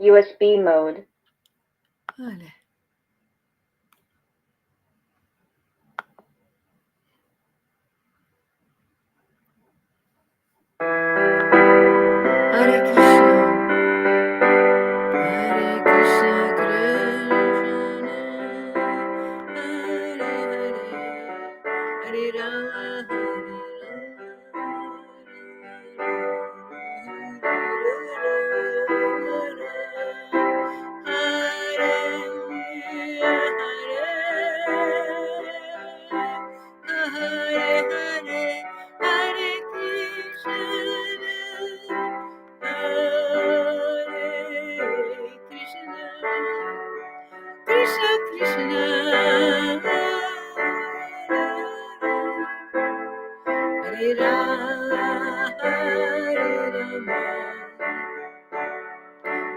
USB mode. Vale. Hare Krishna, Hare Krishna, Krishna, Hare Hare, Hare Rama, Krishna Krishna, Hare Rama,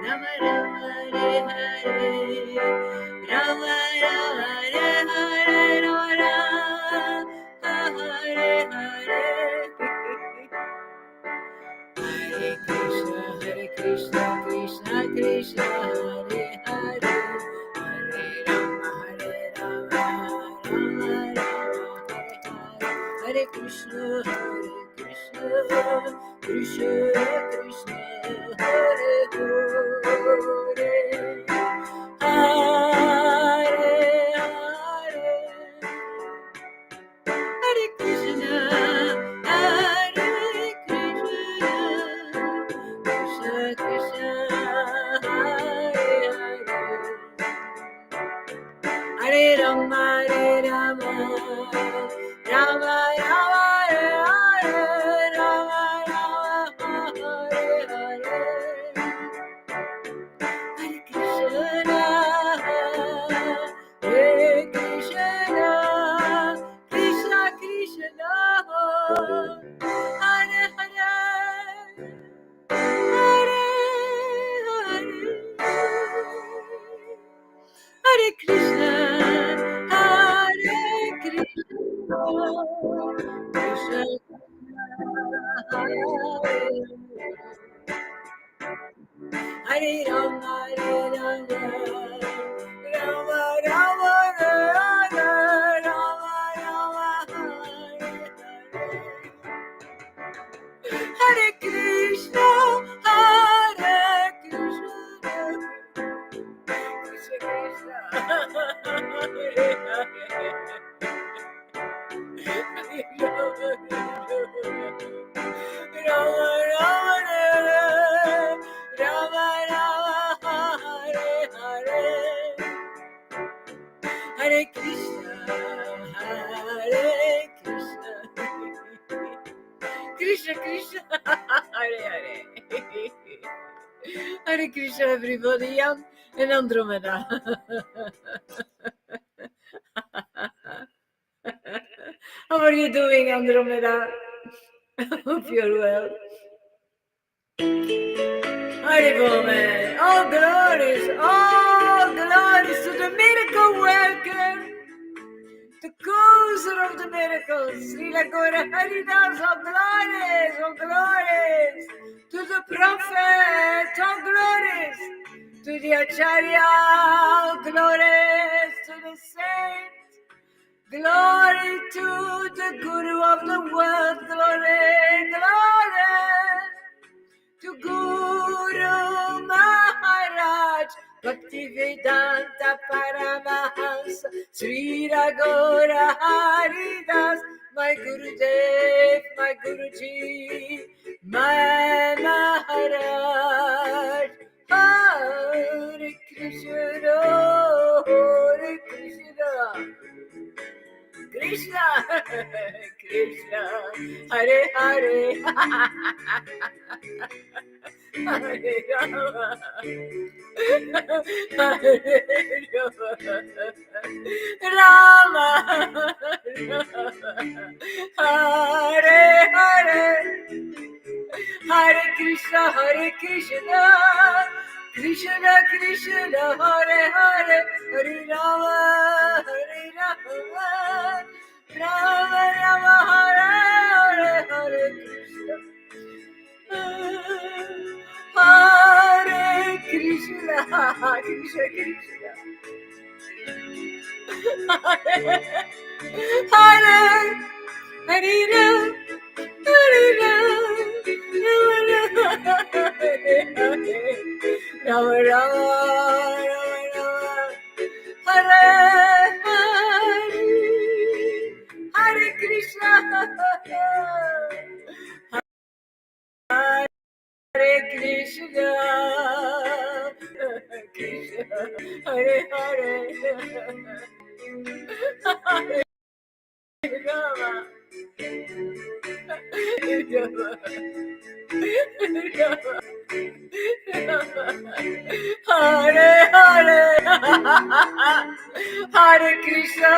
Rama Rama, Hare Hare, Rama Rama, Hare Hare, Rama Rama, Hare Hare. Hare Krishna, Krishna Krishna, Hare Hare, Hare Rama, Rama Rama, Hare Krishna, Krishna Krishna, Hare Hare, Hare Hare, Hare Krishna, Hare Krishna, Krishna Krishna, Hare Hare, Hare Rama, Rama Rama, Hare Hare, Rama Rama, Hare Hare, Hare Krishna, Hare Krishna, Krishna Krishna, Hare Hare, Hare Hare, Hare Krishna, Hare Krishna, Krishna Hare Rama, Rama Rama, Rama Rama, Hare Krishna, Hare Krishna, Krishna Krishna, Hare Hare, Rama Rama, Rama Rama, Hare Hare, Hare Krishna, Hare Krishna, Krishna Krishna, Hare Hare, Hare Krishna, everybody. I'm in Andromeda. How are you doing, Andromeda? I hope you're well. Haribo, man. All glories to the miracle worker, the causer of the miracles. Srila Gaura Haridas, all glories to the prophet, all glories to the Acharya, all glories to the saint. Glory to the Guru of the world, glory, glory to Guru Maharaj, Bhaktivedanta Paramahansa, Sri Ragora Haridas, my Gurudev, my Guruji, my Maharaj, Hare Krishna, Hare Krishna, Krishna, Krishna, Hare Hare, Hare Rama, Hare Rama, Hare Hare, Hare Krishna, Krishna Krishna, Hare Hare, Hare Rama, Rama Rama, Hare Hare, Hare Krishna, Hare Krishna, Krishna Krishna. Hare Hare Ram, Hare Ram, Rama Rama, Hare Hare, Rama Rama, Rama Rama, Hare Krishna, Hare Krishna, Krishna, Hare Hare, Hare Rama, Hare Hare, Hare Krishna,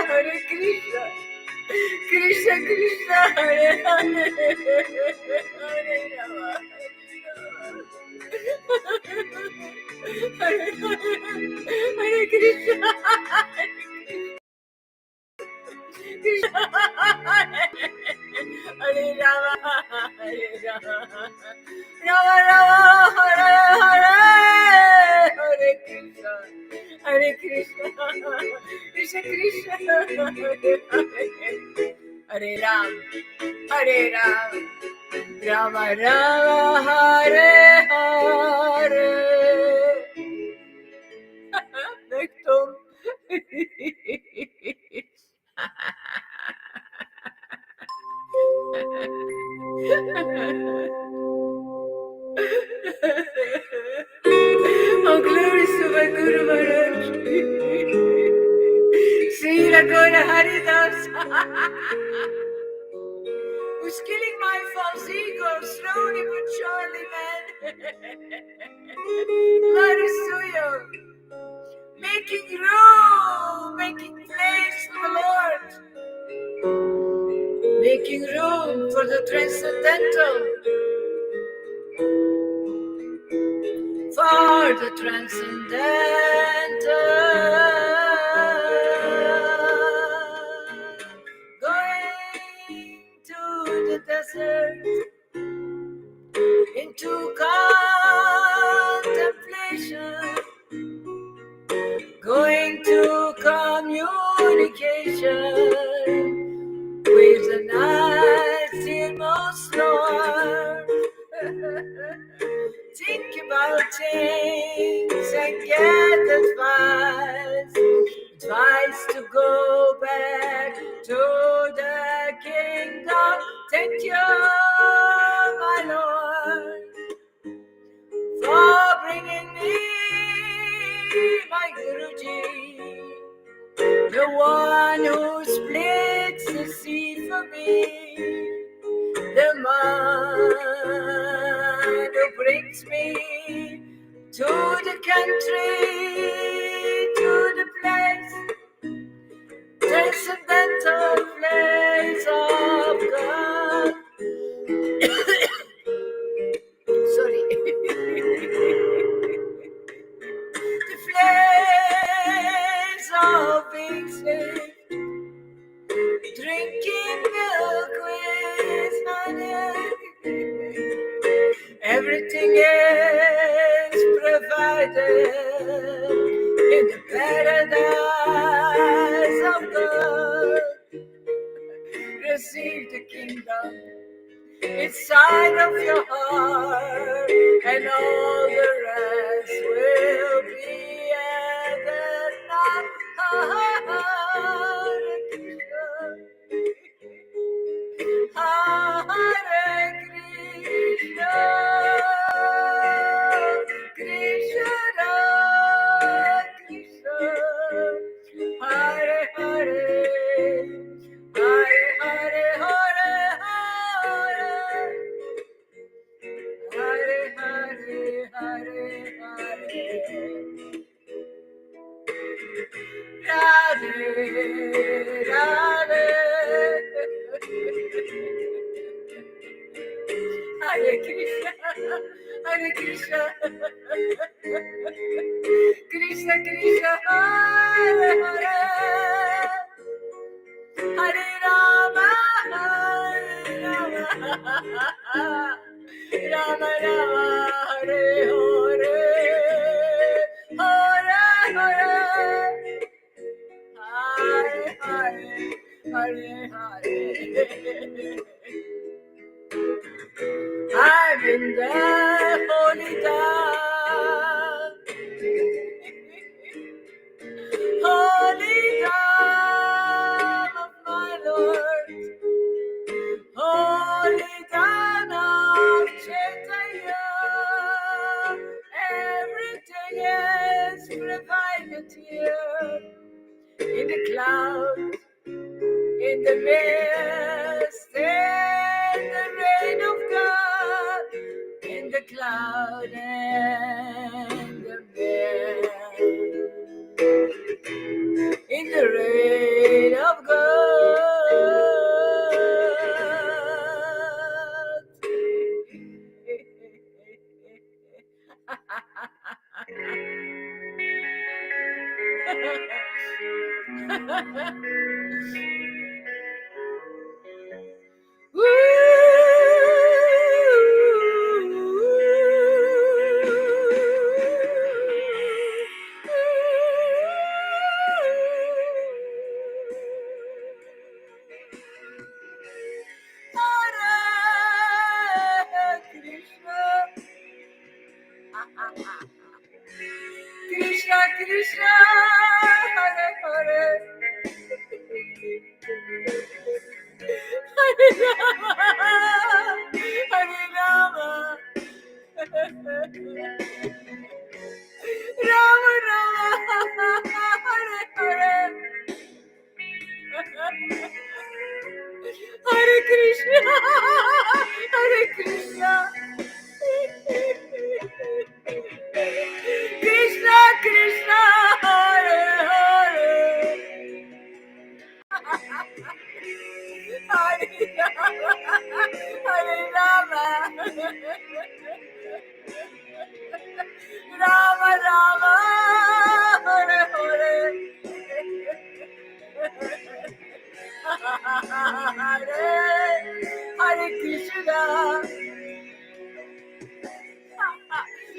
Krishna Krishna, Hare Hare, Hare Rama, Hare Krishna, Krishna, Hare Rama, Hare Rama, Rama Rama, Hare Hare, Hare Krishna, Hare Krishna, Krishna Krishna, Hare Ram, Hare Ram, Rama Rama, Hare Hare. Nektum. Oh, glory to my Guru Maharaj. Sri Raghunath Haridas. Who's killing my false ego slowly but surely, man. Glory to you. Making room, making place for the Lord. Making room for the transcendental. For the transcendental. Going to the desert into contemplation, going to communication with the night's inmost Lord. Think about things and get advice to go back to the kingdom. Thank you, my Lord, for bringing me my Guruji, the one who splits the sea for me, the man who brings me to the country, to the place, transcendental place of God. Sorry. The place of being saved, drinking milk with honey. Everything is provided in the paradise of God. Receive the kingdom inside of your heart, and all the rest will be added. Hare Krishna, Krishna Krishna, Hare Hare, Hare Hare, Hare Hare, Hare Hare, Radhe Radhe, Hare Krishna, Hare Krishna, Krishna Krishna, Hare Hare, Hare Rama, Hare Rama, Rama Rama, Hare Hare, in the holy dove, holy dove of my Lord, holy dove of caitanya, everything is provided here in the clouds, in the mist, in the rain of God, in the cloud and the mist, in the rain of God. Krishna Krishna Hare Hare Hare Rama Hare Rama Rama Rama Hare Hare Hare Krishna Hare Krishna Krishna Krishna Hare Hare Hare Rama Hare Rama Rama Rama Hare Hare Hare Krishna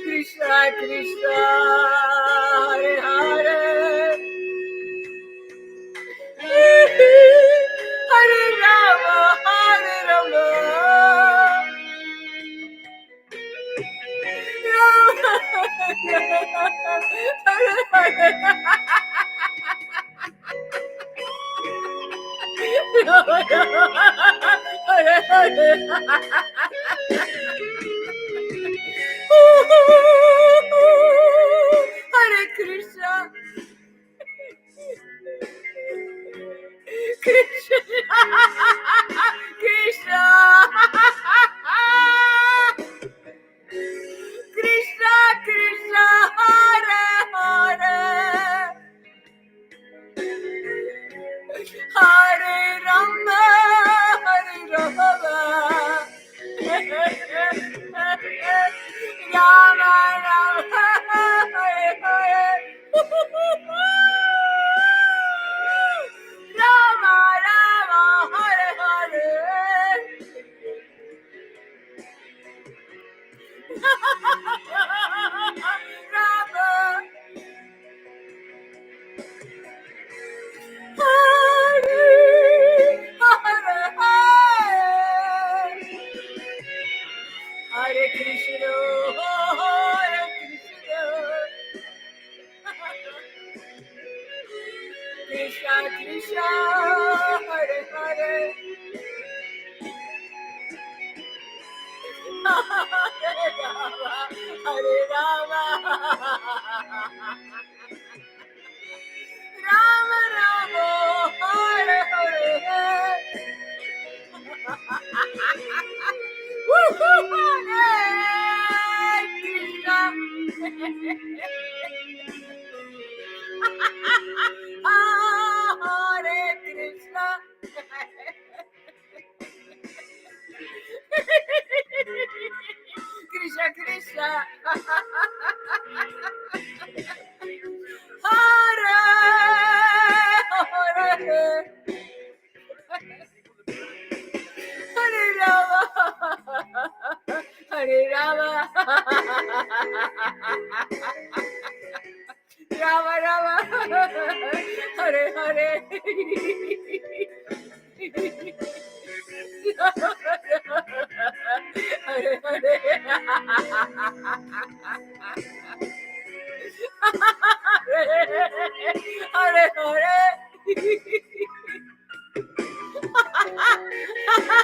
Krishna Krishna Hare Hare Hare Rama Hare Rama Rama Hare Hare Rama Hare Hare Hare Krishna Krishna Krishna Krishna Krishna Hare Hare Hare Rama Hare Rama Rama Rama Hare Hare Rama Rama Hare Hare Rama Hare Hare Hare Krishna Hare Krishna Krishna Krishna Hare Hare Hare Rama Hare Rama Rama Rama Hare Hare Woo-hoo! Hare Krishna Krishna Krishna Hare Hare Hare Rama Hare Rama Rama Rama Hare Hare Hare Hare Hare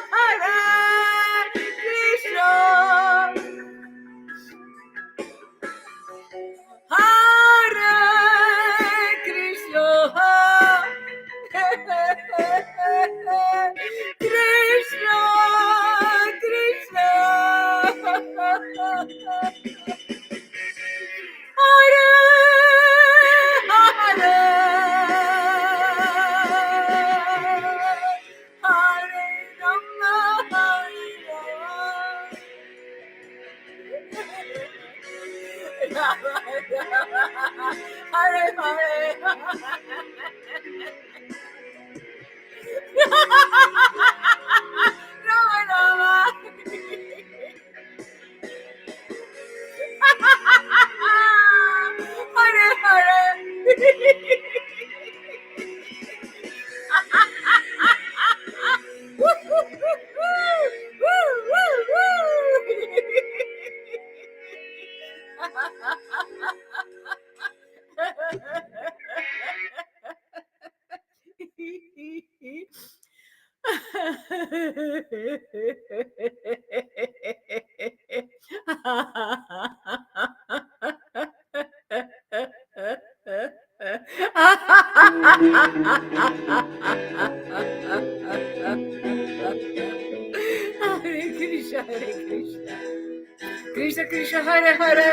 Krishna Hare Krishna Krishna Krishna Hare Hare Hare Rama Hare Rama Hare Hare Rama Rama Hare Hare Hare Krishna, Hare Krishna, Krishna Krishna, Hare Hare,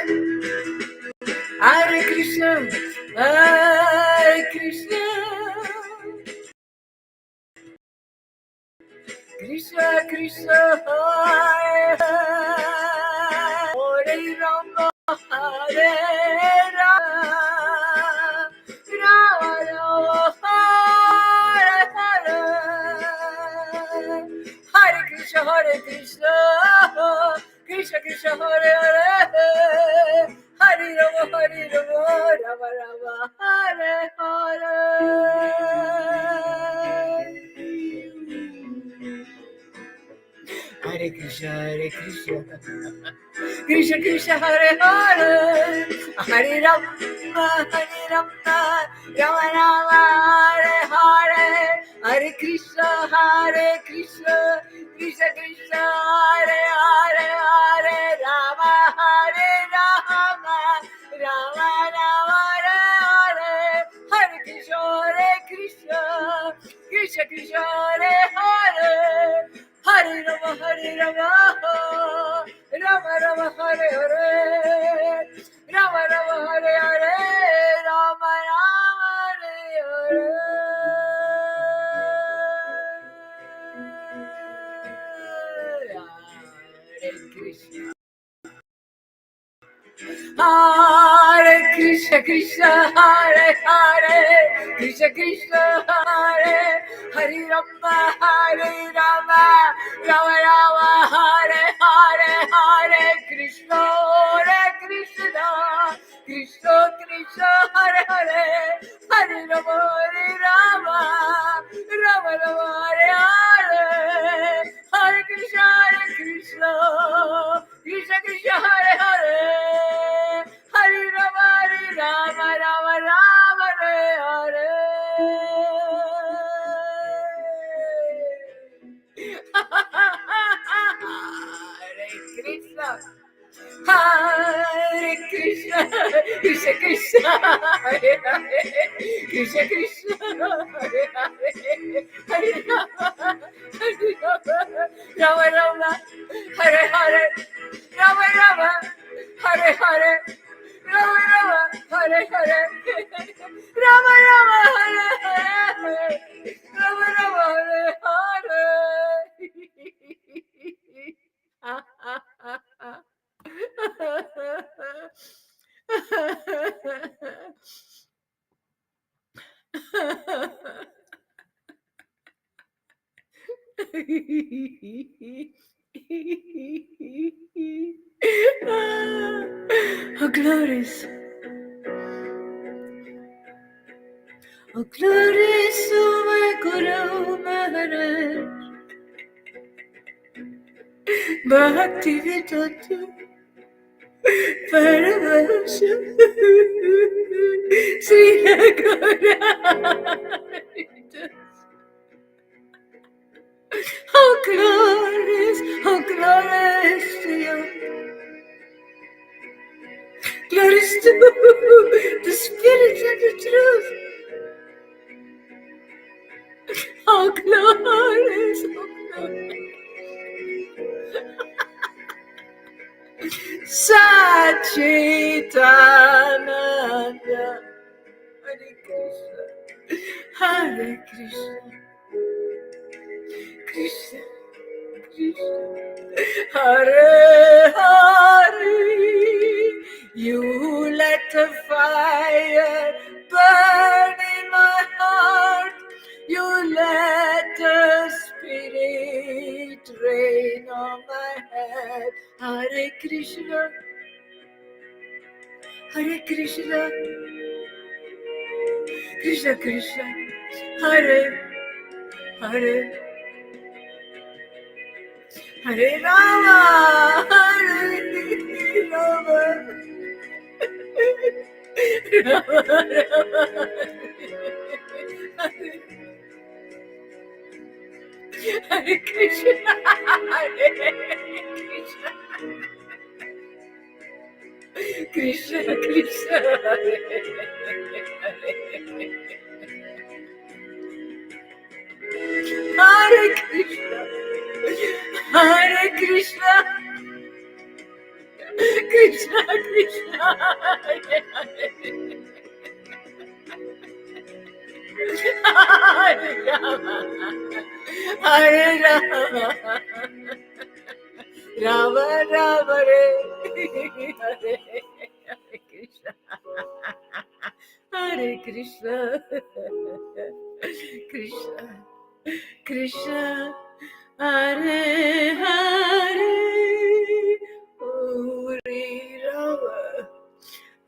Hare Krishna, Hare Krishna, Krishna Krishna, Hare Hare, Hare Rama, Hare Rama, Rama Rama, Hare Hare, Hare Krishna, Hare Krishna, Krishna Krishna, Hare Hare, Hare Rama, Rama Rama, Hare Hare. Hare Krishna, Krishna Krishna, Hare Hare, Hare Rama, Rama Rama, Hare Hare, Hare Krishna, Krishna Krishna, Hare Hare, Hare Rama, Rama Rama, Hare Hare, Hare Krishna, Krishna Krishna, Hare Hare, Hare Rama, Rama Rama, Hare Hare, Rama Rama, Hare Hare, Rama Rama, Hare Hare, Hare Krishna. Hare Krishna, Krishna Hare Hare, Krishna Krishna Hare Hare Rama, Rama Rama, Hare Hare, Hare Krishna, Krishna Krishna Krishna, Hare Hare, Hare Rama, Rama Rama, Hare Hare, Hare Krishna, Krishna Krishna Krishna, Hare Hare, Hare Rama, Rama Rama, Hare Hare. Hare Krishna, Hare Krishna, Krishna Krishna, Hare Hare, Krishna Krishna, Hare Hare, Hare Rama, Rama Rama, Hare Hare, Rama Rama, Hare Hare, Rama Rama, Hare Hare, Rama Rama, Hare Hare, Rama Rama, Hare Hare. Oh, glorious. Oh, glorious, oh my Guru Maharaj. Bhakti Vidatu Paravasha Sri Raghunath. How glorious to you. Glorious to the Spirit and the truth. How glorious, Sachitananda. Hare Krishna, Hare Krishna, Krishna, Krishna, Hare Hare. You let the fire burn in my heart. You let the Spirit rain on my head. Hare Krishna, Hare Krishna, Krishna Krishna, Hare Hare, Hare Rama, Hare Rama, Rama Rama, Hare Krishna, Hare Krishna, Krishna Krishna, Hare Hare Krishna, Hare Krishna, Krishna Krishna, Hare Hare. Hare Rama, Hare Rama, Rama Rama, Hare Krishna, Hare Krishna, Krishna, Krishna, Hare Hare, Hare Rama,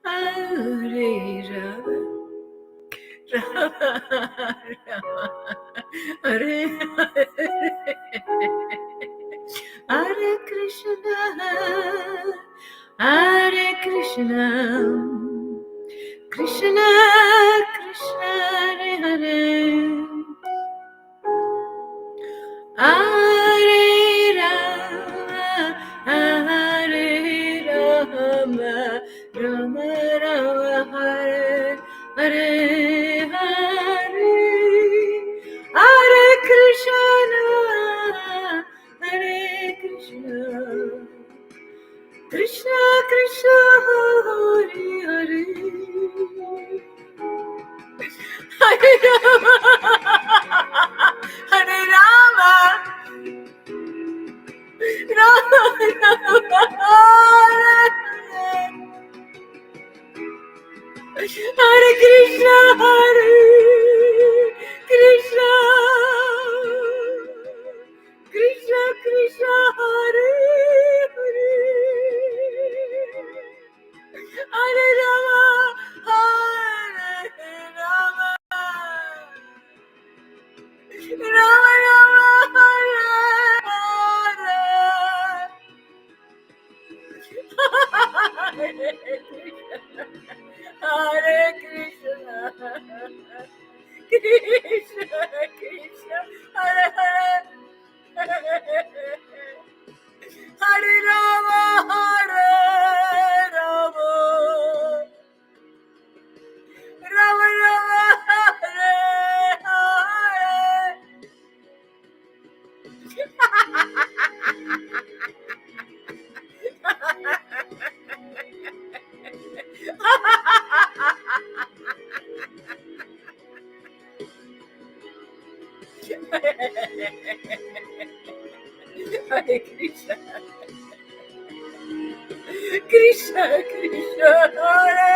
Hare Rama. Rama, Rama, Hare Hare, Hare Krishna, Hare Krishna, Krishna Krishna, Hare Hare, Hare Rama, Hare Rama, Rama Rama, Hare Hare. Hare Krishna, Hare Krishna, Krishna Krishna, Hare Hare, Hare Rama, Hare Rama, Rama Rama, Hare Krishna, Hare Krishna, Krishna Krishna, Hare Hare, Hare Rama, Hare Rama, Rama Rama, Hare Hare, Hare Krishna, Krishna Krishna, Hare Hare, Hare Rama, Hare Rama, Rama Rama, Hare Hare Krishna, Krishna Krishna, Hare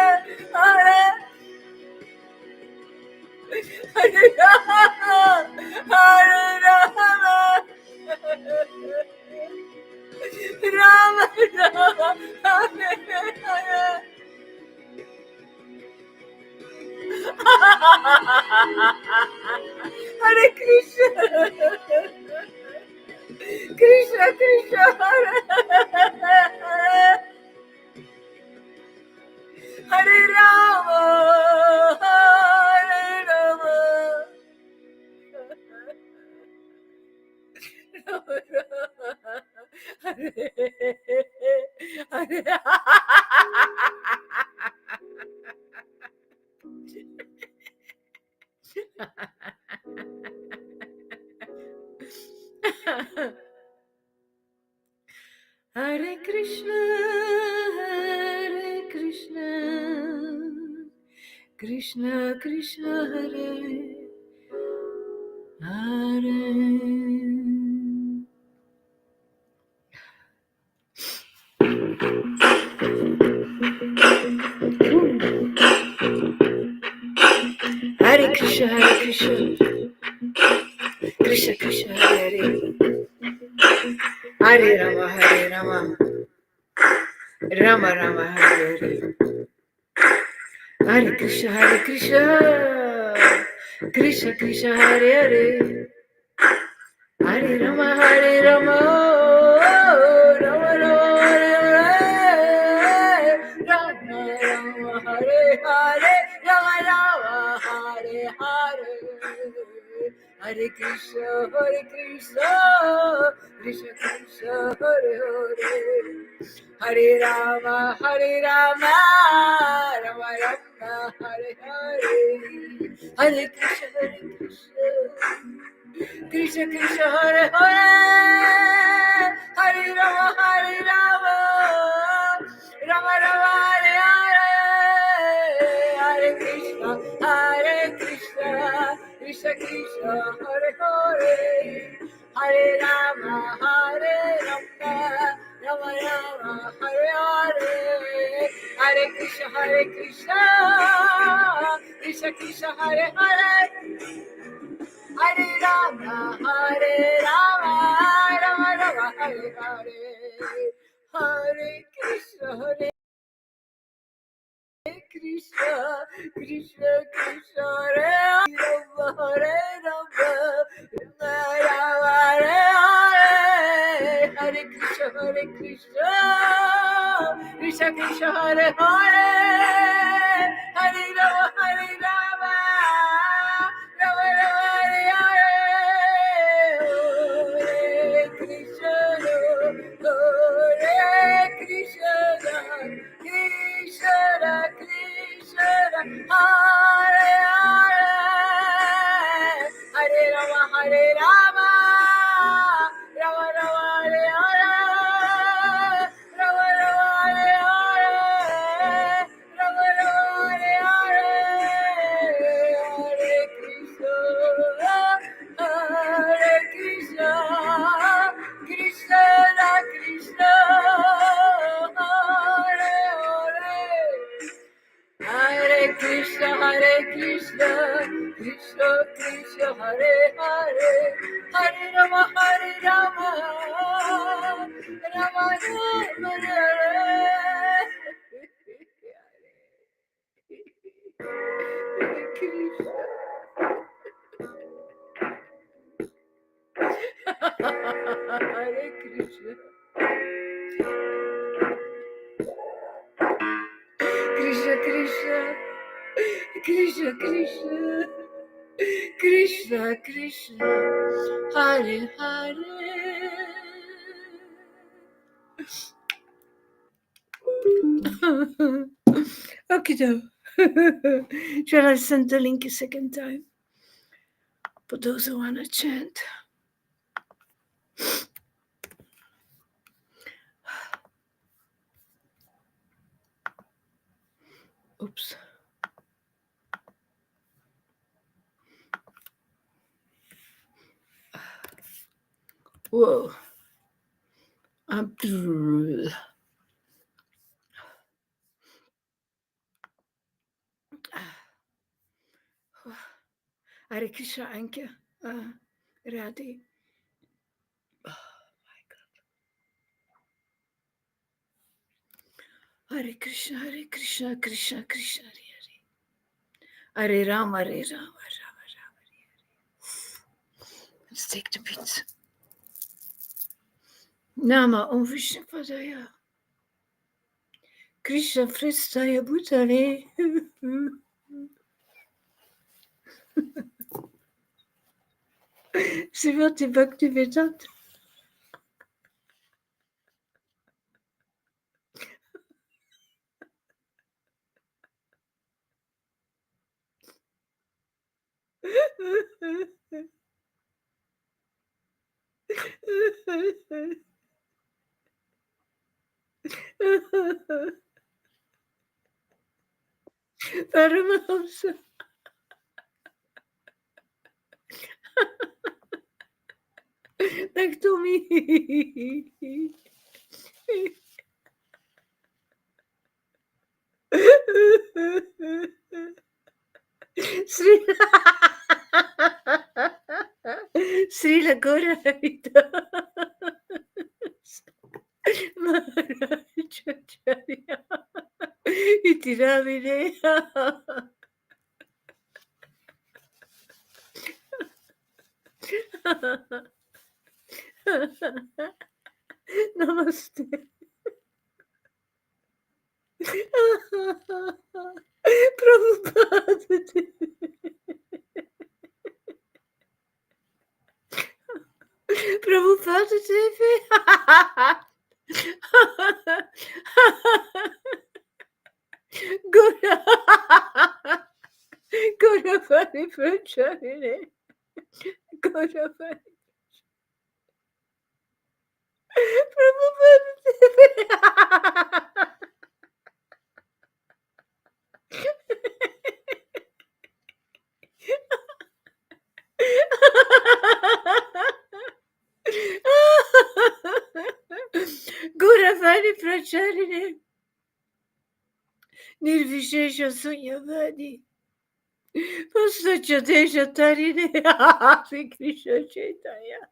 Hare, Hare Rama, Hare Rama, Rama Rama, Hare Hare, Hare Krishna, Krishna Krishna, Hare Hare Krishna, Hare Krishna, Krishna Krishna, Hare Hare. Hare Krishna, Hare Krishna, Krishna Krishna, Hare Hare, Hare Rama, Hare Rama, Rama Rama, Hare Hare, Hare Krishna, Hare Krishna, Krishna Krishna, Hare Hare, Hare Rama, Hare Rama, Rama Rama, Hare Hare, Rama Rama, Hare Hare, Rama Rama, Hare Hare. Hare Krishna, Krishna Krishna, Hare Hare, Hare Rama, Rama Rama, Hare Hare, Hare Krishna, Krishna Krishna, Hare Hare, Hare Rama, Rama Rama, Hare Hare, Hare Krishna, Krishna Krishna, Hare Hare, Hare Rama, Rama Rama, Hare Hare, Hare Krishna, Krishna Krishna, Hare Hare, Hare Rama, Rama Rama, Hare Hare, Hare Krishna, Krishna Krishna Krishna, Hare Hare, Rama Rama, Hare Hare, Hare Krishna, Krishna Krishna, Hare Hare, Hare Rama, Rama Rama, Hare Hare, Hare Krishna, Krishna Krishna, Hare Hare, Hare Rama, Rama Rama, Hare Hare, Rama Rama, Hare Hare, Rama Rama, Hare Hare, Hare Krishna, Krishna Krishna, Hare Krishna, Krishna Krishna, Hare Hare, Hare Rama, Rama Rama, Hare Krishna. Hare Krishna, Krishna Krishna, Krishna Krishna, Krishna Krishna, Hare Hare. Okay, though. Shall I send the link a second time for those who want to chant? Oops. Whoa. Hare Krishna, Anke. Radhe. Oh my God. Hare Krishna, Krishna Krishna, Hare Hare. Hare Rama, Rama Rama, Hare. Let's take the beats. Nama Om Vishnu Padaya, Krishna Fristaya Bhutale. Srimati Bhaktivedanta Paramahamsa. Like to me. Sri Srila Gaurahita Maharajacharya Itiramine Namaste. Prabhupada. Prabhupada Devi. Gora. Goravani Pracharine. Goravani. Prabhupada Devi. Goravani Pracharine. Nirvishesha Sunyavadi. Pastacha Desha Tarine. Sri Krishna Chaitanya.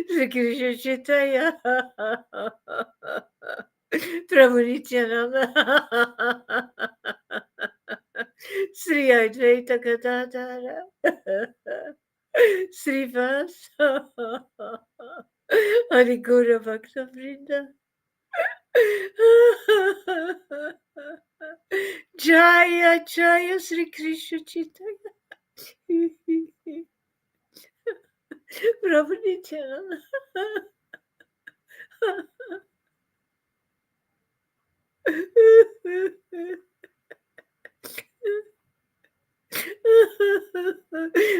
Sri Krishna Chaitanya. Prabhu Nityananda. Sri Advaita Gadadhara. Srivas. Hari Gura Bhakta Vrinda. Jaya Jaya Sri Krishna Chaitanya. Prabhu Nityananda.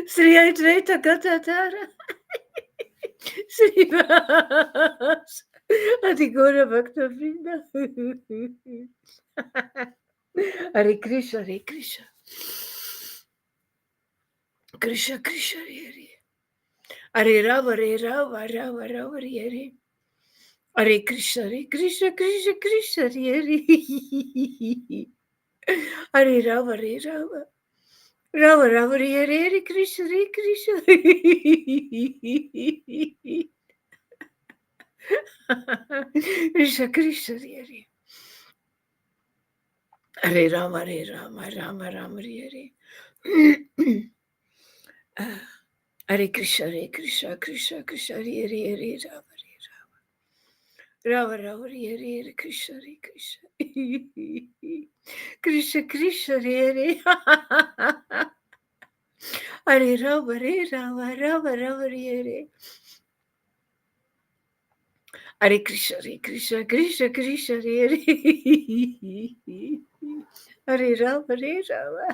Sri Advaita Gadadhara. Srivas. Adi Gora Bhakta Vrinda. Hare Krishna, Hare Krishna. Krishna, Krishna, Hare Hare. Hare Rama, Hare Rama, Rama, Rama, Hare Hare. Hare Krishna, Hare Krishna, Krishna, Krishna, Hare Hare. Hare Rama, Hare Rama. Rama, Rama, Hare Hare, Hare Krishna, Hare Krishna. Krishna, Krishna, Hare Hare. Hare Rama, Hare Rama, Rama, Rama, Hare Hare. Hare Krishna, Hare Krishna, Krishna, Krishna, Hare Hare, Hare Rama, Hare Rama. Rama, Rama, Hare Hare, Hare Krishna, Hare Krishna. Krishna, Krishna, Hare Hare. Hare Rama, Hare Rama, Rama, Rama, Hare Hare. Hare Krishna, Krishna, Krishna, Hare Hare. Hare Rama, Hare Rama.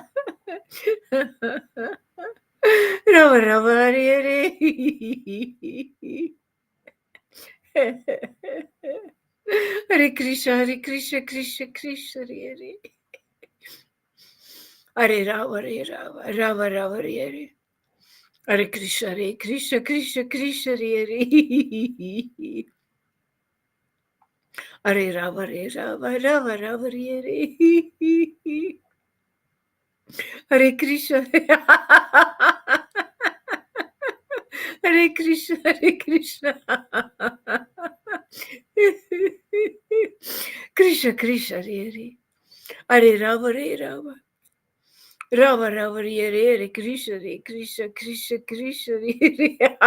Rama, Rama, Hare Hare. Hare Krishna, Krishna, Krishna, Hare Hare. Hare Rama, Rama, Rama, Hare Hare. Hare Krishna, Krishna, Krishna, Hare Hare. Hare Rama, Rama, Rama, Hare Hare. Hare Krishna. Hare Krishna, Krishna. Krishna, Krishna, Hare Hare. Hare Rama, Rama. Rama, Rama, Hare Hare. Krishna, Krishna, Krishna, Krishna, Hare Hare.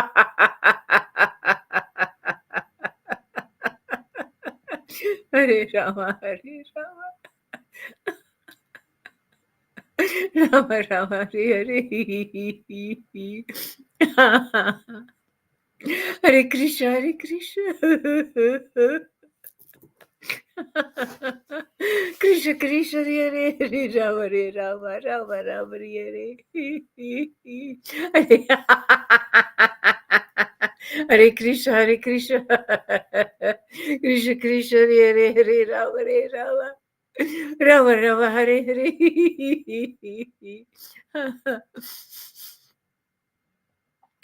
Hare Rama, Hare Rama. Rama, Rama, Hare Hare. Hare Krishna, Krishna. Krishna Krishna Hare Hare Rama Hare Rama Rama Rama Hare Hare. Hare Krishna Hare Krishna Krishna Krishna Hare Hare Rama Hare Rama Rama Rama Hare Hare.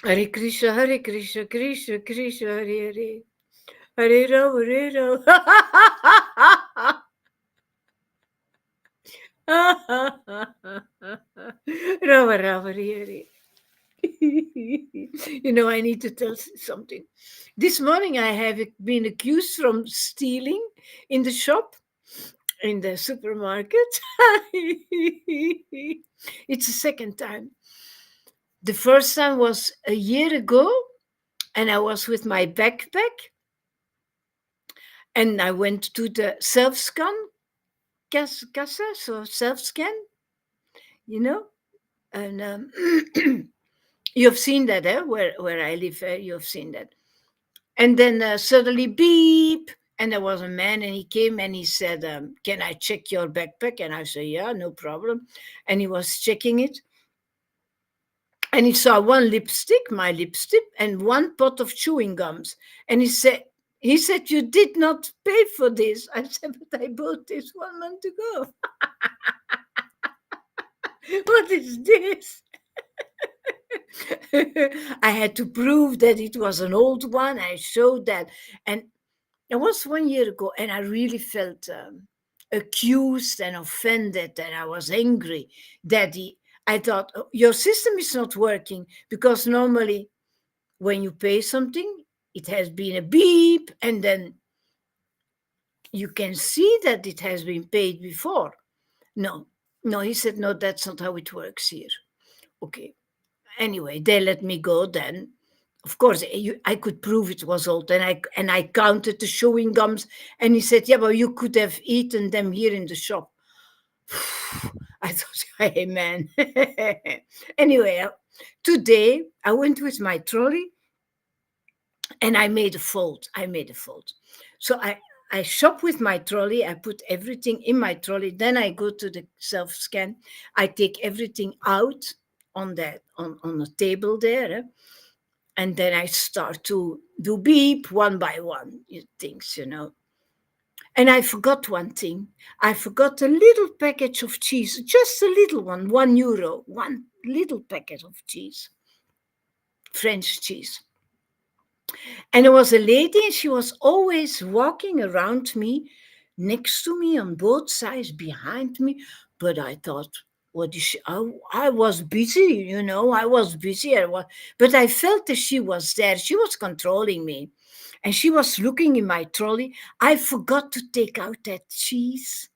Hare Krishna Krishna Krishna Hare Hare Hare Rama Hare Rama. Rama Rama Hare. I need to tell something. This morning I have been accused from stealing in the shop, in the supermarket. It's the second time. The first time was a year ago, and I was with my backpack, and I went to the self-scan casa, so self-scan, you know, and you've seen that, where I live, you've seen that. And then suddenly, beep, and there was a man, and he came and he said, "Can I check your backpack?" And I said, "Yeah, no problem." And he was checking it, and he saw one lipstick, my lipstick, and one pot of chewing gums. And he said, "You did not pay for this." I said, "But I bought this 1 month ago." What is this? I had to prove that it was an old one. I showed that. And it was 1 year ago, and I really felt accused and offended, and I was angry that I thought, "Oh, your system is not working," because normally when you pay something, it has been a beep, and then you can see that it has been paid before. No, no, he said, "No, that's not how it works here." Okay. Anyway, they let me go then. Of course, I could prove it was old, and I counted the chewing gums, and he said, "Yeah, but you could have eaten them here in the shop." I thought, "Hey, man." Anyway, today I went with my trolley, and I made a fold. So I shop with my trolley. I put everything in my trolley. Then I go to the self scan. I take everything out on the table there, and then I start to do beep one by one things. And I forgot one thing. I forgot a little package of cheese, just a little one, €1, one little packet of cheese, French cheese. And there was a lady, and she was always walking around me, next to me, on both sides, behind me. But I thought, what is she? I was busy, I was busy. But I felt that she was there. She was controlling me. And she was looking in my trolley. I forgot to take out that cheese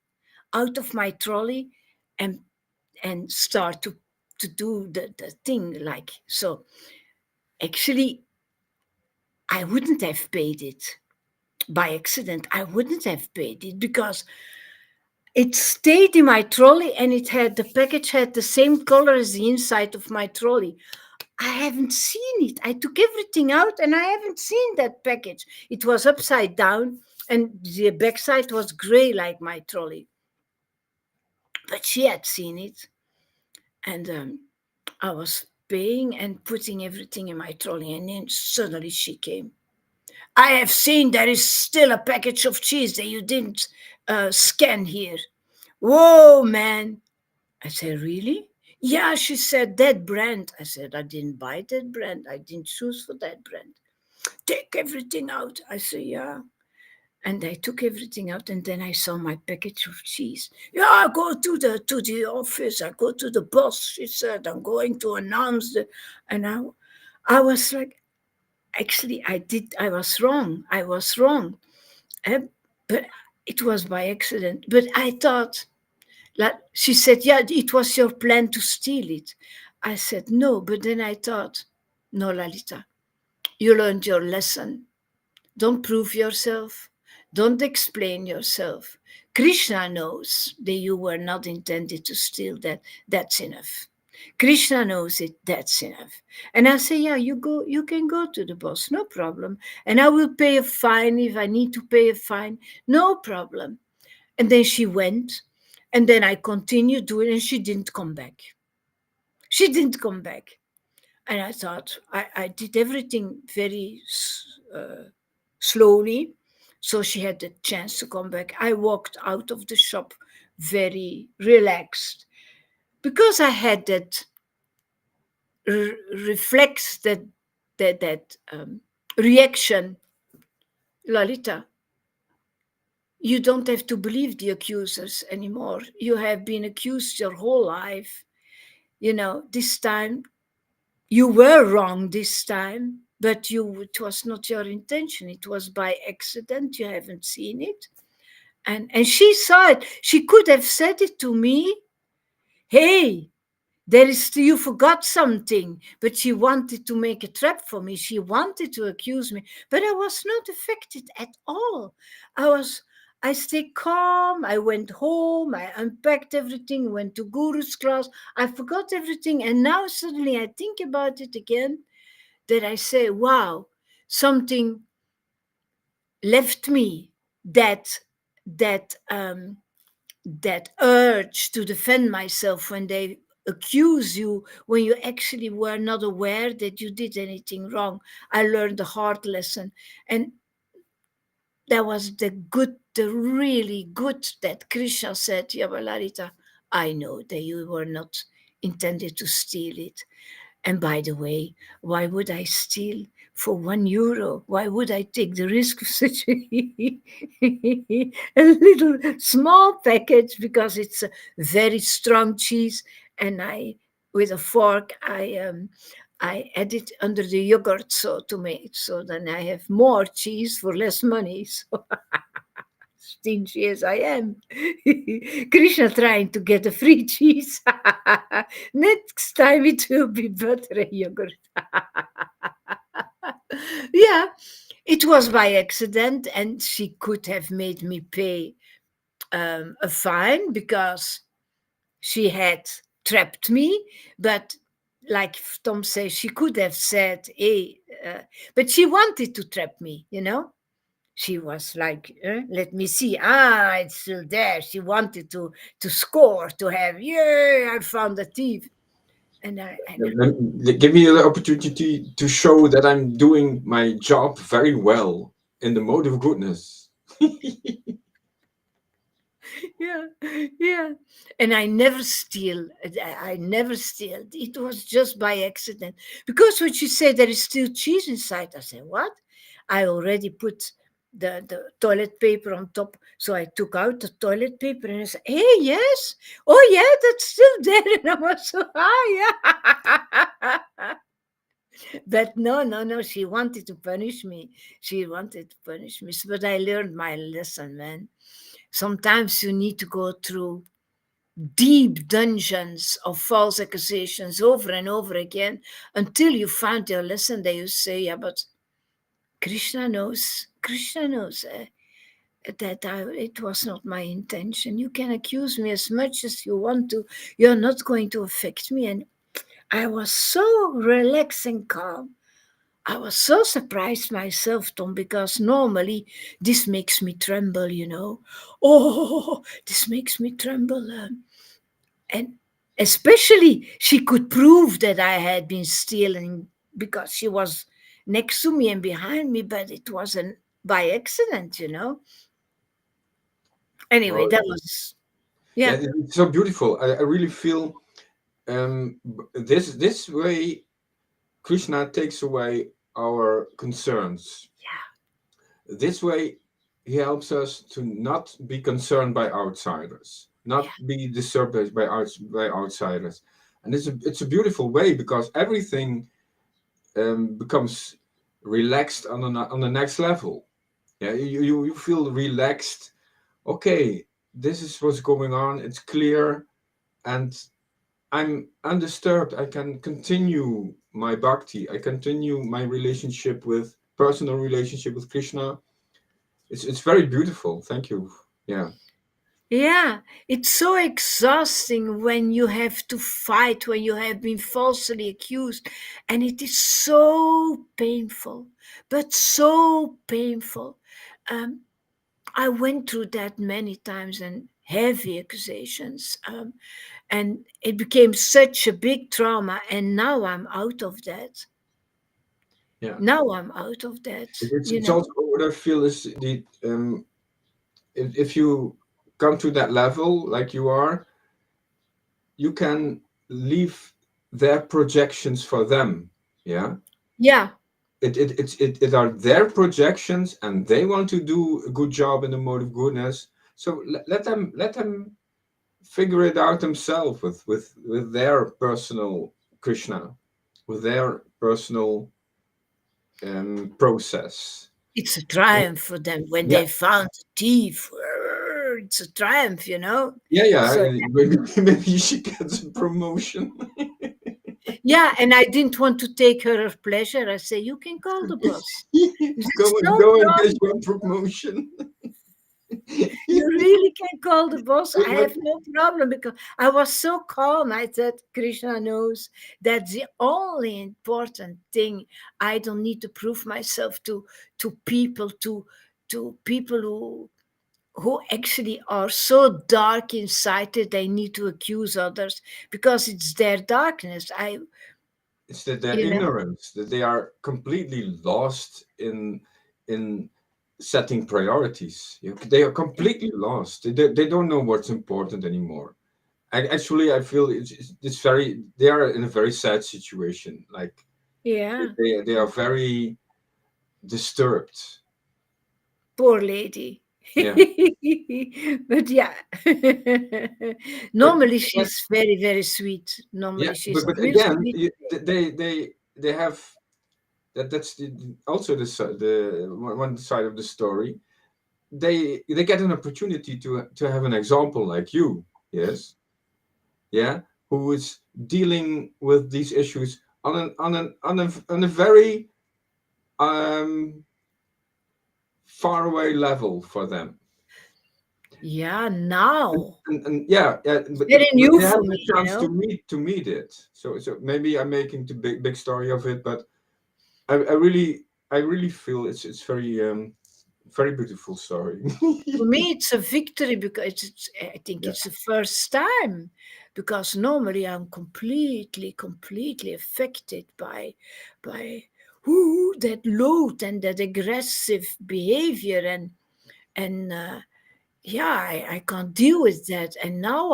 out of my trolley and start to do the thing like so. Actually, I wouldn't have paid it by accident. I wouldn't have paid it because it stayed in my trolley, and the package had the same color as the inside of my trolley. I haven't seen it. I took everything out, and I haven't seen that package. It was upside down, and the backside was gray like my trolley. But she had seen it, and I was paying and putting everything in my trolley, and then suddenly she came. "I have seen there is still a package of cheese that you didn't scan here." "Whoa, man." I said, "Really?" "Yeah," she said, "that brand." I said, "I didn't buy that brand. I didn't choose for that brand." "Take everything out." I said, "Yeah." And I took everything out, and then I saw my package of cheese. "Yeah, I go to the office. I go to the boss," she said. "I'm going to announce the," and I was like, actually, I was wrong. I was wrong. But it was by accident. But I thought, like, she said, "Yeah, it was your plan to steal it." I said, "No." But then I thought, "No, Lalita, you learned your lesson. Don't prove yourself. Don't explain yourself. Krishna knows that you were not intended to steal that. That's enough." Krishna knows it, that's enough. And I say, yeah, you go, you can go to the boss, no problem. And I will pay a fine if I need to pay a fine, no problem. And then she went, and then I continued doing it, and she didn't come back. She didn't come back. And I thought I did everything very slowly. So she had the chance to come back. I walked out of the shop very relaxed because I had that reflex, that reaction. Lalita, you don't have to believe the accusers anymore. You have been accused your whole life. You know, this time you were wrong this time, but it was not your intention. It was by accident. You haven't seen it. And she saw it. She could have said it to me. Hey, there is you forgot something, but she wanted to make a trap for me. She wanted to accuse me, but I was not affected at all. I stayed calm. I went home. I unpacked everything, went to Guru's class. I forgot everything. And now suddenly I think about it again, that I say, wow, something left me, that that that urge to defend myself when they accuse you, when you actually were not aware that you did anything wrong. I learned a hard lesson. And that was the really good, that Krishna said, Yavalarita, I know that you were not intended to steal it. And by the way, why would I steal for €1? Why would I take the risk of such a little small package? Because it's a very strong cheese, and with a fork, I add it under the yogurt so to make it, so then I have more cheese for less money. So stingy as I am. Krishna trying to get a free cheese. Next time it will be butter and yogurt. Yeah, it was by accident, and she could have made me pay a fine because she had trapped me. But like Tom says, she could have said, hey, but she wanted to trap me, you know? She was like, let me see. Ah, it's still there. She wanted to score, to have, yeah, I found a thief. And Give me the opportunity to show that I'm doing my job very well in the mode of goodness. yeah, yeah. And I never steal. I never steal. It was just by accident. Because when she said there is still cheese inside, I said, what? I already put the toilet paper on top. So I took out the toilet paper and I said, hey, yes. Oh, yeah, that's still there. And I was so high. Yeah. But no, no, no. She wanted to punish me. She wanted to punish me. But I learned my lesson, man. Sometimes you need to go through deep dungeons of false accusations over and over again until you find your lesson that you say, yeah, but Krishna knows that it was not my intention. You can accuse me as much as you want to. You're not going to affect me. And I was so relaxed and calm. I was so surprised myself, Tom, because normally this makes me tremble, you know. Oh, this makes me tremble. And especially, she could prove that I had been stealing because she was next to me and behind me, but it wasn't by accident, you know. Anyway, Well, that was, yeah, yeah, it's so beautiful. I really feel this way Krishna takes away our concerns. yeah, This way, he helps us to not be concerned by outsiders, not yeah, be disturbed by outsiders, and it's a beautiful way because everything becomes relaxed on the next level. Yeah, you feel relaxed. Okay, this is what's going on. It's clear, and I'm undisturbed. I can continue my bhakti. I continue my relationship with personal relationship with Krishna. It's very beautiful. Thank you. Yeah. Yeah, it's so exhausting when you have to fight, when you have been falsely accused, and it is so painful, but so painful. Um, I went through that many times and heavy accusations, and it became such a big trauma. And now I'm out of that. Yeah. Now I'm out of that. You It's know. also what I feel is the if you come to that level like you are, you can leave their projections for them. Yeah. Yeah, It are their projections and they want to do a good job in the mode of goodness. So let them figure it out themselves with their personal Krishna, with their personal process. it's a triumph for them when Yeah, they found the thief. It's a triumph, you know. yeah. So Maybe you should get a promotion. yeah, and I didn't want to take her pleasure. I say, you can call the boss. There's no Go and get problem. your promotion. You really can call the boss. I But have no problem because I was so calm. I said, Krishna knows that's the only important thing. I don't need to prove myself to people, to people who actually are so dark inside that they need to accuse others because it's their darkness. it's that their You know, ignorance, that they are completely lost in setting priorities. They are completely lost. They don't know what's important anymore. Actually, I feel it's very. They are in a very sad situation. Like yeah. they are very disturbed. Poor lady. Yeah, But yeah, but normally again, she's very, very sweet. yeah, Normally she's a but real again, sweet. they have that's also the one side of the story. They get an opportunity to have an example like you, yes, yeah, who is dealing with these issues on a very um far away level for them. Yeah, And, now. yeah, yeah, Very but new they have for the me, you chance know? to meet it. So maybe I'm making the big story of it, but I really feel it's very beautiful story. For me, it's a victory because I think Yeah, it's the first time. Because normally I'm completely, completely affected by that load and that aggressive behavior and yeah, I can't deal with that. And now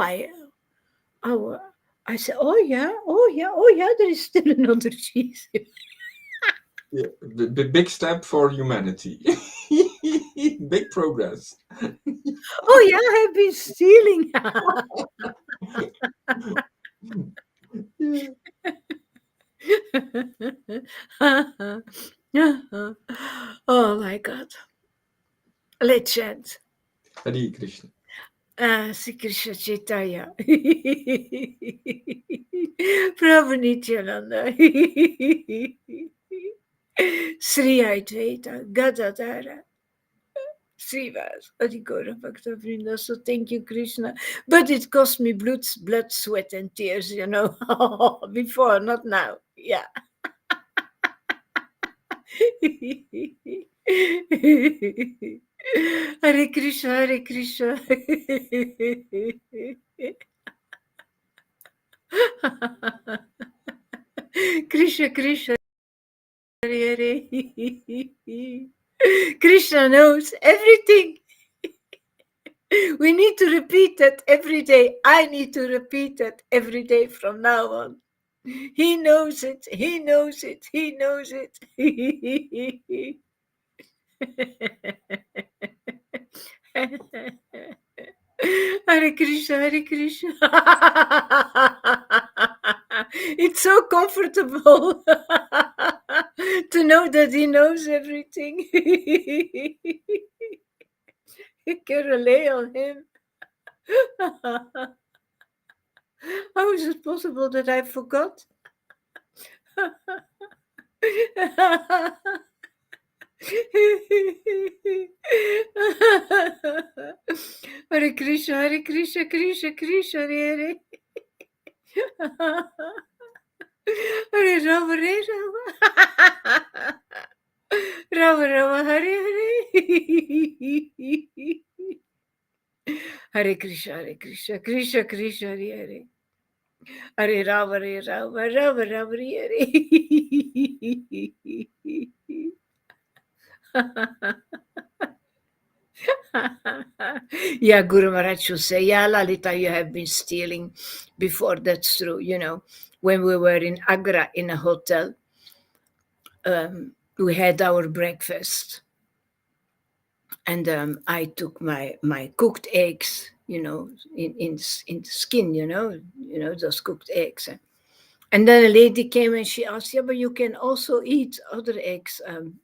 oh, I say, oh yeah, oh yeah, oh yeah, there is still another cheese. yeah, the big step for humanity, big progress. Oh yeah, I have been stealing. Yeah. Oh my God. Let's chant. Hare Krishna. Sri Krishna Chaitanya. Prabhu Nityananda. Sri Advaita Gadadara. Srivas, Adhikora Bhakta Vrinda. So thank you, Krishna. But it cost me blood, sweat, and tears, you know. Before, not now. Yeah. Hare Krishna, Hare Krishna. Krishna, Krishna, Hare Hare. Krishna knows everything. We need to repeat that every day. I need to repeat that every day from now on. He knows it. He knows it. He knows it. Hare Krishna, Hare Krishna. It's so comfortable to know that he knows everything. You can rely on him. How is it possible that I forgot? Hare Krishna, Hare Krishna, Krishna Krishna, Hare Hare. Hare Rama, Hare Rama. Rama Rama, Hare Hare. Hare Krishna, Hare Krishna, Krishna Krishna, Hare Hare. Hare Rama, Hare Rama, Rama Rama, Hare Hare. Yeah, Guru Maharaj should say, yeah, Lalita, you have been stealing before. That's true. When we were in Agra in a hotel, we had our breakfast, and I took my cooked eggs, in the skin, those cooked eggs. And then a lady came and she asked, yeah, but you can also eat other eggs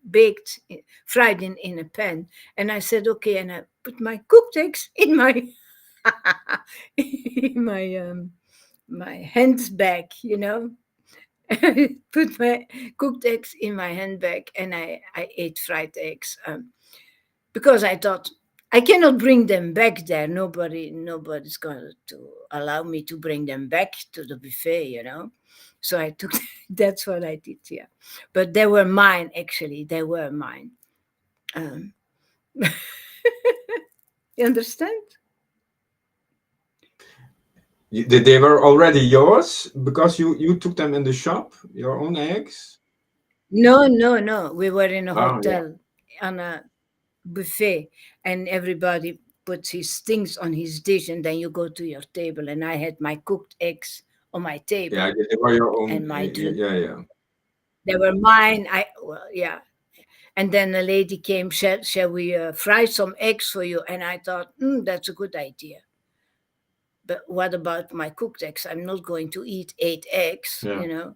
baked, fried in a pan. And I said, okay. And I put my cooked eggs in my in my handbag, put my cooked eggs in my handbag, and I ate fried eggs because I thought I cannot bring them back there. Nobody's going to allow me to bring them back to the buffet. So I took. That's what I did. Yeah, but they were mine. Actually, they were mine. Um, you understand? They were already yours because you took them in the shop, your own eggs? No, no, no. We were in a Oh, yeah. hotel on a buffet, and everybody puts his things on his dish, and then you go to your table. And I had my cooked eggs on my Yeah, table, they were your own. and my drink. Yeah, yeah. They were mine. Well, yeah. And then a lady came, said, shall we fry some eggs for you? And I thought, that's a good idea. But what about my cooked eggs? I'm not going to eat 8 eggs, Yeah.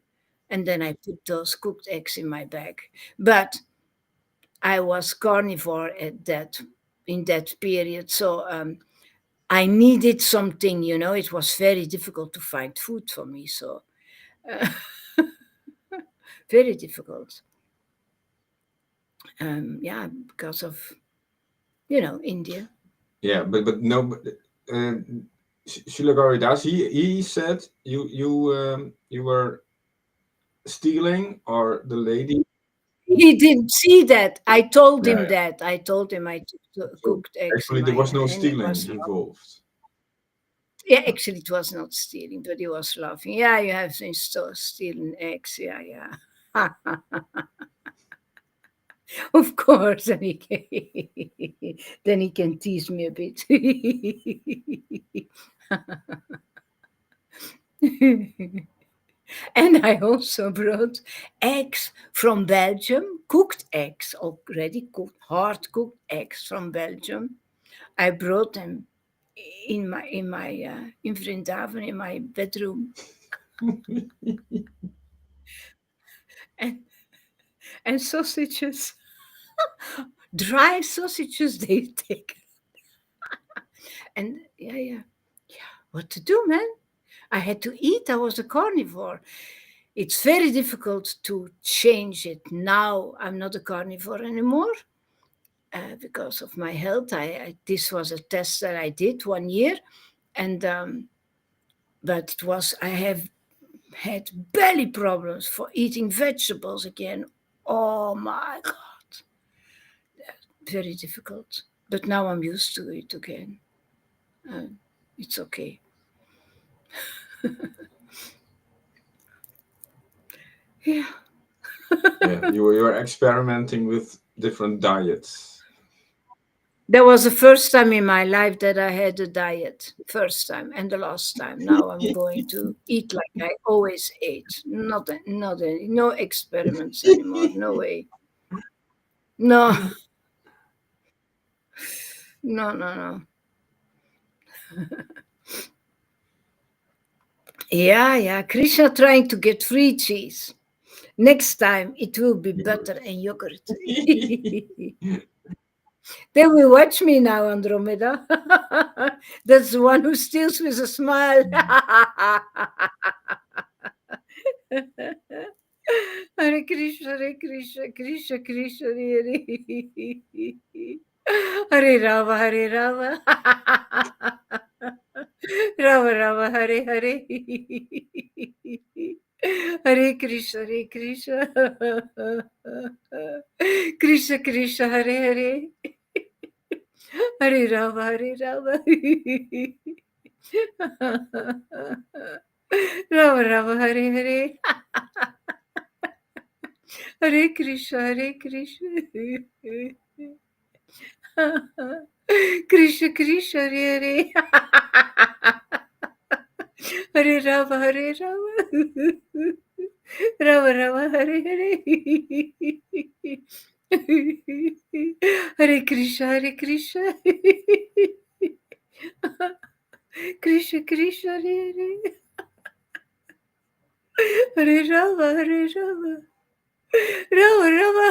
And then I put those cooked eggs in my bag. But I was carnivore in that period. So I needed something, It was very difficult to find food for me. So uh, very difficult. Yeah, because of, India. Yeah, but no, uh, Srila Gauridas, he said you were stealing, or the lady. He didn't see that. I told Yeah, him yeah. that. I told him I took the So cooked eggs in actually, my there was hand, no and he stealing was involved. yeah. Actually, it was not stealing, but he was laughing. Yeah, you have been stealing eggs. Yeah, yeah. Of course, and then he can tease me a bit. And I also brought eggs from Belgium, cooked eggs, already cooked, hard cooked eggs from Belgium. I brought them in Vrindavan in my bedroom, and sausages, dry sausages they take, and yeah. What to do, man? I had to eat. I was a carnivore. It's very difficult to change it now. I'm not a carnivore anymore. Because of my health, this was a test that I did 1 year, and but it was I have had belly problems for eating vegetables again. Oh my God, very difficult. But now I'm used to it again. Uh, it's okay. Yeah. Yeah, you were experimenting with different diets. That was the first time in my life that I had a diet. First time and the last time. Now I'm going to eat like I always ate. No experiments anymore. No way. No, no, no, no. Yeah, yeah. Krishna trying to get free cheese. Next time it will be butter and yogurt. They will watch me now, Andromeda. That's the one who steals with a smile. Hare Hare Krishna, Hare Krishna, Krishna Krishna, Hare Hare. Hare Rama, Hare Rama. Rama Rama, Hare Hare. Hare Krishna, Hare Krishna. Krishna Krishna, Hare Hare. Hare Rama, Hare Rama. Rama Rama, Hare Hare. Hare Krishna, Hare Krishna. Krishna Krishna, Hare Hare. Hare Rama, Hare Rama. Rama Rama, Hare Hare. Hare Krishna, Hare Krishna. Krishna Krishna, Hare Hare. Hare Rama, Hare Rama. Rama Rama.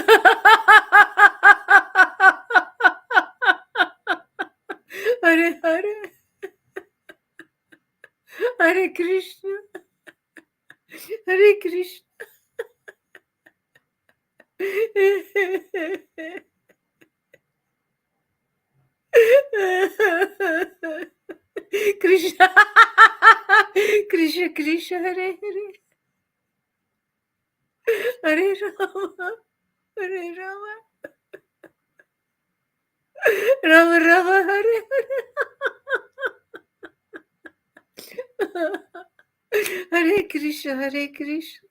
Hare Hare. Hare Krishna. Hare Krishna. Krishna. Krishna Krishna, Hare Hare. Hare Rama. Hare Rama. Rama Rama, Hare Hare. Hare Krishna, Hare Krishna.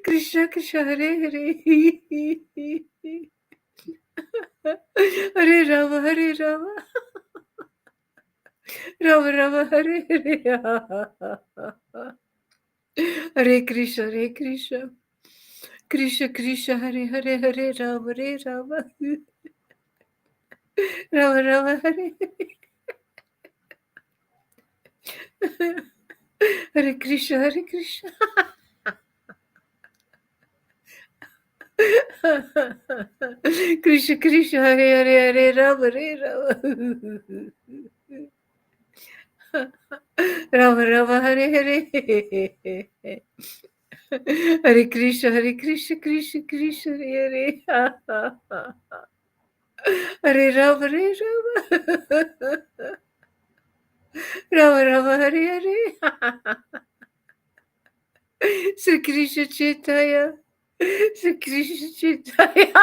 Krishna Krishna, Hare Hare. Hare Rama, Hare Rama. Rama Rama, Hare Hare. Hare Krishna, Hare Krishna. Krishna Krishna, Hare Hare, Hare Rama, Hare Rama. Rama Rama, Hare Hare. Hare Krishna, Hare Krishna. Krishna Krishna, Hare Hare, Hare Rama, Hare Rama. Rama Rama, Hare Hare. Hare Krishna, Hare Krishna, Krishna Krishna, Hare Hare. Hare Rama, Hare Rama. Rama Rama, Hare Hare. Sri Krishna Chaitanya. Sri Krishna Chaitanya.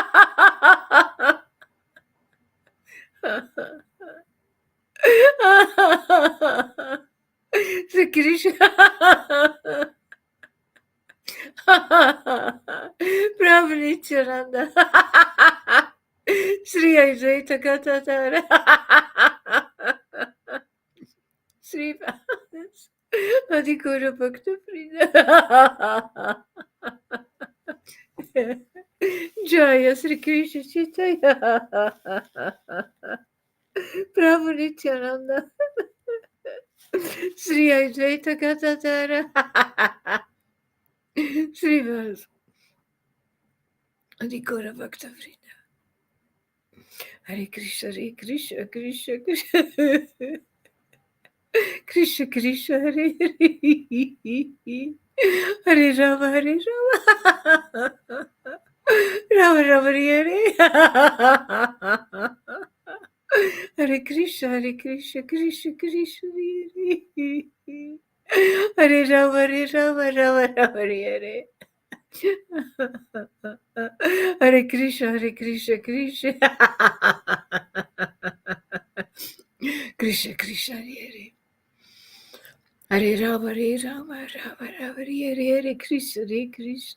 Sri Krishna. Prabhu Nityananda. Sri Advaita Gadadhara. Sri Adhikura Bhakta Frida. Jaya Sri Krishna Chaitanya. Prabhu Nityananda. Sri Advaita Gadadhara. Sri Adhikura Bhakta Frida. Hare Krishna, Hare Krishna, Krishna Krishna. Krishna Krishna, Hare Hare. Hare Rama, Hare Rama. Rama Rama, Hare Hare. Hare Krishna, Hare Krishna, Krishna Krishna, Hare Hare. Hare Rama, Hare Rama, Rama Rama, Hare Hare. Hare Krishna, Hare Krishna, Krishna. Krishna Krishna, Hare Hare. Hare Rama, Hare Rama, Rama Rama, Hare Hare, Krishna, Hare Krishna.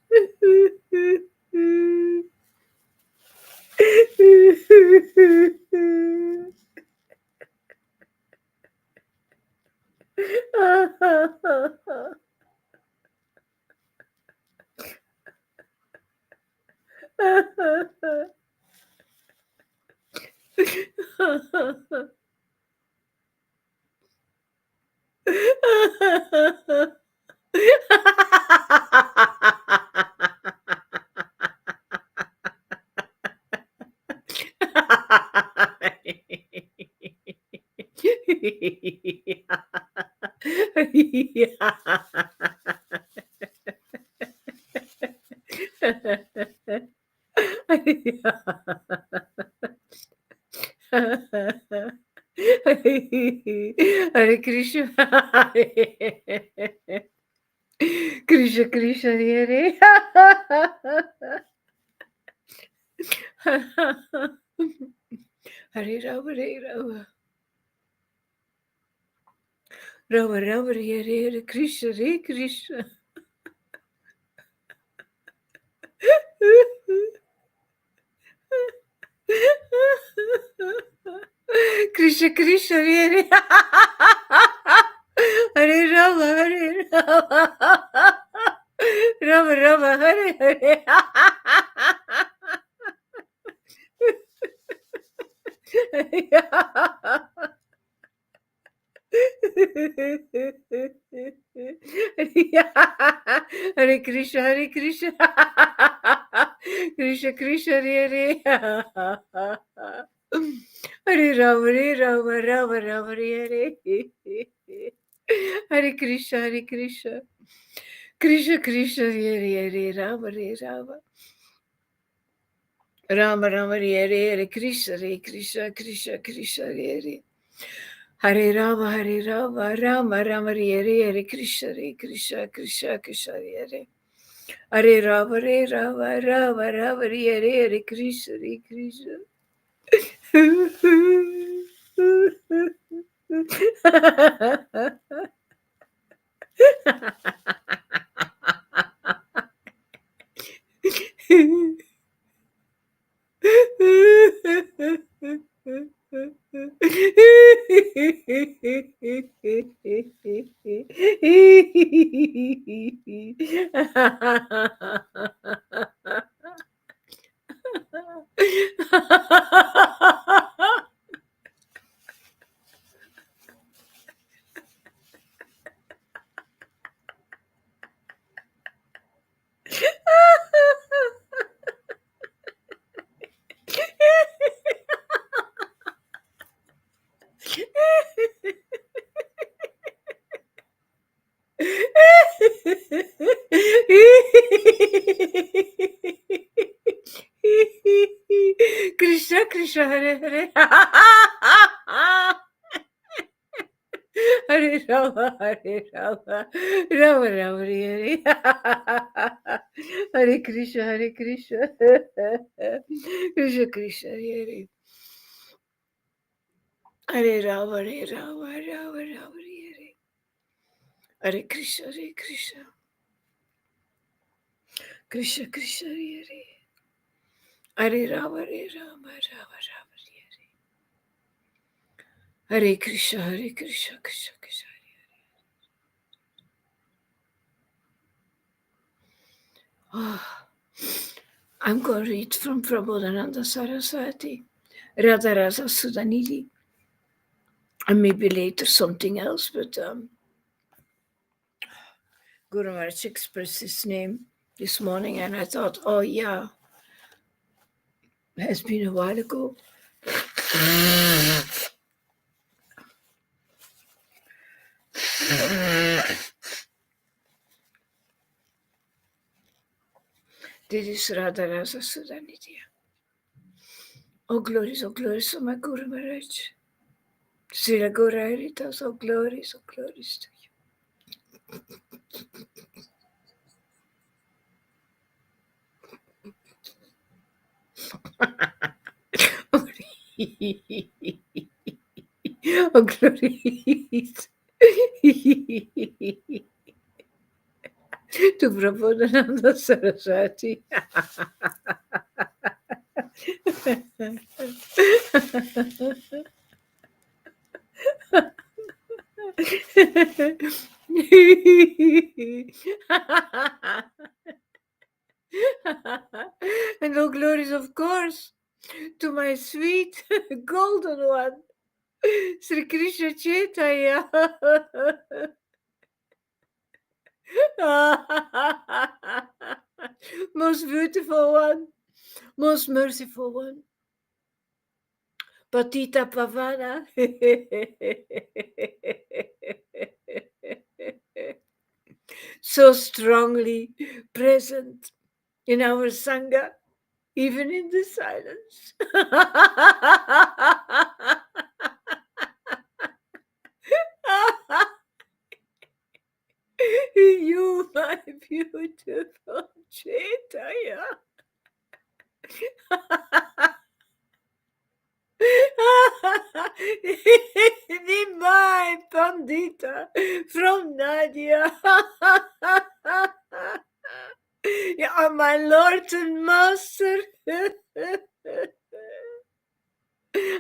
Hare Krishna. Krishna Krishna Hare Hare Rama Hare Rama Rama Rama Hare Hare Krishna Hare Krishna Krishna Krishna Hare Hare Rama Hare Rama Rama Rama Hare Hare Hare Krishna Hare Krishna Krishna Krishna Hare Hare Hare Rama Rama Rama Hare Hare Krishna Hare Krishna Krishna Krishna Hare Hare Rama Rama Rama Rama Hare Hare Krishna Krishna Krishna Krishna Hare Hare Rama Rama Rama Hare Hare Krishna Krishna Krishna Krishna Hare Hare Rama Rama Rama Hare Hare Krishna Krishna Krishna Krishna Hare Hare Hare Rama Rama Rama Hare Hare Krishna Krishna Krishna Hare Hare Rama Rama Hare Hare Krishna Krishna Krishna Krishna Hare Hare Rama Rama Hare Hare Krishna Krishna Krishna I'm going to read from Prabodhananda Saraswati, Radharasa Sudhanidhi, and maybe later something else, but Guru Maharaj expressed his name this morning, and I thought, oh yeah, it has been a while ago. Dit is Radharasa Sudhanidhi. Oh glories to my Guru Maharaj. Srila Gauraritas, oh glories to you. Oh glories to Prabodhananda Saraswati. And oh glories, of course, to my sweet golden one, Sri Krishna Chaitanya. Most beautiful one, most merciful one, Patita Pavana. So strongly present in our Sangha, even in the silence. You, my beautiful Chaitanya. Divine Pandita from Nadia. You are my Lord and Master.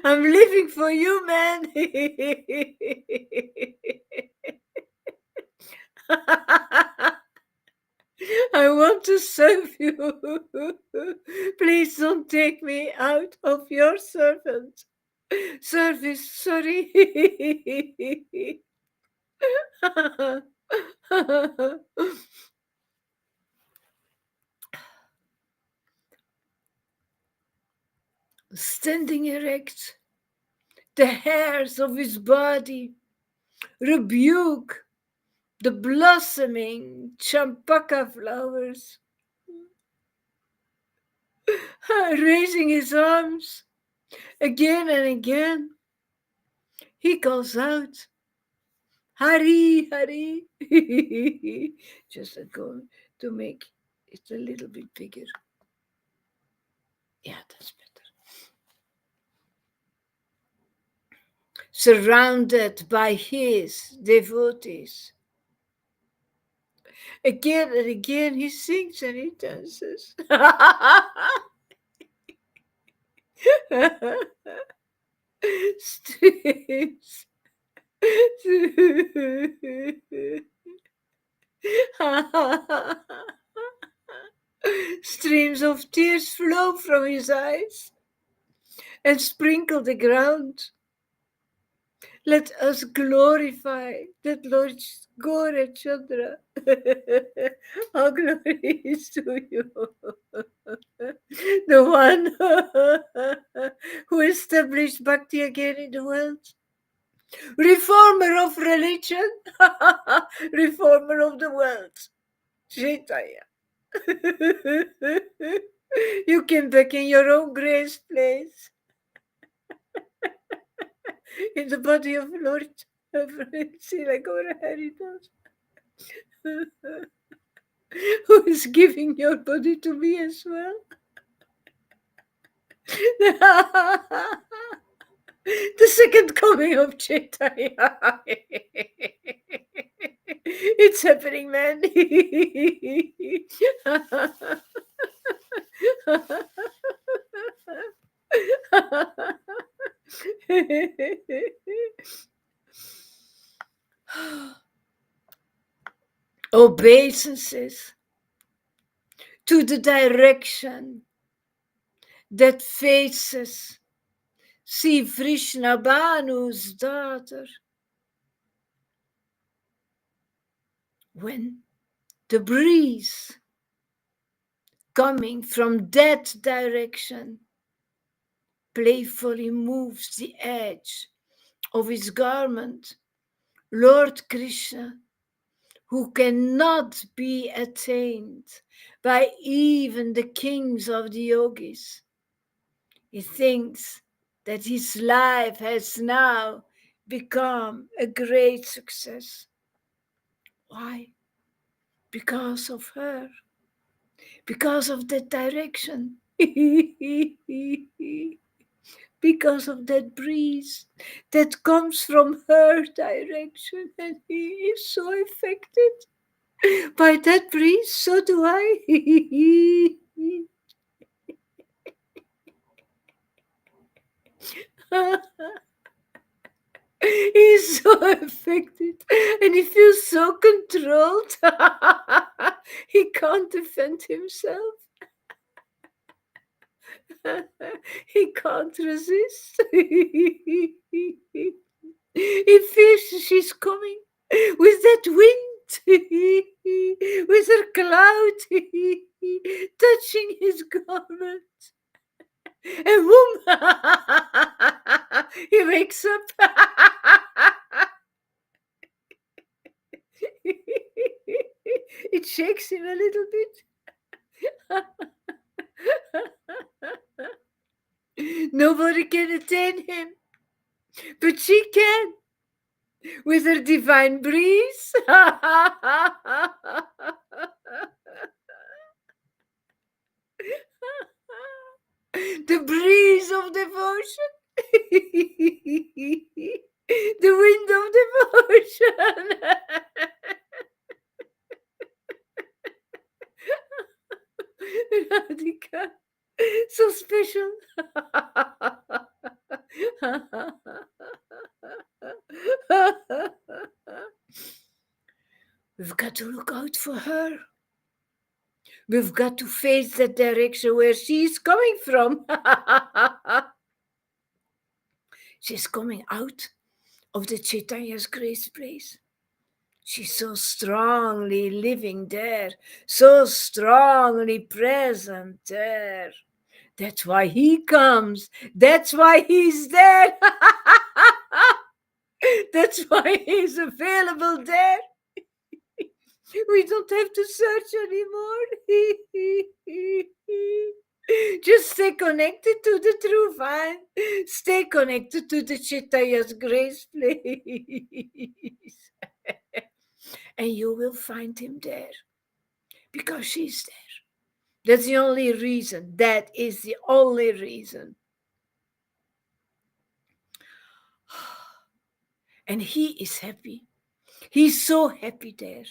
I'm living for you, man. I want to serve you. Please don't take me out of your servant service. Sorry. Standing erect, the hairs of his body rebuke the blossoming champaka flowers. Raising his arms again and again, he calls out, Hari, Hari. Just to make it a little bit bigger. Yeah, that's better. Surrounded by his devotees. Again and again he sings and he dances. Streams. Streams of tears flow from his eyes and sprinkle the ground. Let us glorify that Lord Gaura Chandra. All glory is to you. The one who established Bhakti again in the world. Reformer of religion. Reformer of the world. Chaitanya. You came back in your own grace place. In the body of Lord Srila Gaura Haridas, who is giving your body to me as well. The second coming of Chaitanya. It's happening, man. Obeisances to the direction that faces Sri Vrishnabhanu's daughter. When the breeze coming from that direction playfully moves the edge of his garment, Lord Krishna, who cannot be attained by even the kings of the yogis, he thinks that his life has now become a great success. Why? Because of her. Because of that direction. Because of that breeze that comes from her direction, and he is so affected by that breeze. So do I. He's so affected and he feels so controlled. He can't defend himself. He can't resist. He feels she's coming with that wind, with her cloud touching his garment. And boom, he wakes up. It shakes him a little bit. Nobody can attain him, but she can. with her divine breeze. The breeze of devotion. The wind of devotion. Radhika, so special. We've got to look out for her. We've got to face that direction where she's coming from. She's coming out of the Chaitanya's grace place. She's so strongly living there, so strongly present there. That's why he comes. That's why he's there. That's why he's available there. We don't have to search anymore. Just stay connected to the true vine. Stay connected to the Chaitanya's grace place. And you will find him there. Because she's there. That's the only reason. That is the only reason. And he is happy. He's so happy there.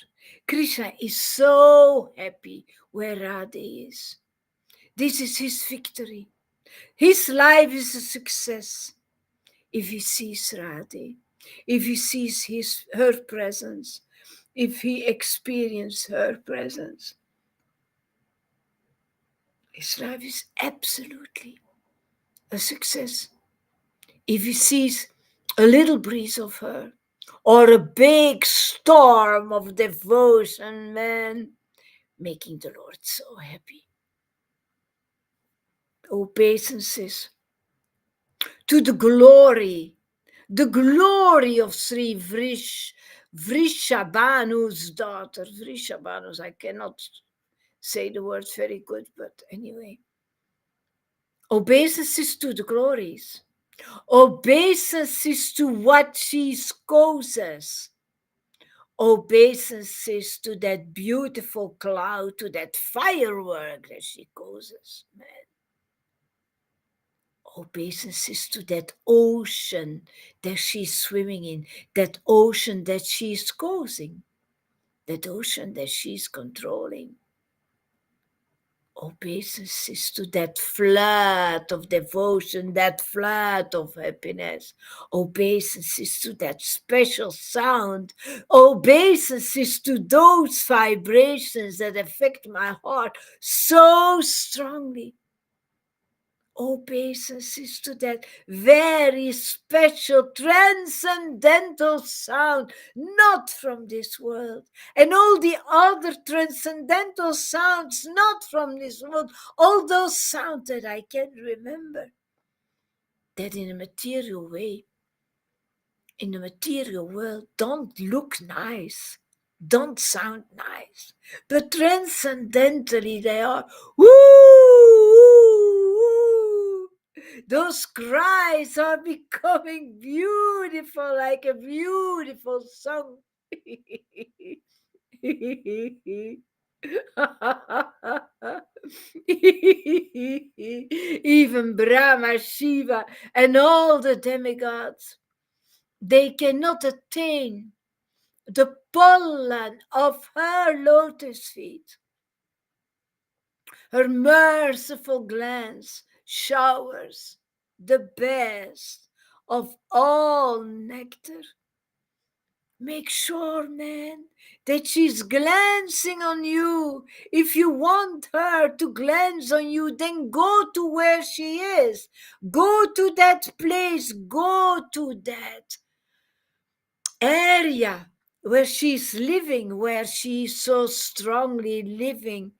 Krishna is so happy where Radhe is. This is his victory. His life is a success if he sees Radhe, if he sees her presence, if he experiences her presence. His life is absolutely a success. If he sees a little breeze of her or a big storm of devotion, man, making the Lord so happy. Obeisances to the glory of Sri Vrishabhanu's daughter. Vrishabhanu's, I cannot say the word very good, but anyway. Obeisances to the glories. Obeisances to what she causes. Obeisances to that beautiful cloud, to that firework that she causes, man. Obeisances to that ocean that she's swimming in, that ocean that she's causing, that ocean that she's controlling. Obeisances to that flood of devotion, that flood of happiness. Obeisances to that special sound. Obeisances to those vibrations that affect my heart so strongly. Obeisances to that very special transcendental sound, not from this world, and all the other transcendental sounds not from this world, all those sounds that I can remember, that in a material way, in the material world, don't look nice, don't sound nice, but transcendentally they are woo, woo, woo. Those cries are becoming beautiful, like a beautiful song. Even Brahma, Shiva, and all the demigods, they cannot attain the pollen of her lotus feet. Her merciful glance showers the best of all nectar. Make sure, man, that she's glancing on you. If you want her to glance on you, then go to where she is. Go to that place. Go to that area where she's living, where she's so strongly living,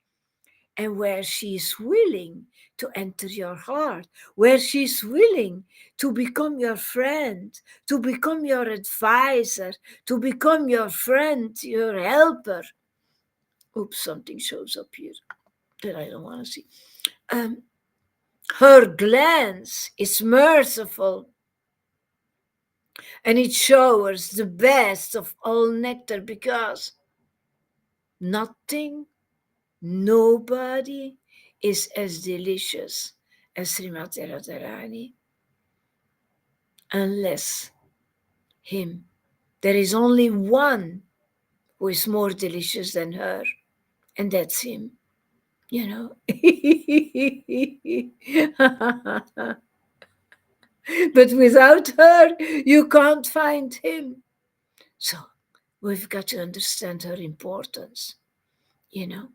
and where she's willing to enter your heart, where she's willing to become your friend, to become your advisor, to become your friend, your helper. Oops, something shows up here that I don't want to see. Her glance is merciful. And it showers the best of all nectar because nothing, nobody is as delicious as Srimati Radharani unless him. There is only one who is more delicious than her, and that's him, you know. But without her, you can't find him. So we've got to understand her importance, you know.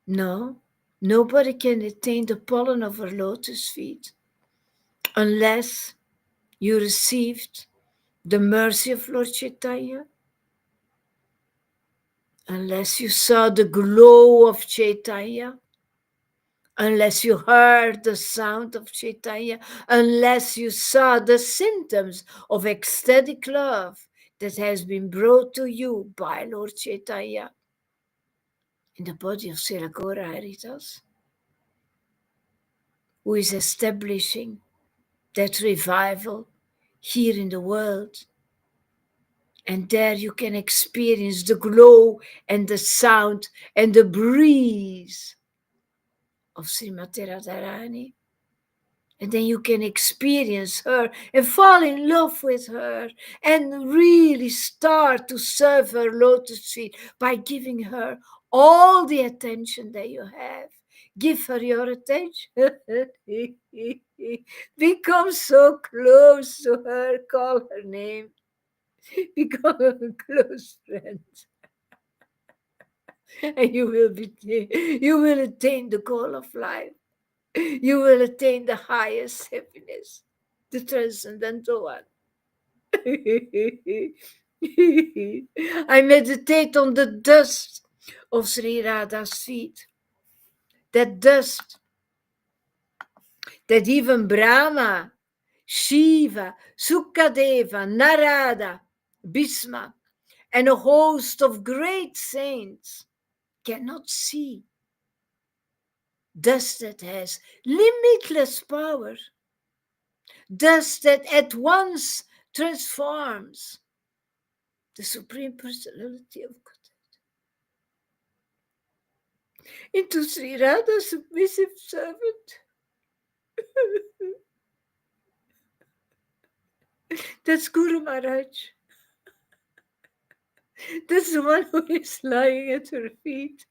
No, nobody can attain the pollen of her lotus feet unless you received the mercy of Lord Chaitanya, unless you saw the glow of Chaitanya, unless you heard the sound of Chaitanya, unless you saw the symptoms of ecstatic love that has been brought to you by Lord Chaitanya in the body of Siragora Haridas, who is establishing that revival here in the world. And there you can experience the glow and the sound and the breeze of Srimati Radharani. And then you can experience her and fall in love with her and really start to serve her lotus feet by giving her all the attention that you have. Give her your attention. Become so close to her. Call her name. Become a close friend. And you will attain the goal of life. You will attain the highest happiness, the transcendental one. I meditate on the dust of Sri Radha's feet. That dust that even Brahma, Shiva, Sukadeva, Narada, Bhisma, and a host of great saints cannot see. Dust that has limitless power. Dust that at once transforms the Supreme Personality of Godhead into Sri Radha's submissive servant. That's Guru Maharaj. That's the one who is lying at her feet.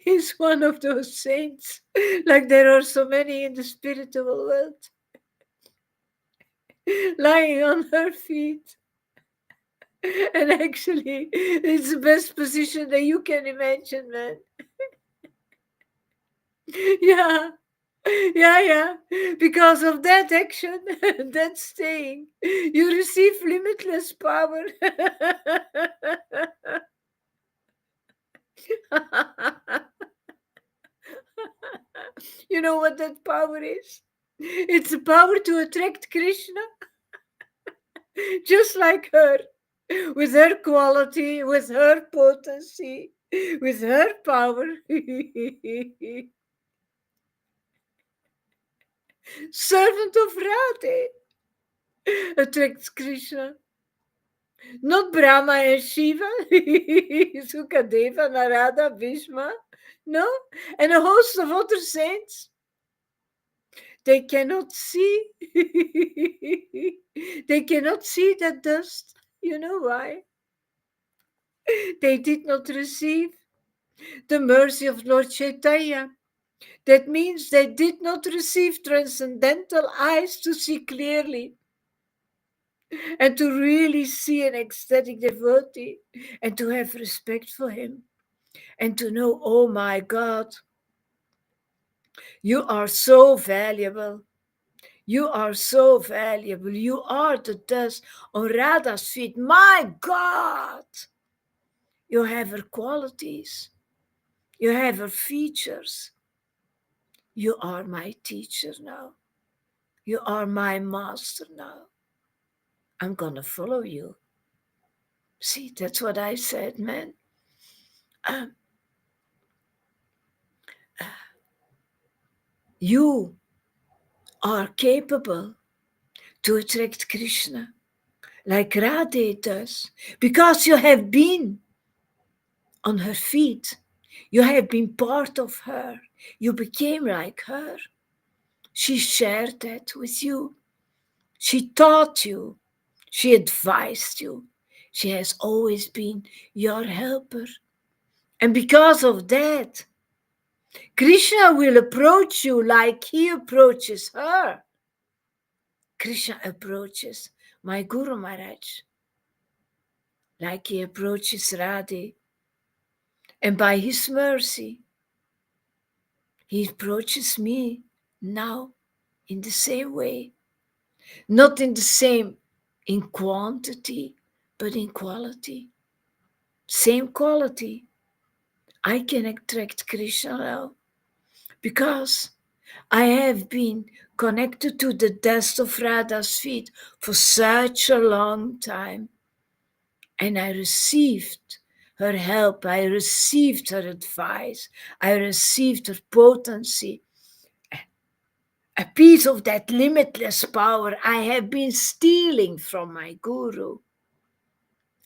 He's one of those saints, like there are so many in the spiritual world, lying on her feet. And actually, it's the best position that you can imagine, man. Yeah. Yeah. Because of that action, that staying, you receive limitless power. You know what that power is? It's the power to attract Krishna, just like her, with her quality, with her potency, with her power. Servant of Radhe attracts Krishna. Not Brahma and Shiva, Sukadeva, Narada, Bhishma, no, and a host of other saints. They cannot see. They cannot see that dust. You know why? They did not receive the mercy of Lord Chaitanya. That means they did not receive transcendental eyes to see clearly and to really see an ecstatic devotee and to have respect for him and to know, oh my God, you are so valuable. You are so valuable. You are the dust on Radha's feet. My God, you have her qualities. You have her features. You are my teacher now. You are my master now. I'm going to follow you. See, that's what I said, man. You are capable to attract Krishna like Radhe does, because you have been on her feet. You have been part of her. You became like her. She shared that with you. She taught you. She advised you. She has always been your helper. And because of that, Krishna will approach you like he approaches her. Krishna approaches my Guru Maharaj like he approaches Radhe. And by his mercy, he approaches me now in the same way. Not in the same in quantity, but in quality. Same quality. I can attract Krishna now because I have been connected to the dust of Radha's feet for such a long time. And I received her help, I received her advice, I received her potency. A piece of that limitless power I have been stealing from my Guru.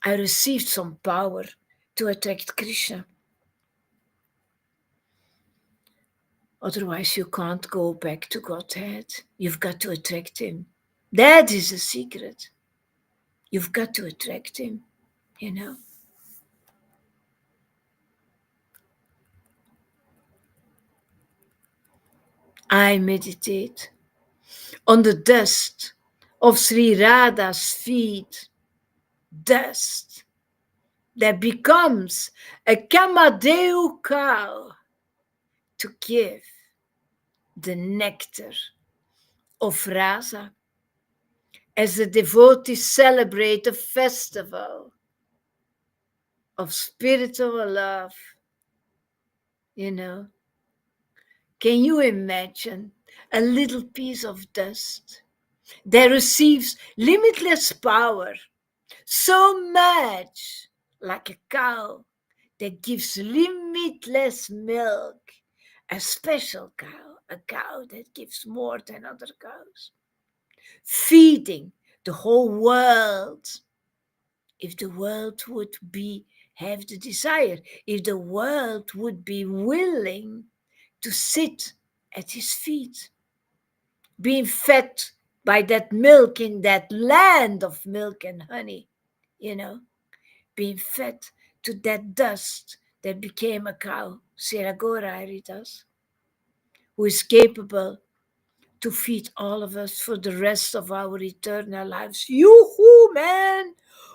I received some power to attract Krishna. Otherwise, you can't go back to Godhead. You've got to attract him. That is a secret. You've got to attract him, you know. I meditate on the dust of Sri Radha's feet, dust that becomes a Kamadeu cow to give the nectar of rasa as the devotees celebrate a festival of spiritual love. You know, can you imagine a little piece of dust that receives limitless power, so much like a cow that gives limitless milk, a special cow, a cow that gives more than other cows, feeding the whole world. If the world would have the desire, if the world would be willing to sit at his feet, being fed by that milk in that land of milk and honey, you know, being fed to that dust that became a cow, Siragora Haridas, who is capable to feed all of us for the rest of our eternal lives. Yoo-hoo, man!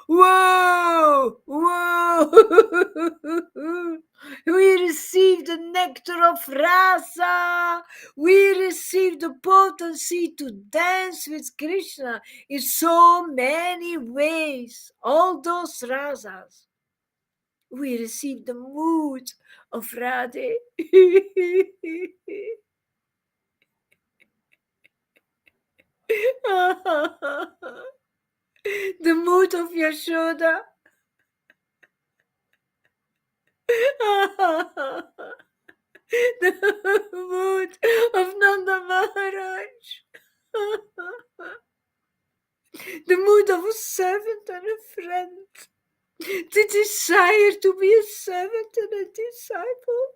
Whoa! Whoa! We receive the nectar of rasa. We receive the potency to dance with Krishna in so many ways. All those rasas. We receive the mood of Radhe. The mood of Yashoda. The mood of Nanda Maharaj. The mood of a servant and a friend. The desire to be a servant and a disciple.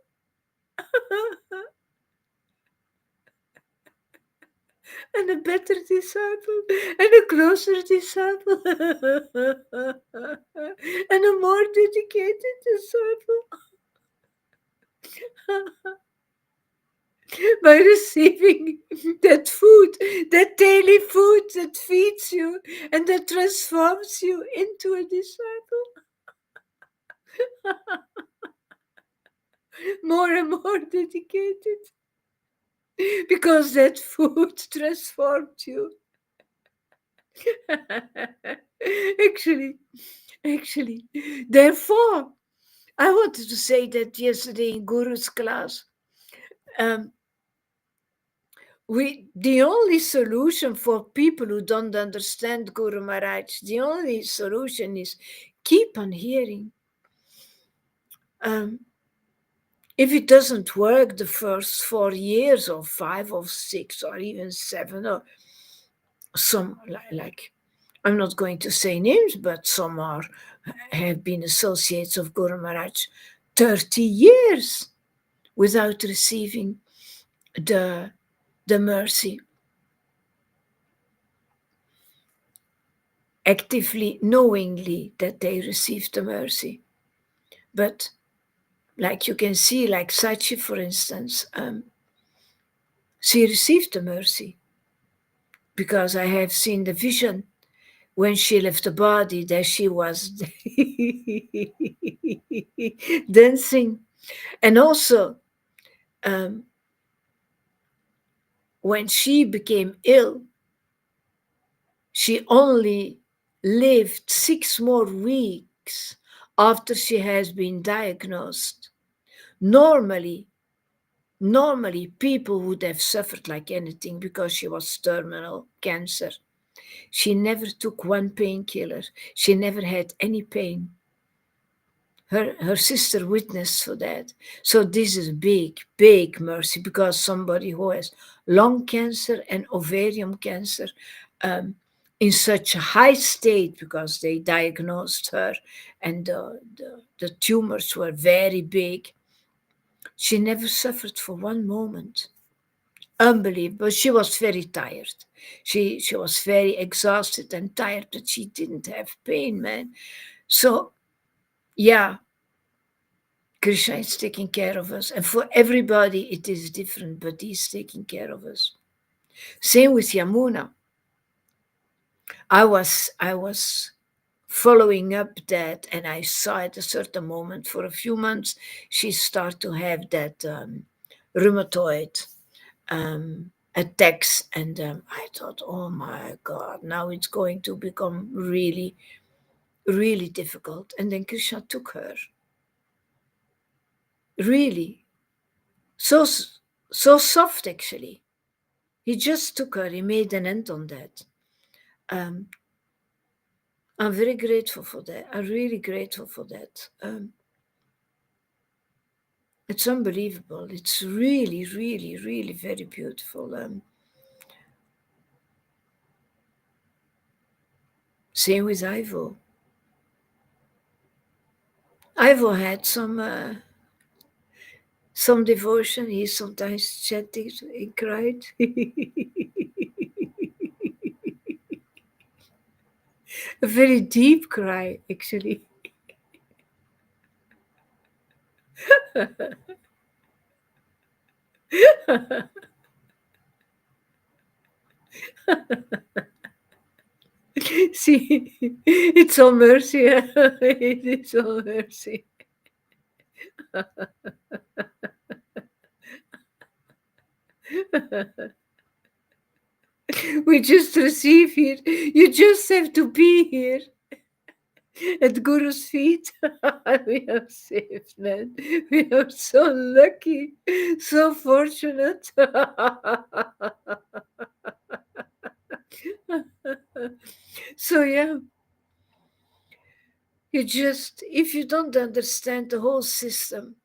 And a better disciple, and a closer disciple, and a more dedicated disciple. By receiving that food, that daily food that feeds you and that transforms you into a disciple. More and more dedicated. Because that food transformed you. Actually, therefore, I wanted to say that yesterday in Guru's class. The only solution for people who don't understand Guru Maharaj, the only solution is keep on hearing. if it doesn't work the first 4 years or 5 or 6 or even 7 or some like I'm not going to say names, but some are have been associates of Guru Maharaj 30 years without receiving the mercy, actively knowingly that they received the mercy. But like you can see, like Sachi, for instance, she received the mercy because I have seen the vision when she left the body that she was dancing. And also, um, when she became ill, she only lived 6 more weeks after she has been diagnosed. Normally, normally people would have suffered like anything because she was terminal cancer. She never took one painkiller. She never had any pain. Her sister witnessed for that. So this is big, big mercy because somebody who has lung cancer and ovarian cancer um, in such a high state because they diagnosed her and the tumors were very big. She never suffered for one moment. Unbelievable. She was very tired. She was very exhausted and tired, but she didn't have pain, man. So yeah, Krishna is taking care of us. And for everybody it is different, but he's taking care of us. Same with Yamuna. I was following up that, and I saw at a certain moment for a few months she started to have that rheumatoid attacks, and I thought, oh my God, now it's going to become really, really difficult. And then Krishna took her, really, so so soft actually. He just took her. He made an end on that. Um, I'm very grateful for that. I'm really grateful for that. It's unbelievable. It's really, really, really very beautiful. Same with Ivo. Ivo had some devotion. He sometimes chatted and cried. A very deep cry, actually. See, it's all mercy. It is all mercy. We just receive here. You just have to be here at Guru's feet. We are saved, man. We are so lucky, so fortunate. So, yeah, you just, if you don't understand the whole system,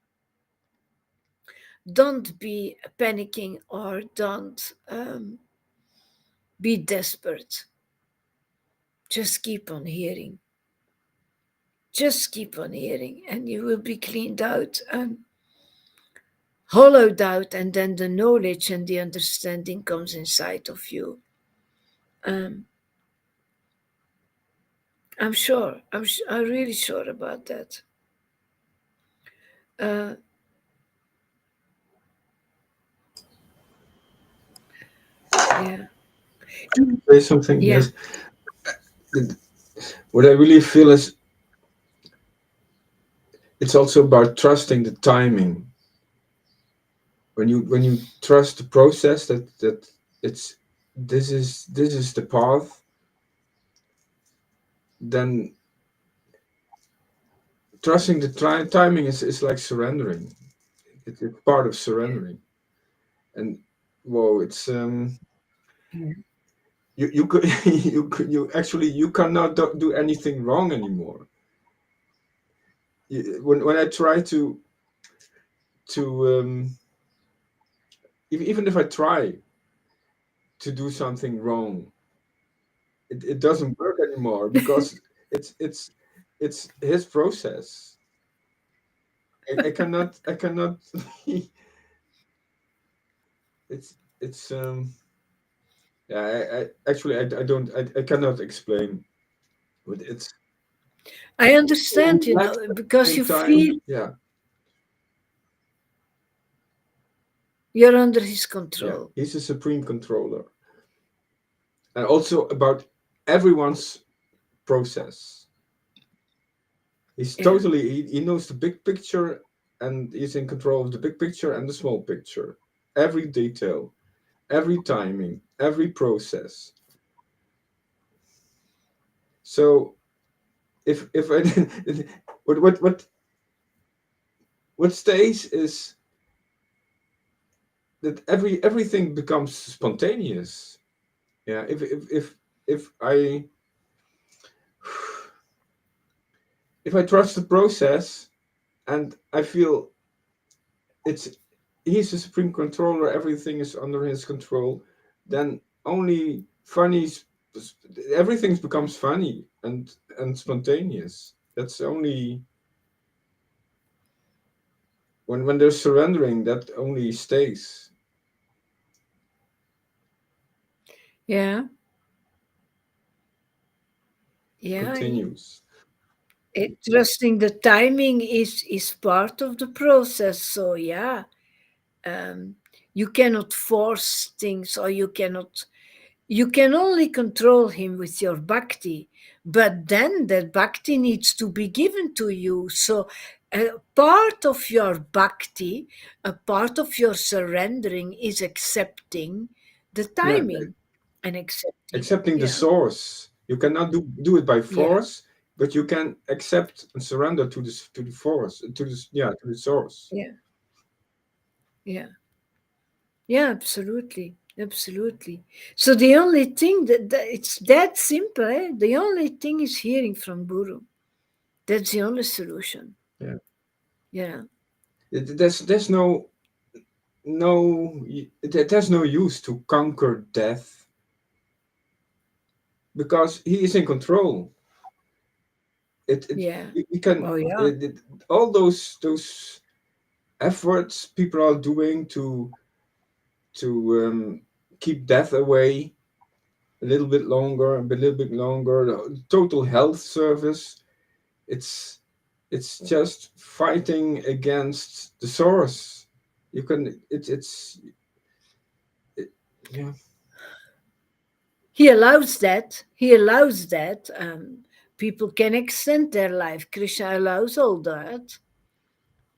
don't be panicking or don't be desperate. Just keep on hearing. Just keep on hearing, and you will be cleaned out and hollowed out, and then the knowledge and the understanding comes inside of you. I'm sure. I'm really sure about that. Yeah. Say something. Yeah. Yes. What I really feel is it's also about trusting the timing. When you trust the process that it's this is the path, then trusting the timing is like surrendering. It's part of surrendering. And whoa, it's you could you actually you cannot do anything wrong anymore. When I try to to even if I try to do something wrong, it doesn't work anymore because it's it's his process. I cannot it's yeah, I actually I don't I cannot explain, but it's I so understand, relaxed at the because same you time. feel Yeah, you're under his yeah, control. he's a supreme controller, and also about everyone's process. He's Yeah, totally he knows the big picture, and he's in control of the big picture and the small picture, every detail, every timing, every process. So if I what stays is that everything becomes spontaneous. Yeah, if I trust the process and I feel it's he's the supreme controller, everything is under his control, then only funny everything becomes funny and spontaneous. That's only when there's surrendering that only stays, yeah, yeah. continues. Trusting the timing is part of the process. So yeah, um, you cannot force things, or you can only control him with your bhakti, but then that bhakti needs to be given to you. So a part of your bhakti, a part of your surrendering is accepting the Yeah, timing and accepting. accepting the Yeah, source. You cannot do it by yeah, force, but you can accept and surrender to the force, to the source. yeah, yeah. Yeah, absolutely. Absolutely. So the only thing that it's that simple, eh? The only thing is hearing from Guru. That's the only solution. Yeah, Yeah. there's there's no use to conquer death because he is in control. It Yeah. we can Oh yeah. all those efforts people are doing to keep death away a little bit longer, a little bit longer. The total health service. It's it's just fighting against the source. You can it, yeah, He allows that. He allows that. People can extend their life. Krishna allows all that.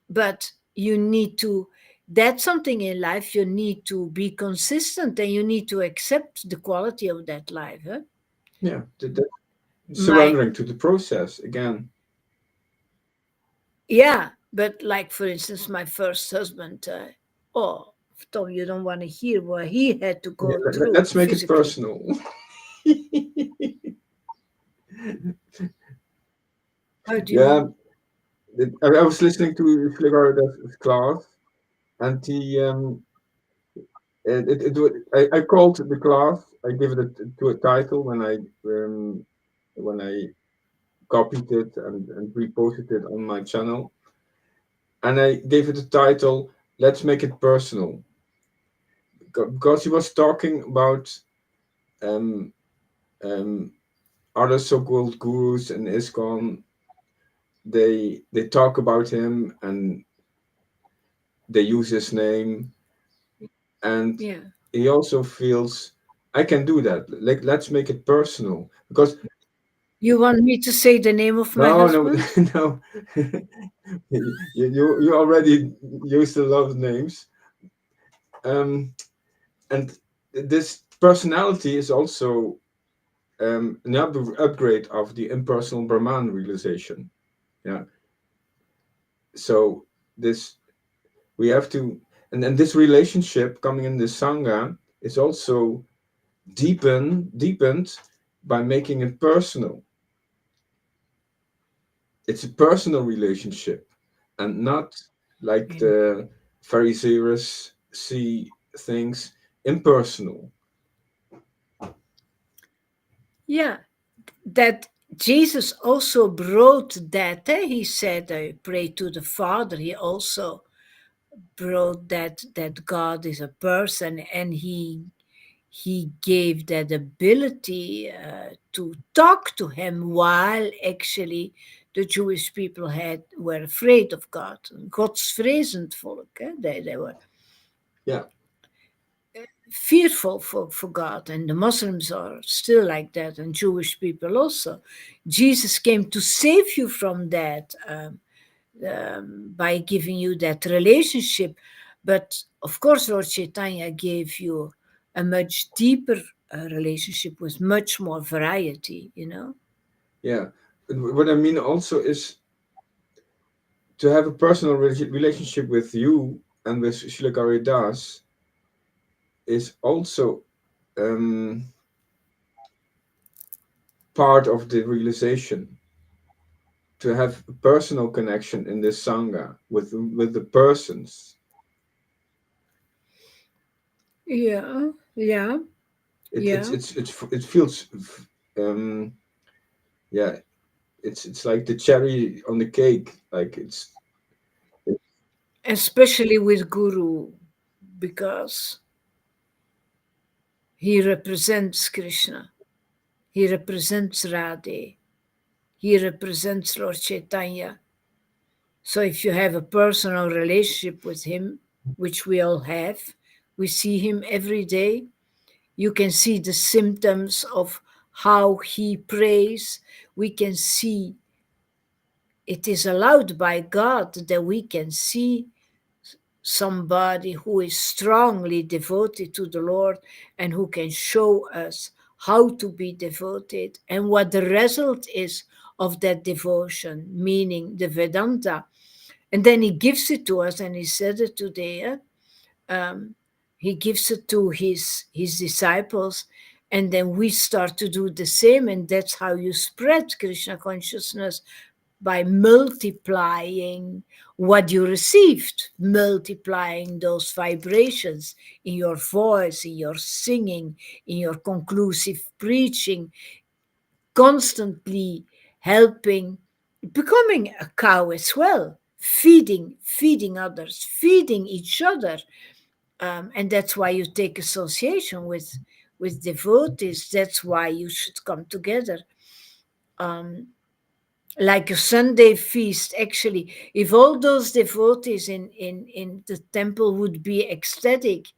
But you need to, that's something in life you need to be consistent, and you need to accept the quality of that life. Huh? yeah. My Surrendering to the process again. Yeah, but like for instance, my first husband. Oh, Tom, you don't want to hear what he had to Yeah, go through let's make it physically. personal. How do you Yeah, mean? I was listening to Fligarda's class, and he I called the class. I gave it to a title when I copied it and reposted it on my channel, and I gave it a title. Let's make it personal, because he was talking about um, um, other so-called gurus in ISKCON. They talk about him and they use his name, and Yeah. he also feels I can do that. Like let's make it personal because You want me to say the name of my no husband? no you already used a lot of names, and this personality is also an upgrade of the impersonal Brahman realization. Yeah, so this we have to, and this relationship coming in the sangha is also deepened by making it personal. It's a personal relationship and not like Yeah. very serious, see things impersonal. Yeah, that Jesus also brought that. He said, "I pray to the Father." He also brought that God is a person, and he gave that ability to talk to him while actually the Jewish people were afraid of God. Godsvrezend volk. They were Yeah, fearful for God, and the Muslims are still like that, and Jewish people also. Jesus came to save you from that by giving you that relationship. But of course, Lord Chaitanya gave you a much deeper relationship with much more variety, you know? yeah. What I mean also is to have a personal relationship with you and with Shilakari Das is also um, part of the realization to have a personal connection in this sangha with the persons. Yeah, yeah, yeah. It feels um, yeah, it's like the cherry on the cake. Like Especially with Guru, because he represents Krishna, he represents Radhe, he represents Lord Chaitanya. So if you have a personal relationship with him, which we all have, we see him every day, you can see the symptoms of how he prays. We can see it is allowed by God that we can see somebody who is strongly devoted to the Lord and who can show us how to be devoted and what the result is of that devotion, meaning the Vedanta. And then he gives it to us, and he said it today. Um, he gives it to his disciples, and then we start to do the same, and that's how you spread Krishna consciousness, by multiplying what you received, multiplying those vibrations in your voice, in your singing, in your conclusive preaching, constantly helping, becoming a cow as well, feeding others, feeding each other. And that's why you take association with devotees. That's why you should come together. Um, like a Sunday feast, actually. If all those devotees in the temple would be ecstatic,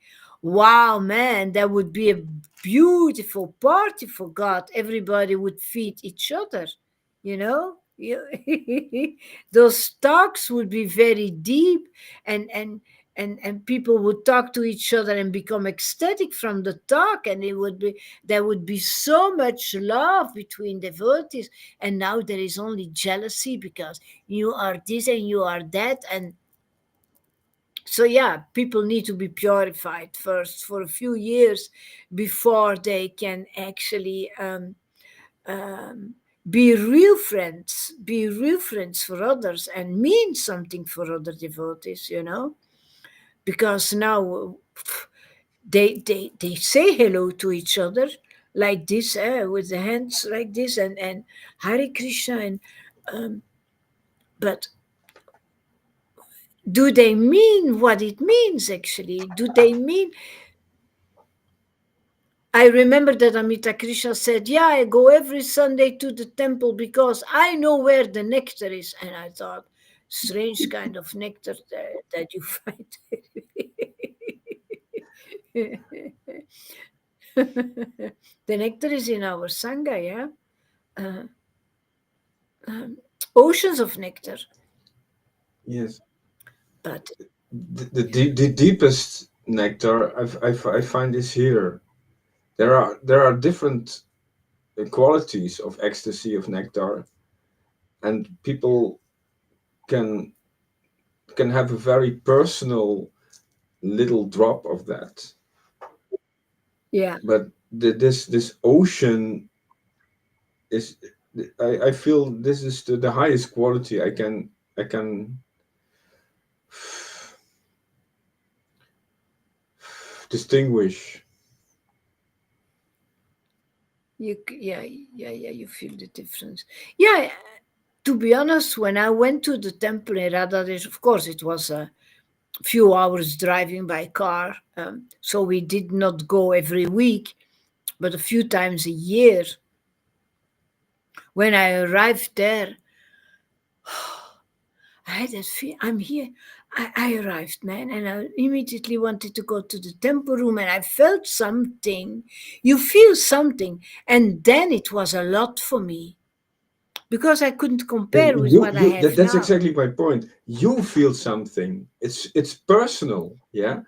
wow, man, that would be a beautiful party for God. Everybody would feed each other, you know? Those talks would be very deep, and and people would talk to each other and become ecstatic from the talk, and it would be there would be so much love between devotees. And now there is only jealousy because you are this and you are that. And so yeah, people need to be purified first for a few years before they can actually um, be real friends for others and mean something for other devotees, you know. Because now they say hello to each other like this, with the hands like this, and Hare Krishna, and um, but do they mean what it means actually? Do they mean? I remember that Amita Krishna said, "Yeah, I go every Sunday to the temple because I know where the nectar is." And I thought, strange kind of nectar that you find. The nectar is in our sangha, yeah. Uh, um, Oceans of nectar, yes, but the deepest nectar I find is here. There are different qualities of ecstasy of nectar, and people can can have a very personal little drop of that. yeah, But this ocean is, I feel this is the highest quality I can distinguish. Yeah, you feel the difference. Yeah, to be honest, when I went to the temple in Radhadesh, of course, it was a few hours driving by car, so we did not go every week, but a few times a year. When I arrived there, I had that feel, I'm here. I arrived, man, and I immediately wanted to go to the temple room, and I felt something. You feel something, and then it was a lot for me because I couldn't Yeah, compare with what I have that's now. exactly my point. You feel something. It's personal. Yeah.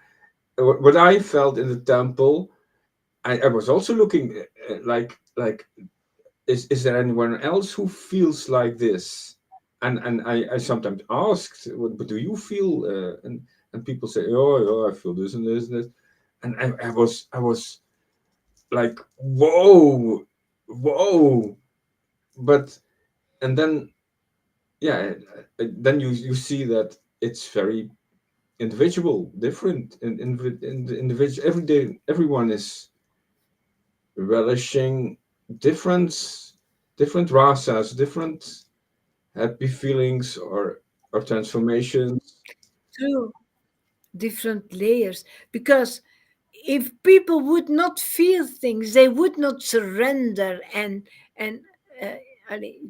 What I felt in the temple, I was also looking like is there anyone else who feels like this? And I sometimes asked, what do you feel? And people say, oh, yeah, I feel this and this and this. And I was like, whoa, whoa. But and then yeah, then you see that it's very individual, different, in the individual. Every day, everyone is relishing different different rasas, different happy feelings or transformations. True, different layers. Because if people would not feel things, they would not surrender and uh,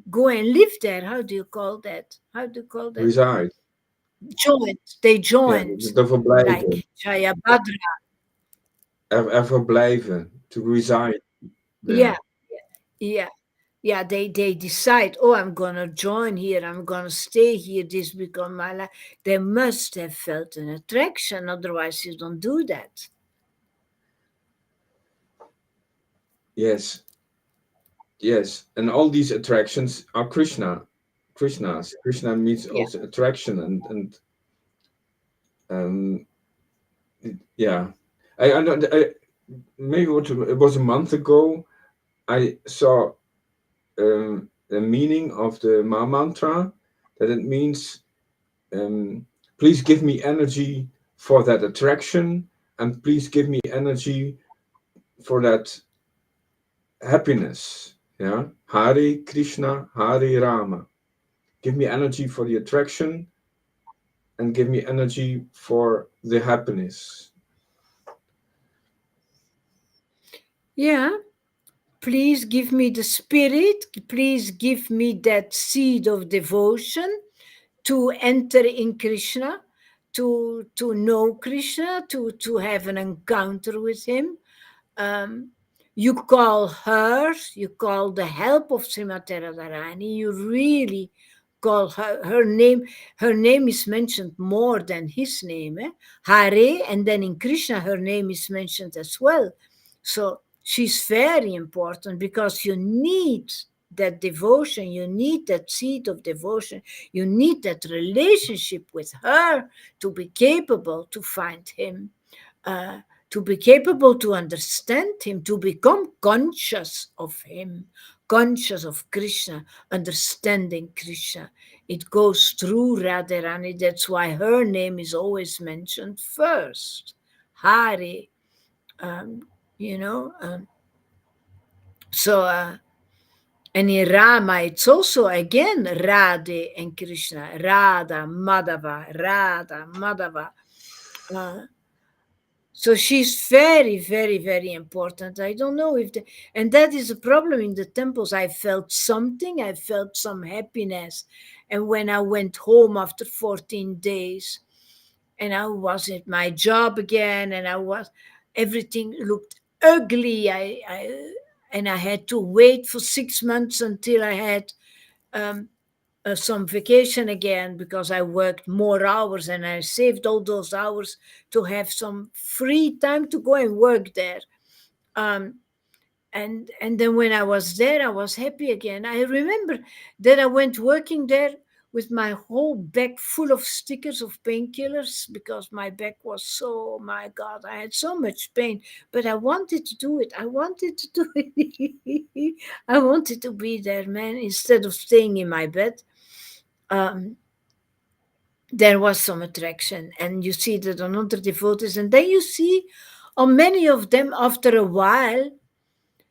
go and live there. How do you call that? How do you call that? Reside. Joined. They Ja, joined, daarvoor blijven. like Jayabhadra. Ervoor blijven. To reside Yeah, there. yeah. Yeah, they decide, oh, I'm gonna join here, I'm gonna stay here, this become my life. They must have felt an attraction, otherwise you don't do that. Yes, yes. And all these attractions are Krishnas. Krishna means Yeah. also attraction and um yeah. I maybe it was a month ago. I saw the meaning of the Ma mantra that it means um, please give me energy for that attraction and please give me energy for that happiness. Yeah, Hare Krishna, Hare Rama. Give me energy for the attraction and give me energy for the happiness. Yeah. Please give me the spirit, please give me that seed of devotion to enter in Krishna, to know Krishna, to have an encounter with him. um, you call her, you call the help of Srimati Radharani, you really call her name. Her name is mentioned more than his name, Hare, and then in Krishna her name is mentioned as well. So she's very important because you need that devotion, you need that seed of devotion, you need that relationship with her to be capable to find him, uh, to be capable to understand him, to become conscious of him, conscious of Krishna, understanding Krishna. It goes through Radharani. That's why her name is always mentioned first. Hari, um, you know. So, and in Rama, it's also again Radhe and Krishna, Radha, Madhava, Radha, Madhava. Uh, So she's very, very, very important. I don't know if the, and that is a problem in the temples. I felt something, I felt some happiness. And when I went home after 14 days, and I was at my job again, and everything looked ugly. And I had to wait for 6 months until I had um, some vacation again because I worked more hours and I saved all those hours to have some free time to go and work there. Um, and then when I was there, I was happy again. I remember that I went working there with my whole back full of stickers of painkillers because my back was so, my God, I had so much pain. But I wanted to do it. I wanted to do it. I wanted to be there, man, instead of staying in my bed. Um, there was some attraction, and you see that on other devotees, and then you see Or many of them, after a while,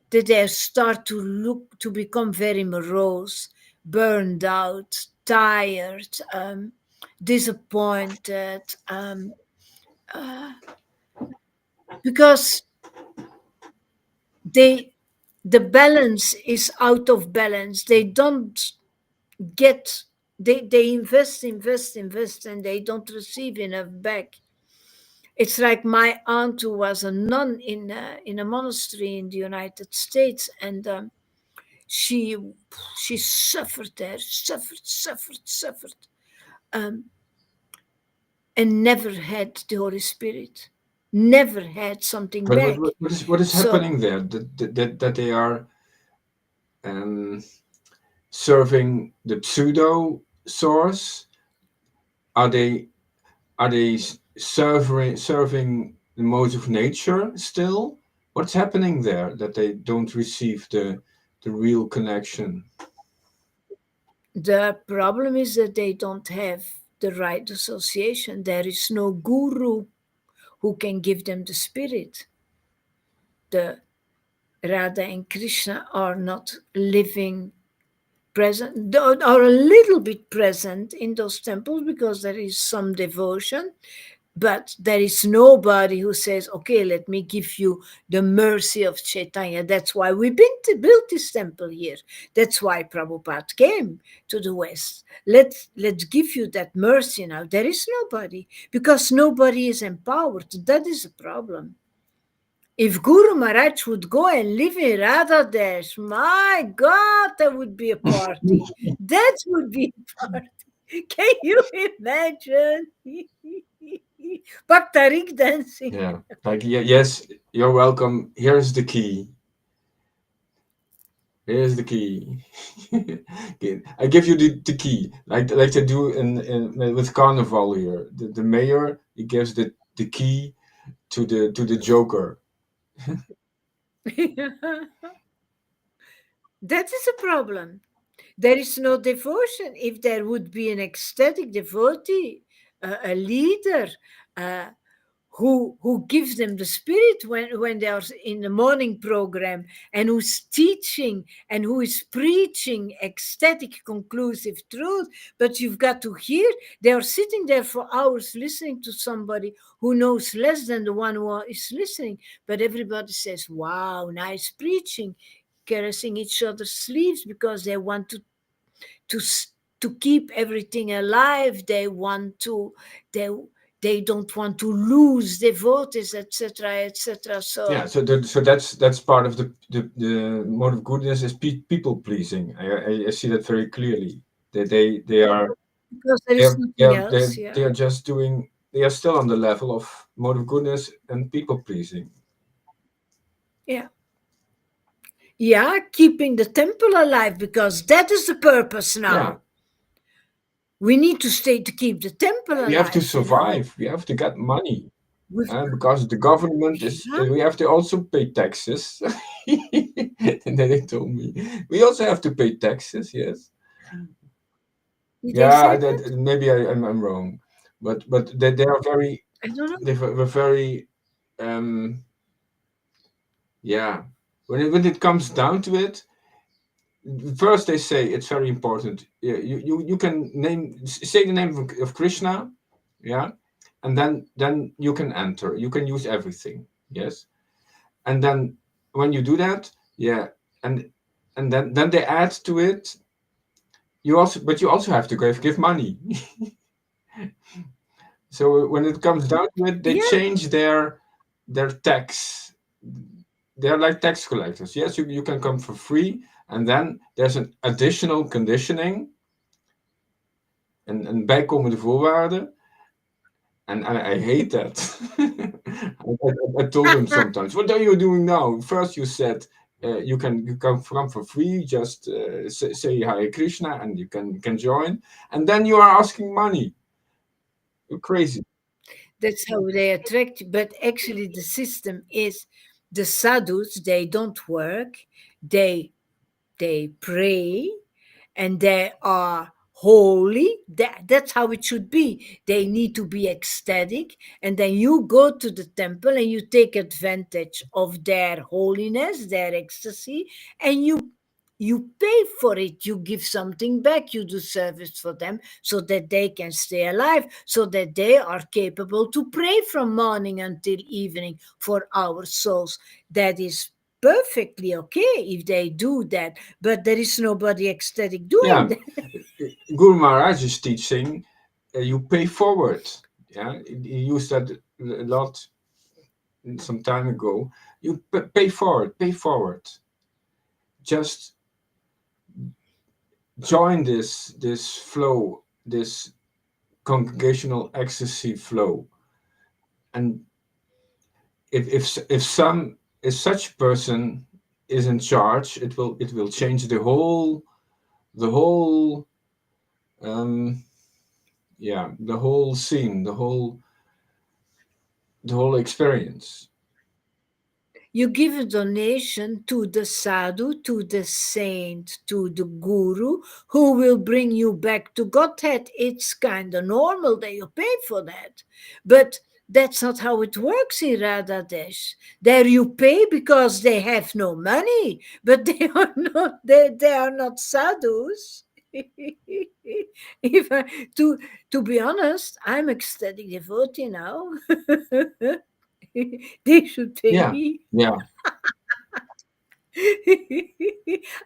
they start to look to become very morose, burned out, tired, disappointed, uh, because they the balance is out of balance. They don't get they invest, and they don't receive enough back. It's like my aunt who was a nun in a monastery in the United States, and she she suffered there, suffered, um, and never had the Holy Spirit, never had something But back. what is So happening there? That they are um, serving the pseudo source? Are they serving the modes of nature still? What's happening there that they don't receive the real connection? the problem is that they don't have the right association. There is no guru who can give them the spirit. The Radha and Krishna are not living present, or a little bit present in those temples because there is some devotion, but there is nobody who says, okay, let me give you the mercy of Chaitanya. That's why we built this temple here. That's why Prabhupada came to the West. Let's give you that mercy now. There is nobody because nobody is empowered. That is a problem. If Guru Maharaj would go and live in Radhadesh, my God, that would be a party. That would be a party. Can you imagine? Bhaktarik dancing. Yeah, like yes, you're welcome. Here's the key. Here's the key. Okay, I give you the key, like they do in with Carnival here. The mayor he gives the key to the Joker. That is a problem. There is no devotion. If there would be an ecstatic devotee, a leader, uh, who gives them the spirit when they are in the morning program, and who's teaching and who is preaching ecstatic conclusive truth, but you've got to hear they are sitting there for hours listening to somebody who knows less than the one who is listening, but everybody says, wow, nice preaching, caressing each other's sleeves because they want to s- to keep everything alive. They want to they they don't want to lose devotees, etc., etc. Yeah, So so that's part of the mode of goodness is people pleasing. I see that very clearly. They are because there is nothing else, they yeah, are just doing they are still on the level of mode of goodness and people pleasing. yeah, yeah, keeping the temple alive because that is the purpose Yeah, now. We need to stay to keep the temple we have to alive, survive. We have to get money. we've Because the government is, yeah, we have to also pay taxes. And then they told me, we also have to pay taxes, yes. did they Yeah, say that? maybe I'm wrong. But they are very, I don't know. were very, um, yeah. When it comes down to it, first they say it's very important. Yeah, you can say the name of Krishna, yeah, and then you can enter. You can use everything, yes. And then when you do that, yeah, and then they add to it. You also have to give money. So when it comes down to it, they Yeah, change their tax. They're like tax collectors. Yes, you can come for free, and then there's an additional conditioning, een bijkomende voorwaarde. And I hate that. I told them sometimes, what are you doing now? First you said you can come for free, just say Hare Krishna and you can join. And then you are asking money. You're crazy. that's how they attract you. But actually, the system is the sadhus, they don't work, they pray, and they are holy. That's how it should be. They need to be ecstatic, and then you go to the temple and you take advantage of their holiness, their ecstasy, and you pay for it. You give something back. You do service for them so that they can stay alive, so that they are capable to pray from morning until evening for our souls. That is perfectly okay if they do that, but there is nobody ecstatic doing Yeah, that. Guru Maharaj is teaching you pay forward. Yeah, he used that a lot some time ago. You pay forward, pay forward. Just join this flow, this congregational ecstasy flow. And if such person is in charge, it will change the whole um, yeah, the whole scene, the whole experience. You give a donation to the sadhu, to the saint, to the guru, who will bring you back to Godhead. It's kind of normal that you pay for that. But that's not how it works in Radhadesh. There you pay because they have no money, but they are not sadhus. if I, to to be honest, I'm ecstatic devotee now. They should pay Yeah, me. yeah.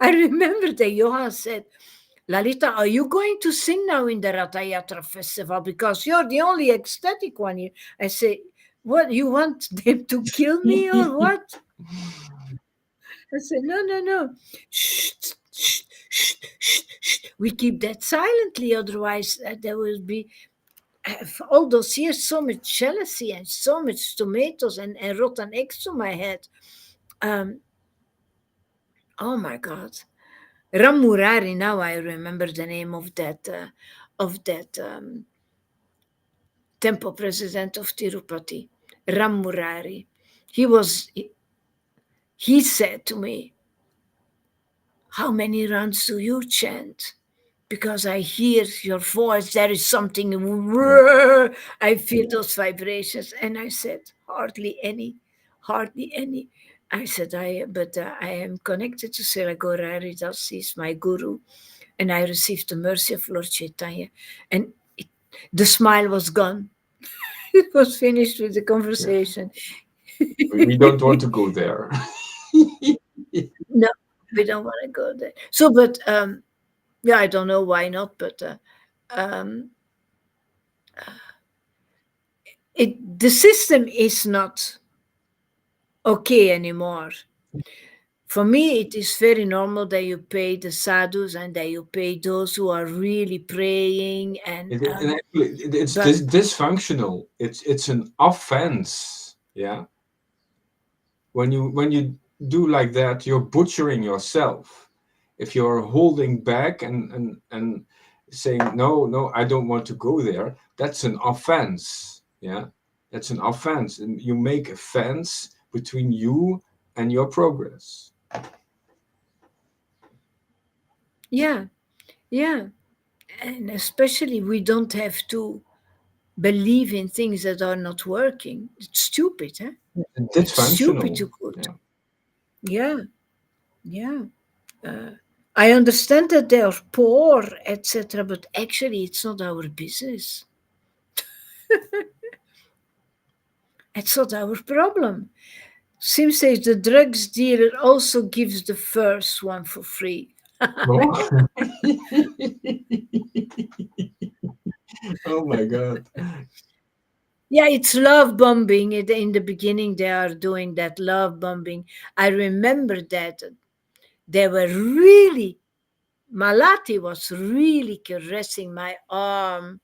I remember that Johan said, Lalita, are you going to sing now in the Ratha Yatra festival? Because you're the only ecstatic one here. I say, what, you want them to kill me or what? I said, no, no, no. Shh, shh, shh, shh, shh. We keep that silently, otherwise there will be for all those years so much jealousy and so much tomatoes and rotten eggs to my head. Um, oh my God. Ramurari. Now I remember the name of that temple president of Tirupati, Ramurari. He said to me, "How many rounds do you chant? Because I hear your voice. There is something. Yeah. I feel those vibrations." And I said, "Hardly any, hardly any." I said, I am connected to Srila Gaurari Das. He's my guru, and I received the mercy of Lord Chaitanya. And the smile was gone. It was finished with the Yeah. conversation. We don't want to go there. No, we don't want to go there. So, but yeah, I don't know why not, but um, the system is not okay anymore. For me, it is very normal that you pay the sadhus and that you pay those who are really praying. And actually, it's But dysfunctional. It's an offense. Yeah. When you do like that, you're butchering yourself. If you're holding back and saying no, no, I don't want to go there, that's an offense. Yeah, that's an offense, and you make a fence between you and your progress. yeah, yeah, and especially we don't have to believe in things that are not working. It's stupid, huh? It's stupid to Dysfunctional. go. Yeah. Yeah, yeah. Uh, I understand that they are poor, etc., but actually, it's not our business. It's not our problem. Sim says the drugs dealer also gives the first one for free. Oh. Oh my God. Yeah, it's love bombing. In the beginning, they are doing that love bombing. I remember that they were really, Malati was really caressing my arm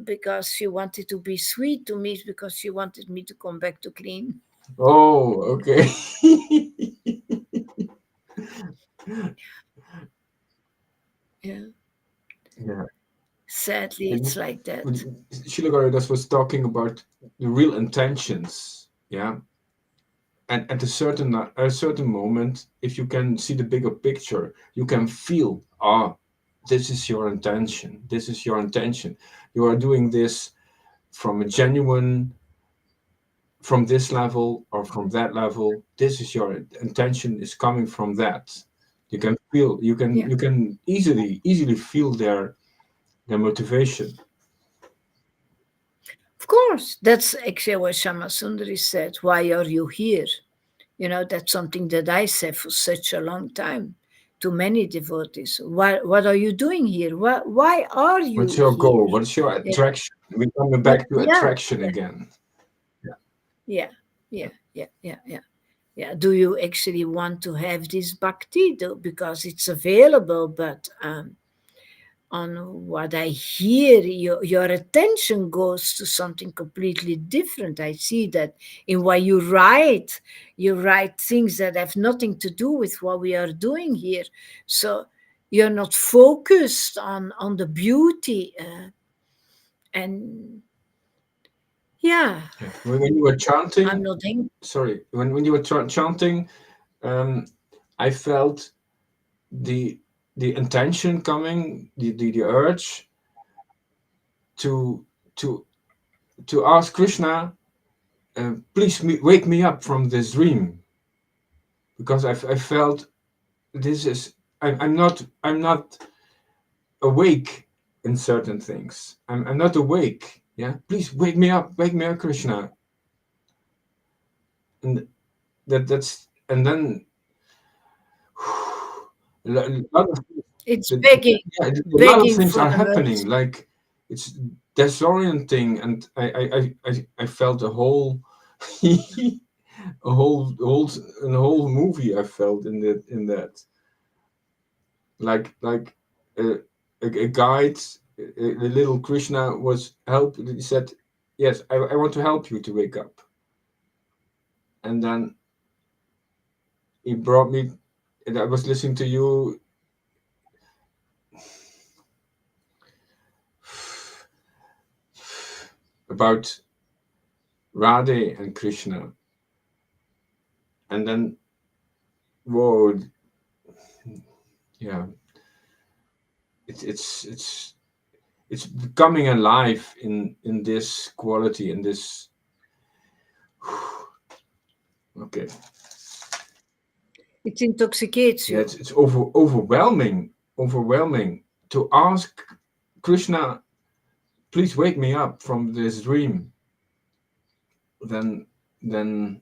because she wanted to be sweet to me, because she wanted me to come back to clean. Oh, okay. Yeah. Yeah. Sadly, it's And like but that. Shilagaradas was talking about the real intentions. Yeah. And at a certain moment, if you can see the bigger picture, you can feel, ah, this is your intention. This is your intention. You are doing this from a genuine, from this level or from that level. This is your intention is coming from that. You can feel, Yeah. you can easily feel their motivation. Of course, that's actually what Shama Sundari said. Why are you here? You know, that's something that I said for such a long time to many devotees. What are you doing here? Why are What's you your here? goal? What's your Yeah, attraction? We're coming yeah, back to yeah, attraction yeah, again. Yeah. yeah, yeah, yeah, yeah, yeah. Yeah. Do you actually want to have this bhakti? Because it's available, but on what I hear, your attention goes to something completely different. I see that in what you write things that have nothing to do with what we are doing here. So you're not focused on the beauty, and yeah, Yeah. When you were I'm chanting, not angry. sorry, when you were chanting, um, I felt the the intention coming, the urge to to to ask Krishna, please wake me up from this dream, because I felt this is I'm not awake in certain things. I'm not awake. Yeah, please wake me up, Krishna. And that's and then a lot of It's the, begging, yeah, a lot of begging things for are the happening. mercy. Like it's disorienting, and I felt a whole a whole movie. I felt in that like uh, a guide, the little Krishna was help. He said, "Yes, I want to help you to wake up," and then he brought me. And I was listening to you about Radhe and Krishna, and then whoa, yeah, it's it's becoming alive in this quality, in this. Okay, It intoxicates yeah, you. it's overwhelming to ask Krishna, please wake me up from this dream. Then then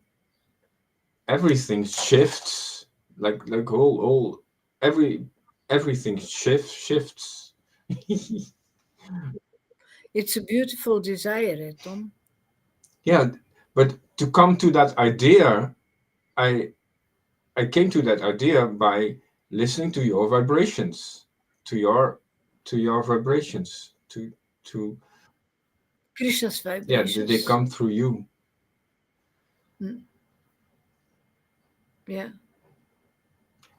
everything shifts, like whole every everything shifts. It's a beautiful desire, Tom. Yeah, but to come to that idea, I I came to that idea by listening to your vibrations, to your vibrations, to Krishna's yeah, they vibrations. come through you, Mm, yeah.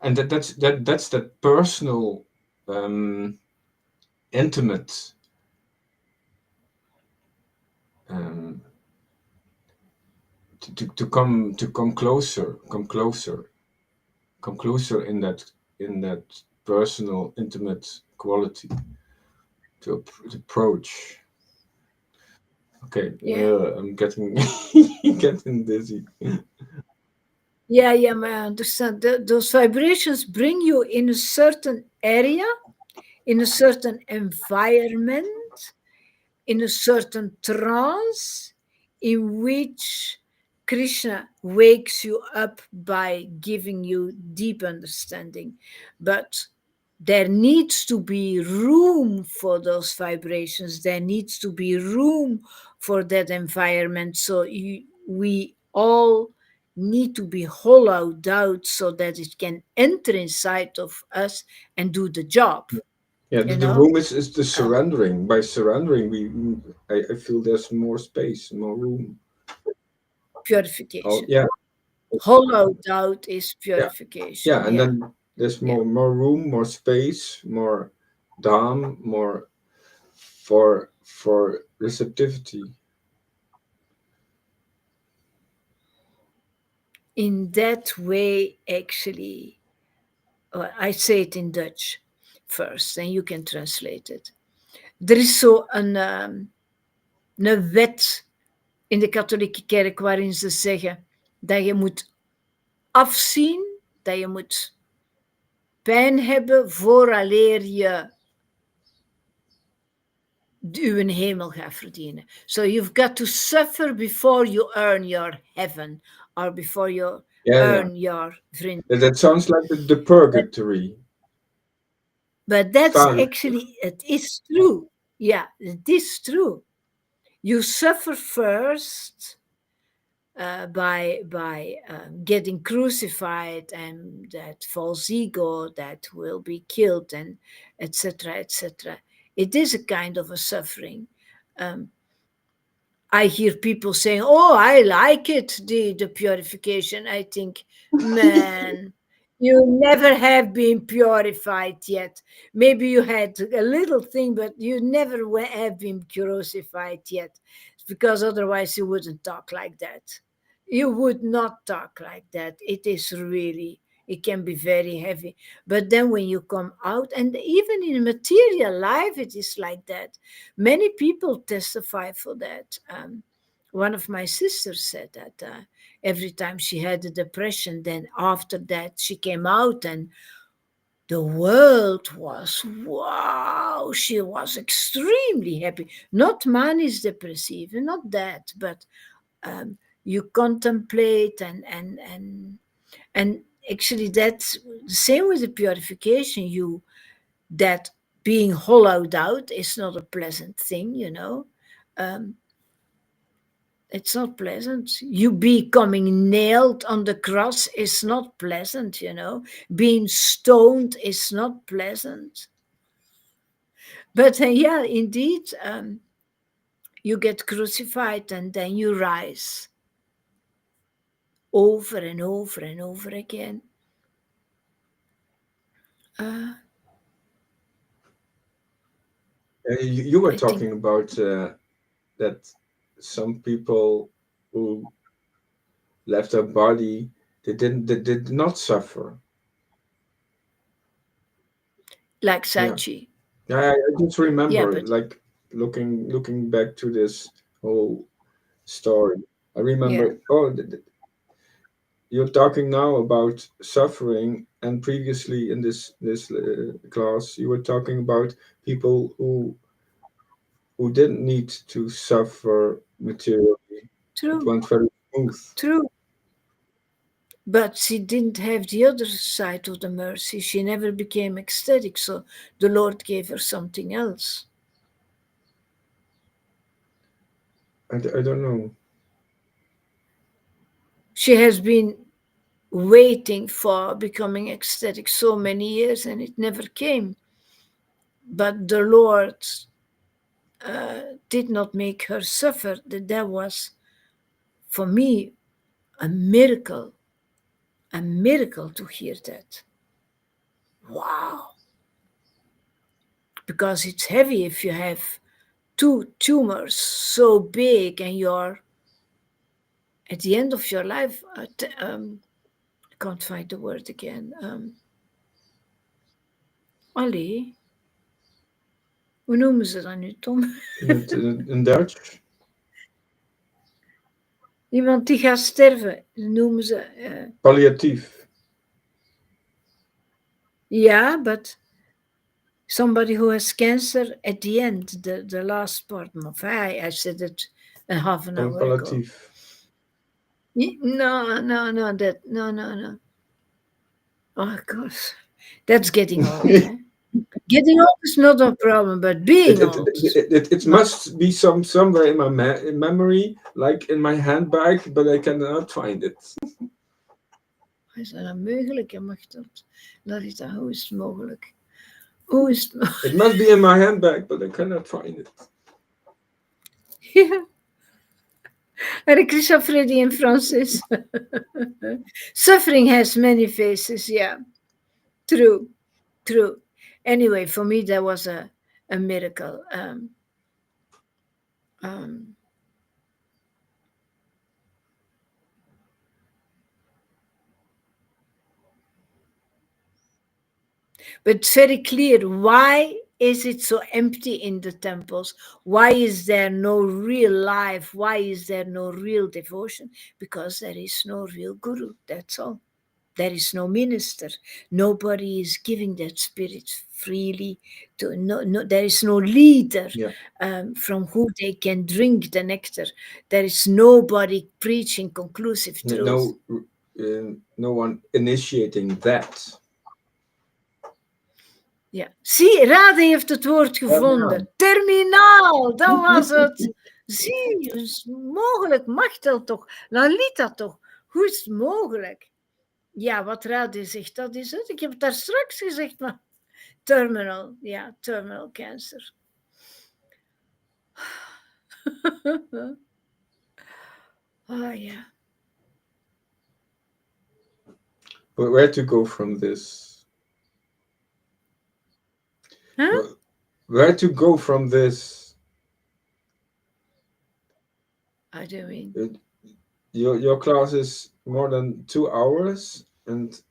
and that's that personal, um, intimate, um, to come closer, come closer in that personal, intimate quality to approach. Okay, Yeah. I'm getting getting dizzy. Yeah, yeah, I understand. Those vibrations bring you in a certain area, in a certain environment, in a certain trance, in which Krishna wakes you up by giving you deep understanding. But there needs to be room for those vibrations. There needs to be room for that environment. So we all need to be hollowed out so that it can enter inside of us and do the job. Yeah, You the know, room is the uh, surrendering. By surrendering, I feel there's more space, more room. Oh, purification. yeah, Hollowed out is yeah, purification. yeah, and Yeah, then there's yeah. more room, more space, more dam, more for receptivity. In that way, actually, I say it in Dutch. first, and you can translate it. Er is zo een wet in de katholieke kerk waarin ze zeggen dat je moet afzien, dat je moet pijn hebben vooraleer je uw hemel gaat verdienen. So you've got to suffer before you earn your heaven, or before you Yeah, yeah. earn your vriend. That sounds like the But, purgatory. but that's Purgatory. actually, it is true. Yeah, it is true. You suffer first by getting crucified, and that false ego that will be killed, and etc. etc. It is a kind of a suffering. I hear people saying, "Oh, I like it, the purification." I think, man, you never have been purified yet. Maybe you had a little thing, but you never have been crucified yet, because otherwise you wouldn't talk like that. You would not talk like that. It is really, it can be very heavy. But then when you come out, and even in material life, it is like that. Many people testify for that. One of my sisters said that every time she had a depression, then after that she came out, and the world was, wow, she was extremely happy. Not manis depressive, not that, but you contemplate, and actually that's the same with the purification. You, that being hollowed out is not a pleasant thing, um, it's not pleasant. You becoming nailed on the cross is not pleasant, being stoned is not pleasant. But yeah, indeed, you get crucified, and then you rise over and over and over again. You were I think, talking about that some people who left their body, they did not suffer. like Yeah, Sachi. yeah. I just Yeah, remember, but like looking back to this whole story. I yeah, remember. Oh, you're talking now about suffering, and previously in this class, you were talking about people who didn't need to suffer materially. It true, went very smooth. true. But she didn't have the other side of the mercy. She never became ecstatic, so the Lord gave her something else. I don't know. She has been waiting for becoming ecstatic so many years, and it never came. But the Lord did not make her suffer. That was, for me, a miracle to hear that. Wow. Because it's heavy if you have two tumors so big, and you're at the end of your life. I can't find the word again. Allee, hoe noemen ze dat nu, Tom? In Dutch, Iemand die gaat sterven, noemen ze. palliatief. Yeah, but somebody who has cancer at the end, the last part of, I said it a half an hour ago. Palliatief. No, no. Oh gosh, that's getting old. Eh? Getting old is not a problem, but It being it, old is it not. must be somewhere in my memory, like in my handbag, but I cannot find it. Is dat nou mogelijk? Mag dat? Larita, hoe is het mogelijk? Hoe is het mogelijk? It must be in my handbag, but I cannot find it. Ja. Hare Krishna, Freddy and Francis. Suffering has many faces, yeah. True. Anyway, for me, that was a miracle. But it's very clear, why is it so empty in the temples? Why is there no real life? Why is there no real devotion? Because there is no real guru, that's all. There is no minister. Nobody is giving that spirit freely to. No, no, there is no leader Yeah. from who they can drink the nectar. There is nobody preaching conclusive truth. No, no one initiating that. Ja. Zie, Rade heeft het woord gevonden. Terminaal, dat was het. Zie, is mogelijk, mag dat toch? Nou, liet dat toch? Hoe is het mogelijk? Ja, wat Rade zegt, dat is het. Ik heb het daar straks gezegd, maar terminal, ja, terminal cancer. Oh ja. But where to go from this? Huh? Where to go from this? How do you mean? Your class is more than 2 hours, and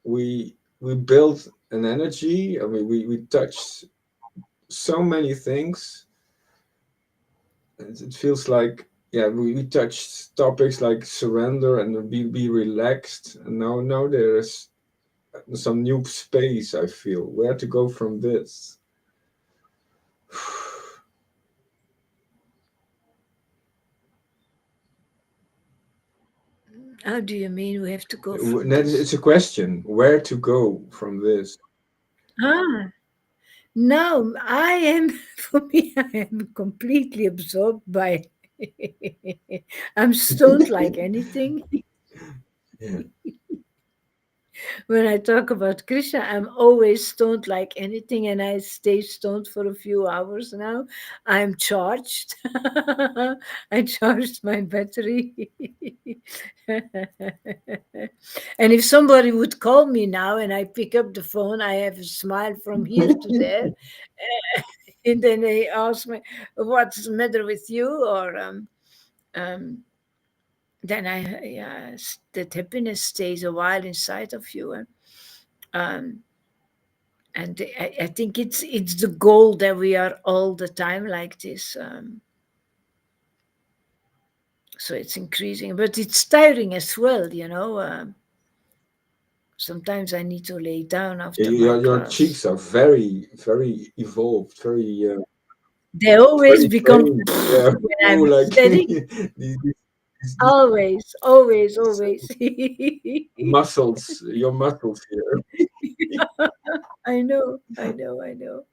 we build an energy. I mean, we touch so many things. It feels like, yeah, we touched topics like surrender and be relaxed, and now there's some new space. I feel where to go from this. How do you mean we have to go from It's this? a question. Where to go from this? Ah, no, I am, for me, I am completely absorbed by, I'm stoned like anything. Yeah. When I talk about Krishna, I'm always stoned like anything, and I stay stoned for a few hours now. I'm charged. I charged my battery. And if somebody would call me now and I pick up the phone, I have a smile from here to there. And then they ask me, "What's the matter with you?" Or um, then that happiness stays a while inside of you. Um, and I think it's the goal that we are all the time like this. So it's increasing, but it's tiring as well. Sometimes I need to lay down after my Your class. cheeks are very evolved, They always very become trained. Yeah, when I'm ooh, like studying. these Always, always, always. muscles, your muscles here. I know, I know, I know.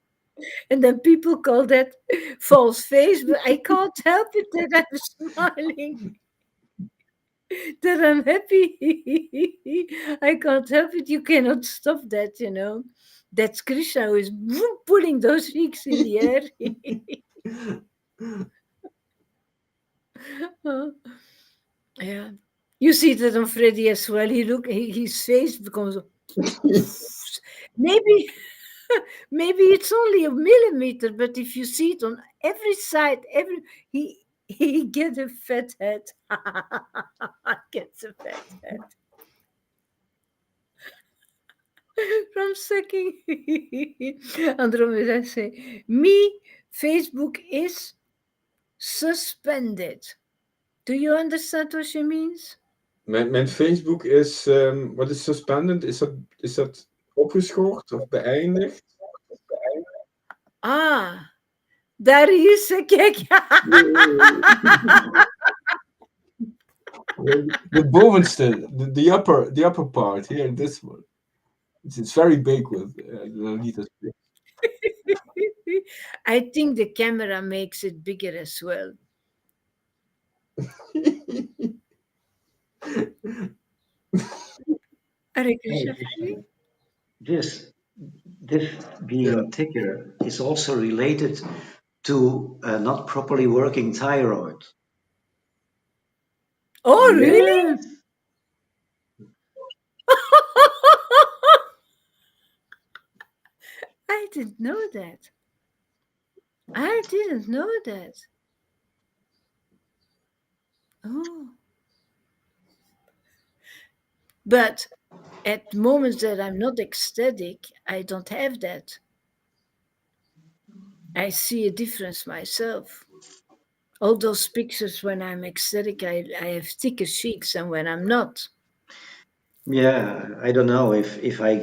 And then people call that false face, but I can't help it that I'm smiling, that I'm happy. I can't help it. You cannot stop that. That's Krishna who is pulling those cheeks in the air. Oh, yeah. You see that on Freddy as well. His face becomes maybe maybe it's only a millimeter, but if you see it on every side, he gets a fat head. Gets a fat head from sucking. Andromeda say, me, Facebook is suspended. Do you understand what she means? Mijn Facebook is, wat is suspended? Is dat opgeschort of beëindigd? Ah, daar is ze, kijk. The bovenste, the upper part here, this one. It's very big with Lolita's. I think the camera makes it bigger as well. Hare Krishna. This being thicker is also related to not properly working thyroid. Oh, really? Yes. I didn't know that. I didn't know that. Oh. But at moments that I'm not ecstatic, I don't have that. I see a difference myself. All those pictures when I'm ecstatic, I have thicker cheeks, and when I'm not. Yeah, I don't know if I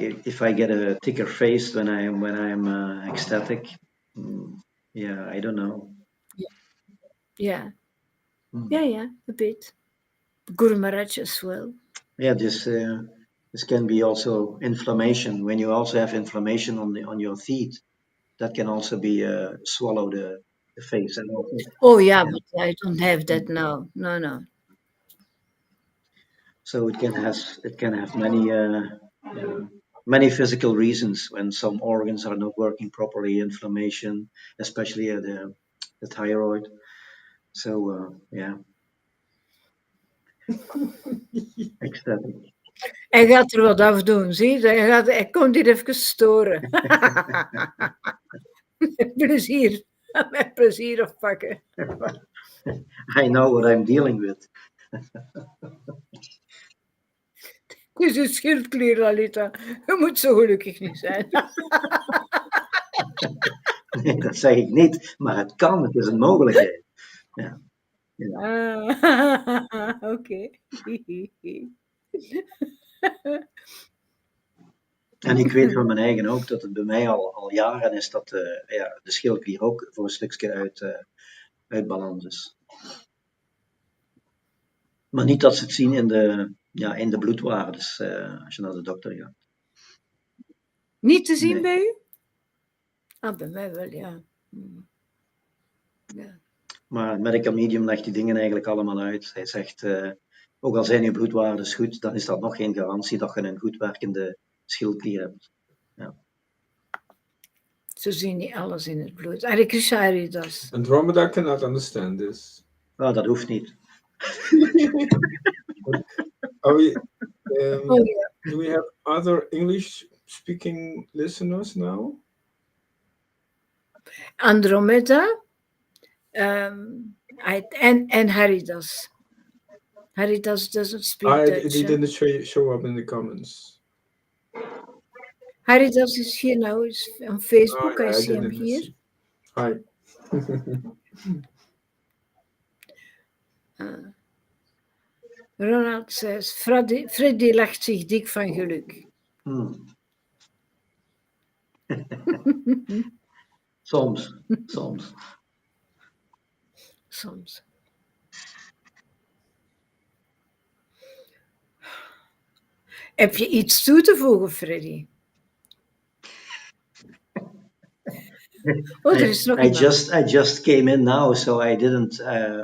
get a thicker face when I'm ecstatic. Yeah, I don't know. Yeah, Hmm. yeah, a bit. Guru Maharaj as well. Yeah, this can be also inflammation. When you also have inflammation on your teeth, that can also be swallow the face. And also, Oh yeah, but I don't have that now. No. so it can have many physical reasons when some organs are not working properly, inflammation, especially the thyroid. So yeah, ecstatic. Hij gaat er wat afdoen, zie je? Hij komt hier even storen. Met plezier. Met plezier afpakken. I know what I'm dealing with. Het is een schildklier, Lalita. Je moet zo gelukkig niet zijn. Nee, dat zeg ik niet, maar het kan, het is een mogelijkheid. Ja. Oké. En ik weet van mijn eigen ook dat het bij mij al jaren is dat de schildklier ook voor een stukje uit balans is. Maar niet dat ze het zien in de bloedwaardes als je naar de dokter gaat. Niet te zien Nee. bij u? Ah, bij mij wel, ja. Ja. Maar het medical medium legt die dingen eigenlijk allemaal uit. Hij zegt, ook al zijn je bloedwaardes goed, dan is dat nog geen garantie dat je een goed werkende schildklier hebt. Ja. Ze zien niet alles in het bloed. Hare Krishna, Haridas. Andromeda cannot understand this. Nou, dat hoeft niet. Are we, Oh, yeah. do we have other English-speaking listeners now? Andromeda and Haridas. Haridas doesn't speak Dutch. He didn't show up in the comments. Haridas is here now. He's on Facebook. I see him didn't here. see. Hi. Ronald says, Freddy lacht zich dik van geluk. Soms. Soms. Heb je iets toe te voegen, Freddy? Oh, er is nog iemand. I just came in now, so I didn't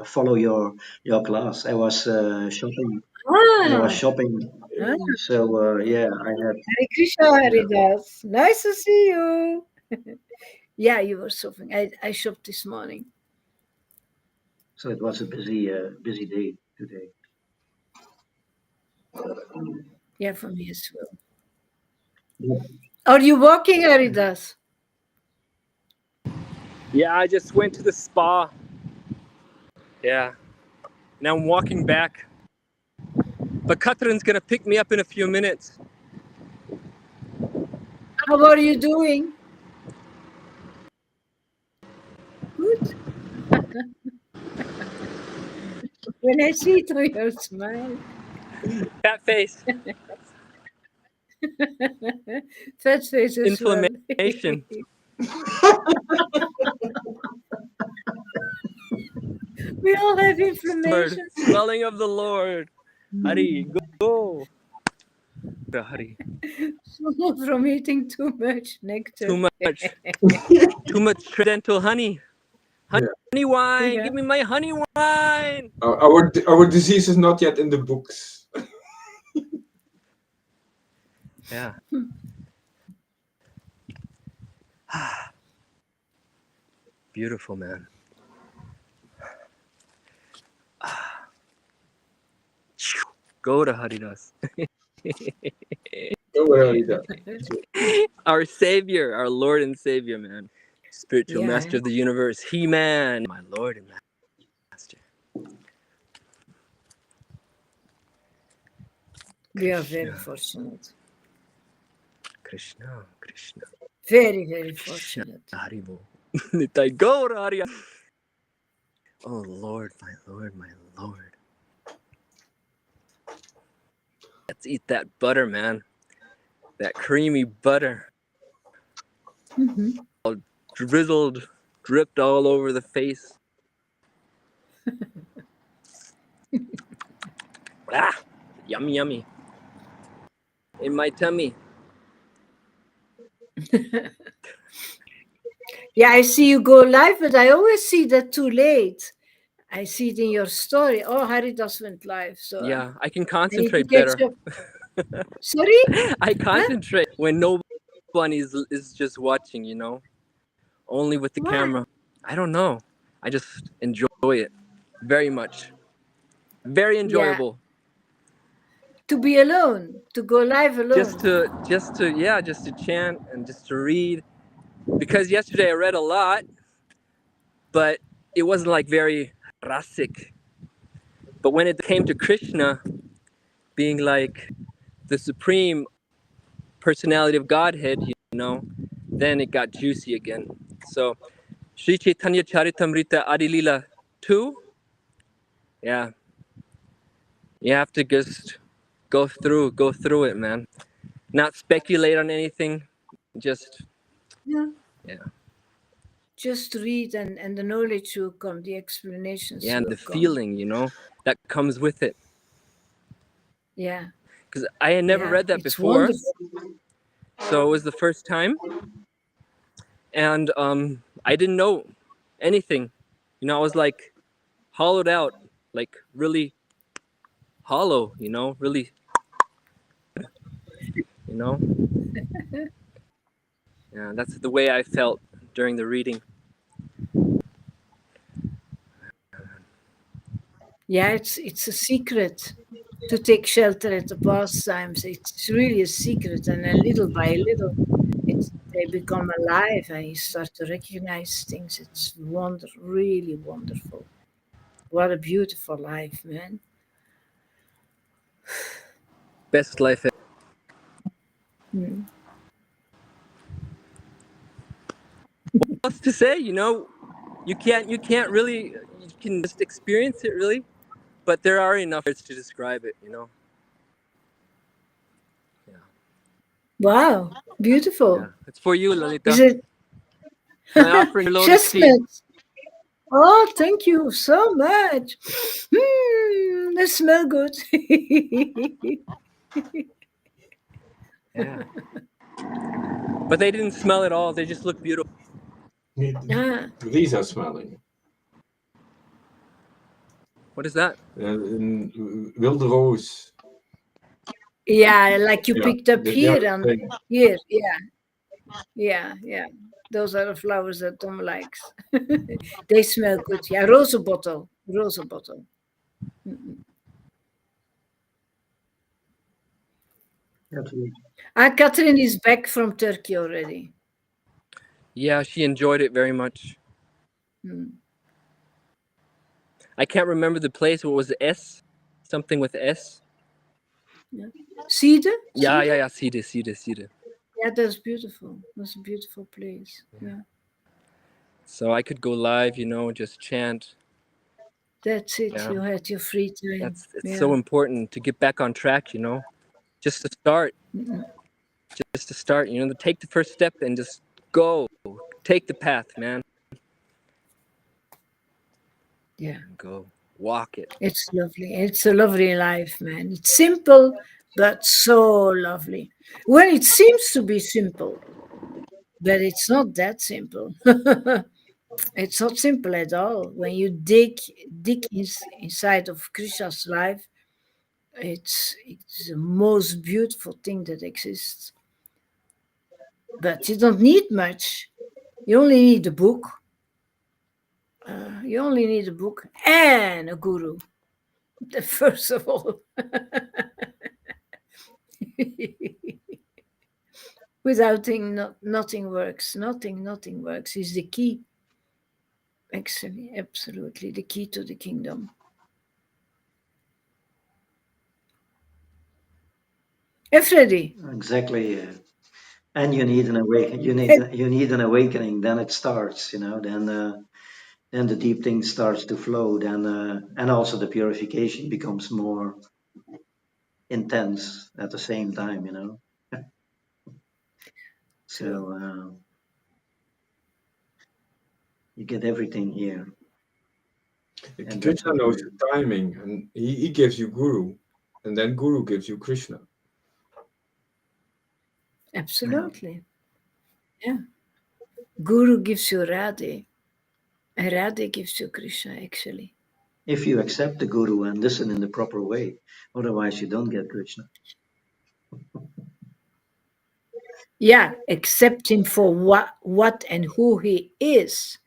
follow your class. I was shopping. I was shopping. So yeah, I had. Hare Krishna, Haridas. Nice to see you. Yeah, you were shopping. I shopped this morning. So it was a busy day today. Yeah, for me as well. Yeah. Are you walking, Haridas? Yeah, I just went to the spa. Yeah. Now I'm walking back. But Catherine's going to pick me up in a few minutes. How are you doing? Good. When I see through your smile. Fat face. Fat face as Inflammation. We all have inflammation. Swelling of the Lord. Hari, go. Hari. From eating too much nectar. Too much transcendental honey. Honey wine. Yeah. Give me my honey wine. Our disease is not yet in the books. Yeah. Beautiful, man. Go to Haridas. Go to Haridas. Our Savior, our Lord and Savior, man. Spiritual master of the universe. He-Man. My Lord and Master. We are very fortunate. Krishna, Krishna. Very, very Krishna, fortunate. Haribo. Nitai Gaur Hariya. Oh Lord, my Lord, my Lord. Let's eat that butter, man. That creamy butter. Mhm. All drizzled, dripped all over the face. Ah, yummy, yummy. In my tummy. Yeah, I see you go live, but I always see that too late. I see it in your story. Oh, Haridas went live, so Yeah, I can I need to concentrate catch better. up. Sorry? I concentrate when nobody is just watching, you know? Only with the Why? camera. I don't know. I just enjoy it very much. Very Yeah. enjoyable. To be alone, to go live alone. Just to chant and just to read. Because yesterday I read a lot, but it wasn't like very rasic. But when it came to Krishna being like the supreme personality of Godhead, you know, then it got juicy again. So Sri Chaitanya Charitamrita Adilila 2, yeah, you have to just go through it, man. Not speculate on anything, just Yeah. yeah. Just read and the knowledge will come, the explanations Yeah, and will the come. feeling, you know, that comes with it. Yeah. Because I had never read that It's before, wonderful. so it was the first time, and I didn't know anything. You know, I was like hollowed out, like really hollow. You know, really. You know. Yeah, that's the way I felt during the reading. Yeah, it's a secret to take shelter at the pastimes. It's really a secret, and then little by little, they become alive, and you start to recognize things. It's really wonderful. What a beautiful life, man. Best life ever. Hmm. What else to say? You know, you can't really, you can just experience it really, but there are enough words to describe it. You know. Yeah. Wow, beautiful. Yeah. It's for you, Lalita. Is it My offering your lotus feet. chestnuts? Oh, thank you so much. They smell good. Yeah. But they didn't smell at all. They just look beautiful. Ah, These are smelling. What is that? Wilde roos. yeah, like you Yeah, picked up they are here the and same. here. Yeah. Those are the flowers that Tom likes. They smell good. Yeah, rose bottle. Mm-mm. Absolutely. Catherine is back from Turkey already. Yeah, she enjoyed it very much. Mm. I can't remember the place. What was the S? Something with S? Yeah. Cedar? Yeah. Cedar. Yeah, that's beautiful. That's a beautiful place. Yeah. So I could go live, you know, just chant. That's it. Yeah. You had your free time. It's so important to get back on track, you know. Just to start. Mm-mm. Just to start, you know, to take the first step and just go. Take the path, man. Yeah. Go. Walk it. It's lovely. It's a lovely life, man. It's simple, but so lovely. Well, it seems to be simple, but it's not that simple. It's not simple at all. When you dig inside of Krishna's life, it's the most beautiful thing that exists. But you don't need much. You only need a book. You only need a book and a guru. First of all. Without him, nothing works. Nothing works. He's the key. Actually, absolutely the key to the kingdom. Freddy. Exactly. And you need an awakening. You need an awakening. Then it starts. Then the deep thing starts to flow. Then and also the purification becomes more intense at the same time. So you get everything here. And Krishna knows the timing, and he gives you Guru, and then Guru gives you Krishna. Absolutely. Yeah. Guru gives you Radhe, and Radhe gives you Krishna, actually. If you accept the Guru and listen in the proper way, otherwise you don't get Krishna. Yeah, accept him for what and who he is,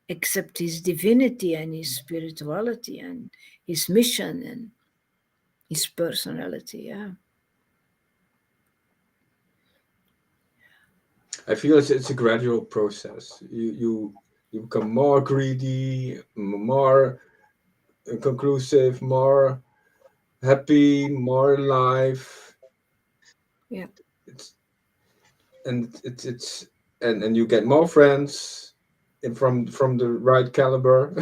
accept his divinity and his spirituality and his mission and his personality. Yeah. I feel it's a gradual process. You become more greedy, more conclusive, more happy, more alive. Yeah. And you get more friends from the right caliber.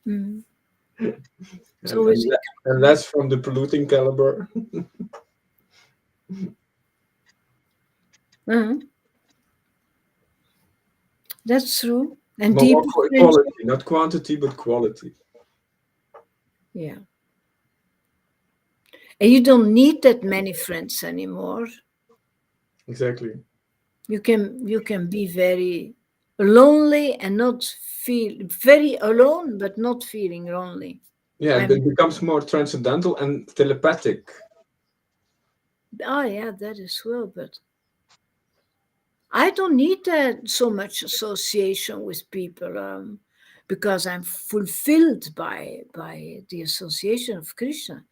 Mm. and less from the polluting caliber. That's true. And More deep quality, not quantity, but quality. Yeah. And you don't need that many friends anymore. Exactly. You can be very lonely and not feel very alone, but not feeling lonely. Yeah, it becomes more transcendental and telepathic. Oh yeah, that as well. But I don't need so much association with people because I'm fulfilled by the association of Krishna.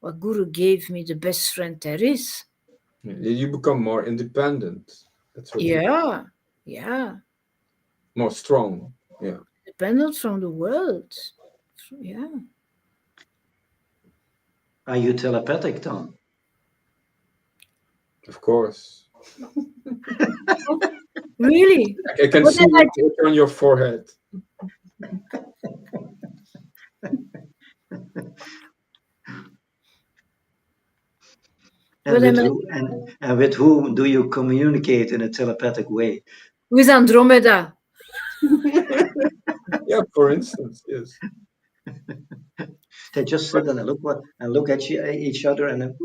Or Guru gave me the best friend there is. You become more independent. That's what. Yeah. More strong. Yeah. Independent from the world. Yeah. Are you telepathic, Tom? Of course. Really? I can see it on your forehead. And with whom do you communicate in a telepathic way? With Andromeda. Yeah, for instance, yes. They just sit and look at each other and then.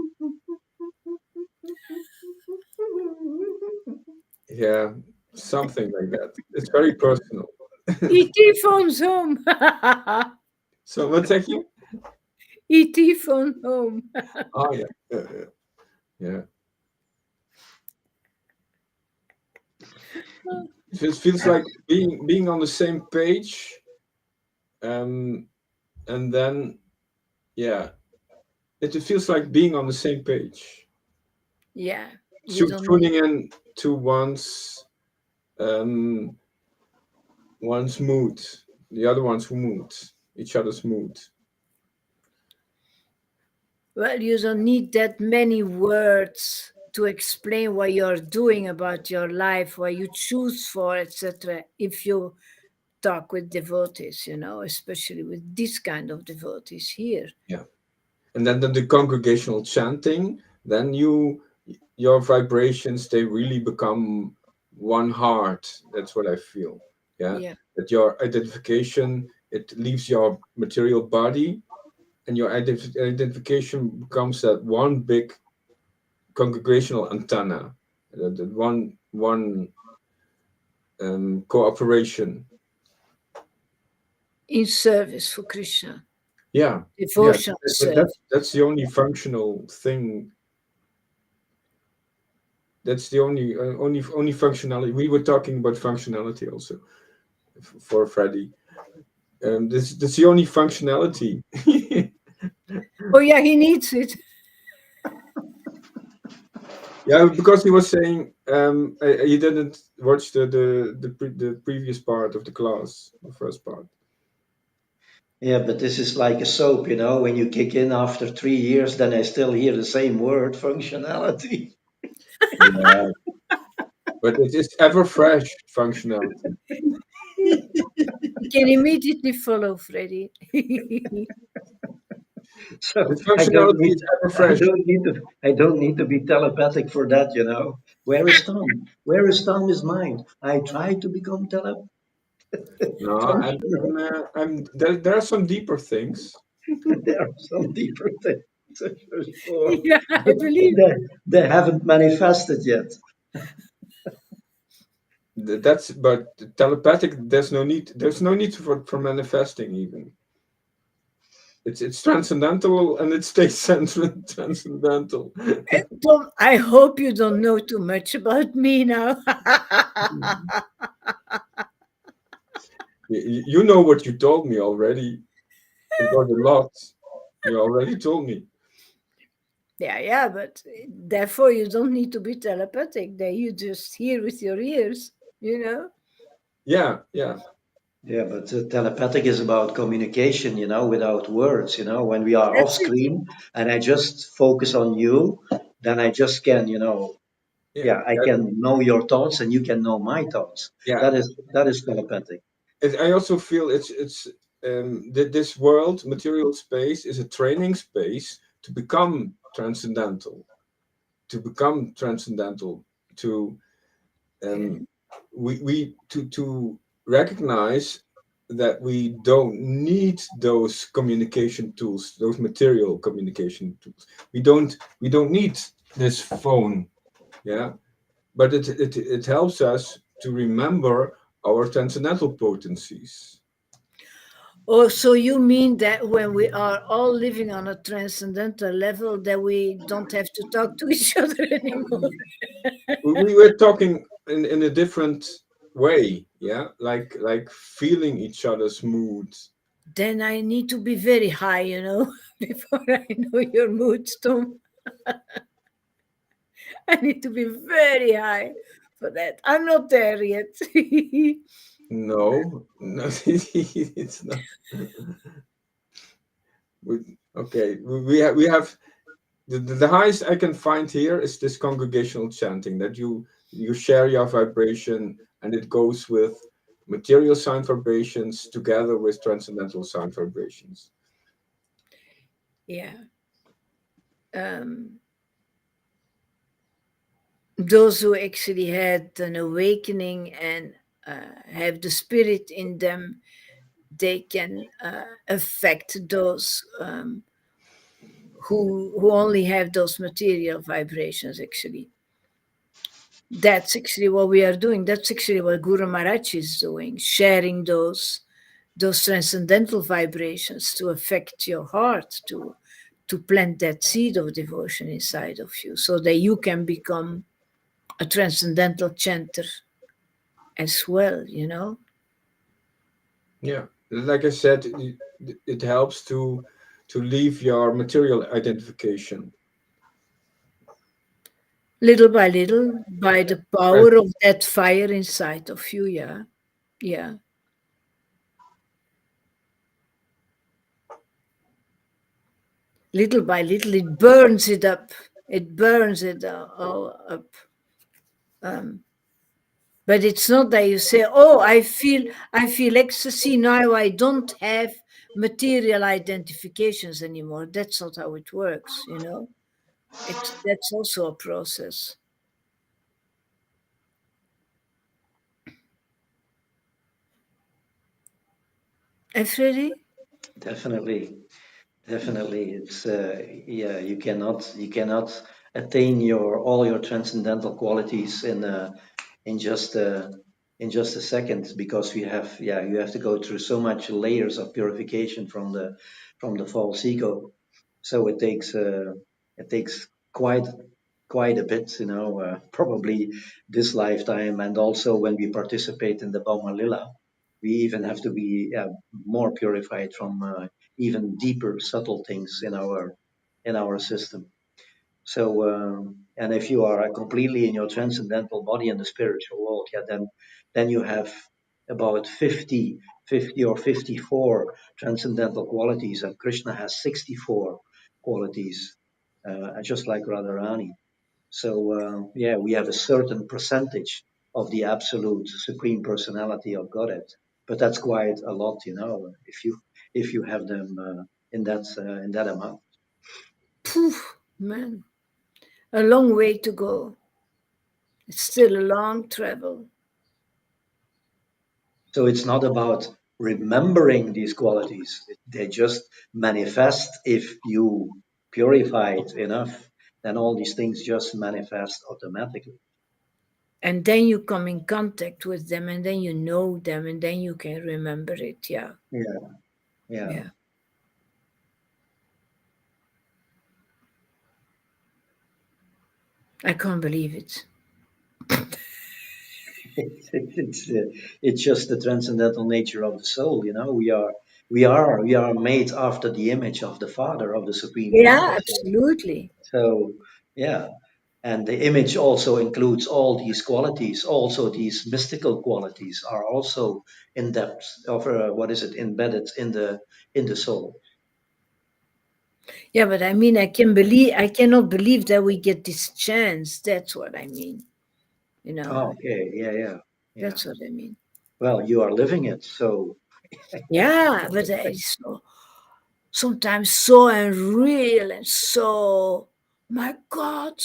Yeah, something like that. It's very personal. E.T. phones home. So what's that you? E.T. phone home. Oh yeah. It feels like being on the same page, and then it feels like being on the same page. Yeah. Tuning in to one's mood, the other one's mood, each other's mood. Well, you don't need that many words to explain what you're doing about your life, what you choose for, etc. If you talk with devotees, especially with this kind of devotees here. Yeah. And then the congregational chanting, then your vibrations, they really become one heart. That's what I feel. Yeah. That your identification, it leaves your material body, and your identification becomes that one big congregational antenna, that one cooperation In service for Krishna. Yeah. Devotion. That's the only functional thing. That's the only functionality. We were talking about functionality also for Freddy. That's the only functionality. Oh yeah, he needs it. Yeah, because he was saying he didn't watch the previous part of the class, the first part. Yeah, but this is like a soap, when you kick in after 3 years, then I still hear the same word, functionality. Yeah, but it is ever fresh functionality. Can immediately follow Freddy. So Its I don't functionality need is ever fresh. I don't need to be telepathic for that, you know. Where is Tom? Where is Tom is mine. I try to become No, functional. there are some deeper things. There are some deeper things for sure, Yeah, I but believe. they haven't manifested yet. That's but telepathic. There's no need. There's no need for manifesting even. It's transcendental and it stays transcendental. Tom, I hope you don't know too much about me now. You know what you told me already. It was a lot. You already told me. Yeah, but therefore you don't need to be telepathic. That you just hear with your ears, you know? Yeah, yeah, Yeah, but telepathic is about communication, you know, without words. You know, when we are off That's it. screen and I just focus on you, then I just can, you know, yeah. yeah, I can know your thoughts and you can know my thoughts. Yeah. That is telepathic. I also feel it's that this world, material space, is a training space to become transcendental. To become transcendental. To Yeah. um, we to recognize that we don't need those communication tools, those material communication tools. We don't need this phone, yeah. But it helps us to remember our transcendental potencies. Oh, so you mean that when we are all living on a transcendental level, that we don't have to talk to each other anymore? We were talking in a different way, yeah, like feeling each other's moods. Then I need to be very high, before I know your mood, Tom. I need to be very high for that. I'm not there yet. No, no, it's not. Okay, we have the highest I can find here is this congregational chanting that you share your vibration and it goes with material sound vibrations together with transcendental sound vibrations. Yeah. Um, those who actually had an awakening and have the spirit in them, they can affect those who only have those material vibrations. Actually, that's actually what we are doing. That's actually what Guru Maharaj is doing, sharing those transcendental vibrations to affect your heart, to plant that seed of devotion inside of you, so that you can become a transcendental chanter as well. Yeah, like I said, it helps to leave your material identification. Little by little, by the Right. power of that fire inside of you. Yeah. Yeah. Little by little, it burns it up. It burns it all up. Um, but it's not that you say, "Oh, I feel ecstasy now. I don't have material identifications anymore." That's not how it works. That's also a process. And Freddy? Definitely. Definitely, it's yeah. You cannot attain your all your transcendental qualities in just a second, because you have to go through so much layers of purification from the false ego. So it takes quite a bit, you know, probably this lifetime, and also when we participate in the Bama Lila, we even have to be more purified from even deeper, subtle things in our system. So, and if you are completely in your transcendental body in the spiritual world, yeah, then you have about 50 or 54 transcendental qualities, and Krishna has 64 qualities, just like Radharani. So yeah, we have a certain percentage of the absolute supreme personality of Godhead, but that's quite a lot, if you have them in that amount. Poof, man, a long way to go. It's still a long travel. So it's not about remembering these qualities; they just manifest if you purify it enough. Then all these things just manifest automatically. And then you come in contact with them, and then you know them, and then you can remember it. Yeah, Yeah, yeah. yeah. I can't believe it. It's just the transcendental nature of the soul. We are made after the image of the Father, of the Supreme Yeah, Father. absolutely. So yeah, and the image also includes all these qualities. Also, these mystical qualities are also in depth of what is it embedded in the soul. Yeah, but I mean, I cannot believe that we get this chance. That's what I mean. You know, Oh, okay, yeah, yeah, yeah. that's what I mean. Well, you are living it, so Yeah, but it's so, sometimes so unreal and so, my God,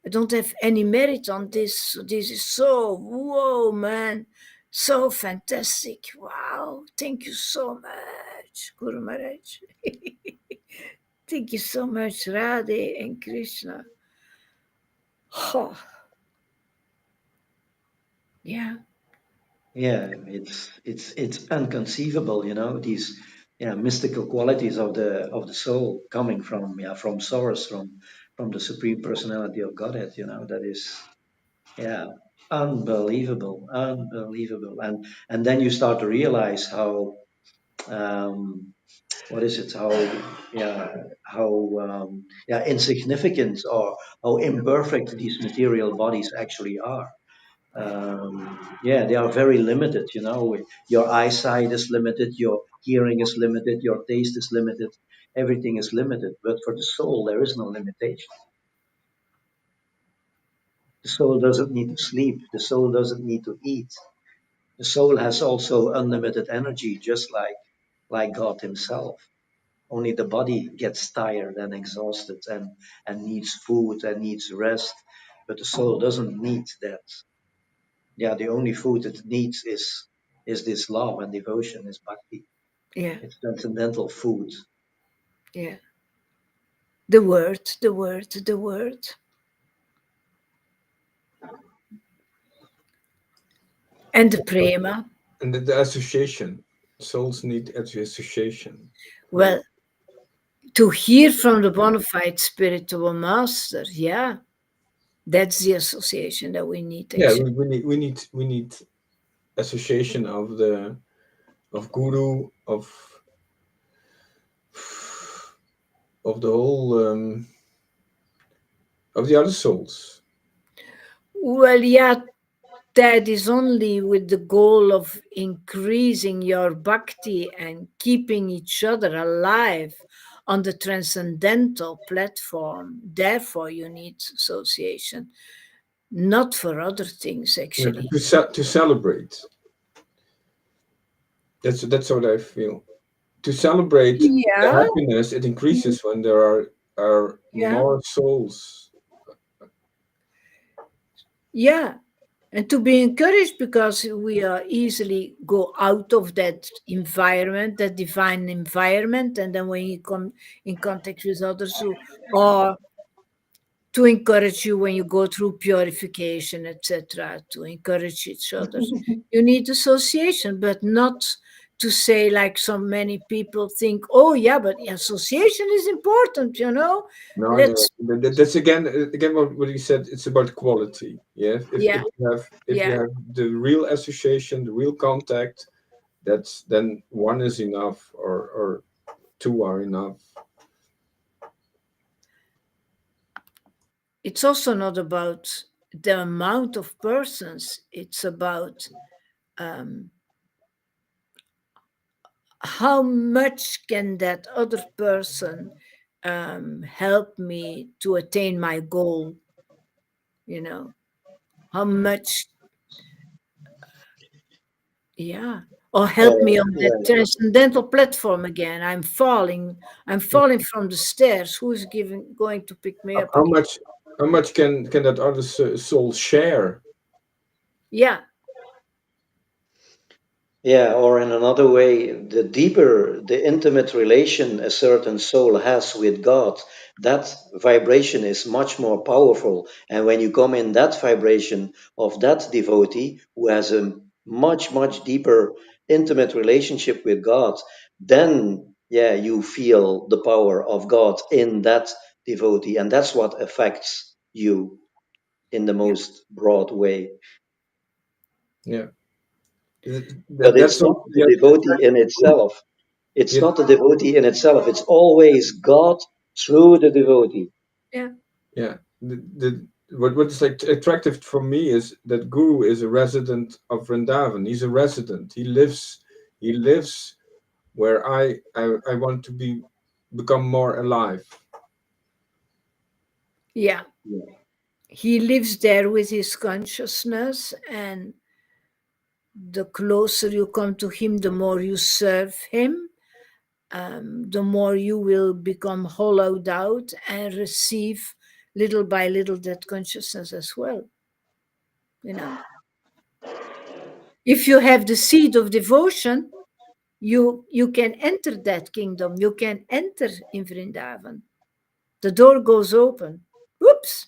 I don't have any merit on this. So this is so, whoa, man, so fantastic. Wow, thank you so much, Guru Maharaj. Thank you so much, Radhe and Krishna. Oh, yeah, yeah, it's unconceivable, these mystical qualities of the soul coming from source, from the supreme personality of Godhead, that is yeah unbelievable, unbelievable. And then you start to realize how um what is it how yeah how insignificant or how imperfect these material bodies actually are. Yeah, they are very limited. Your eyesight is limited, your hearing is limited, your taste is limited, everything is limited. But for the soul, there is no limitation. The soul doesn't need to sleep, the soul doesn't need to eat. The soul has also unlimited energy, just like God Himself. Only the body gets tired and exhausted and needs food and needs rest. But the soul doesn't need that. Yeah, the only food it needs is this love and devotion, is bhakti. yeah, It's transcendental food. yeah. The word, the word, the word. And the prema. And the association. Souls need association. Well, to hear from the bona fide spiritual master, yeah, that's the association that we need Yeah, actually. we need association of guru of the whole of the other souls. Well, yeah, that is only with the goal of increasing your bhakti and keeping each other alive on the transcendental platform. Therefore, you need association, not for other things, Yeah, actually. to celebrate. That's what I feel. To celebrate the Yeah, happiness, it increases when there are yeah, more souls. yeah. And to be encouraged because we are easily go out of that environment, that divine environment, and then when you come in contact with others who are to encourage you when you go through purification, etc., to encourage each other. You need association, but not to say like so many people think, oh yeah, but association is important, No, no, Let's that's again what you said. It's about quality. Yeah, yeah, if you yeah, have the real association, the real contact, that's then one is enough, or two are enough. it's also not about the amount of persons, it's about um, how much can that other person help me to attain my goal. you know, how much, yeah. Or help me on that Yeah. transcendental platform again. I'm falling from the stairs. Who's going to pick me up How again? much can that other soul share? Yeah, Yeah, or in another way, the deeper, the intimate relation a certain soul has with God, that vibration is much more powerful. And when you come in that vibration of that devotee who has a much, much deeper, intimate relationship with God, then, yeah, you feel the power of God in that devotee. And that's what affects you in the yeah, most broad way. Yeah, But it's that's not also the devotee in itself. It's the, not the devotee in itself. It's always God through the devotee. yeah, yeah. What is like attractive for me is that Guru is a resident of Vrindavan. He's a resident. He lives where I want to become more alive. yeah. Yeah. He lives there with his consciousness, and the closer you come to him, the more you serve him, the more you will become hollowed out and receive little by little that consciousness as well. You know, if you have the seed of devotion, you can enter that kingdom. You can enter in Vrindavan. The door goes open. Whoops!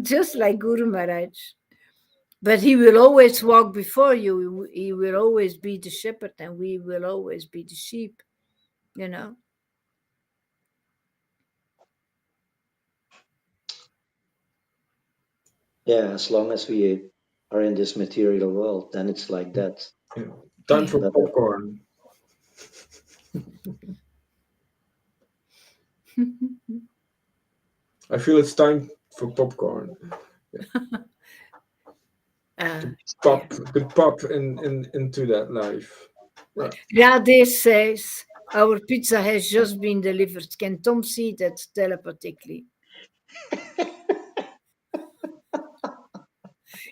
Just like Guru Maharaj. But he will always walk before you. He will always be the shepherd, and we will always be the sheep. You know. Yeah, as long as we are in this material world, then it's like that. Yeah. Time Yeah. for But popcorn. I feel it's time for popcorn. Yeah. uh, To yeah. pop in into that life. Right. Rade says, our pizza has just been delivered. Can Tom see that telepathically?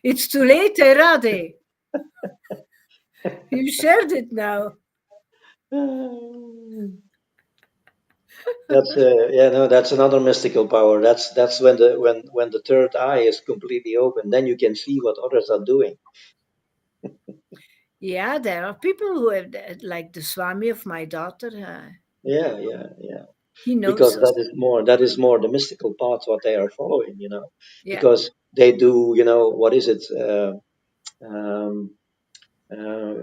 It's too late, Rade. You shared it now. that's yeah, no, that's another mystical power. That's when the third eye is completely open. Then you can see what others are doing. Yeah, there are people who have that, like the Swami of my daughter. Yeah, yeah, yeah. He Because knows us. that is more the mystical part what they are following. Yeah, Because they do, what is it? Um,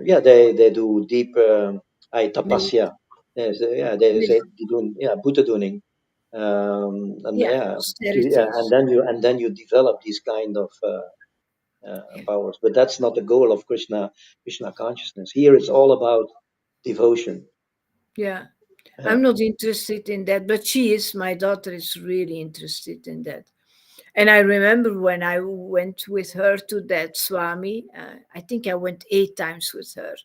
yeah, they do deep Medi- tapasya. Yes, yeah, they do yeah Buddha-doing, and yeah, yeah, yeah, austerities. and then you develop these kind of Yeah, powers. But that's not the goal of Krishna consciousness. Here it's all about devotion. yeah. Yeah. I'm not interested in that, but she is. My daughter is really interested in that. And I remember when I went with her to that Swami, I think I went 8 times with her.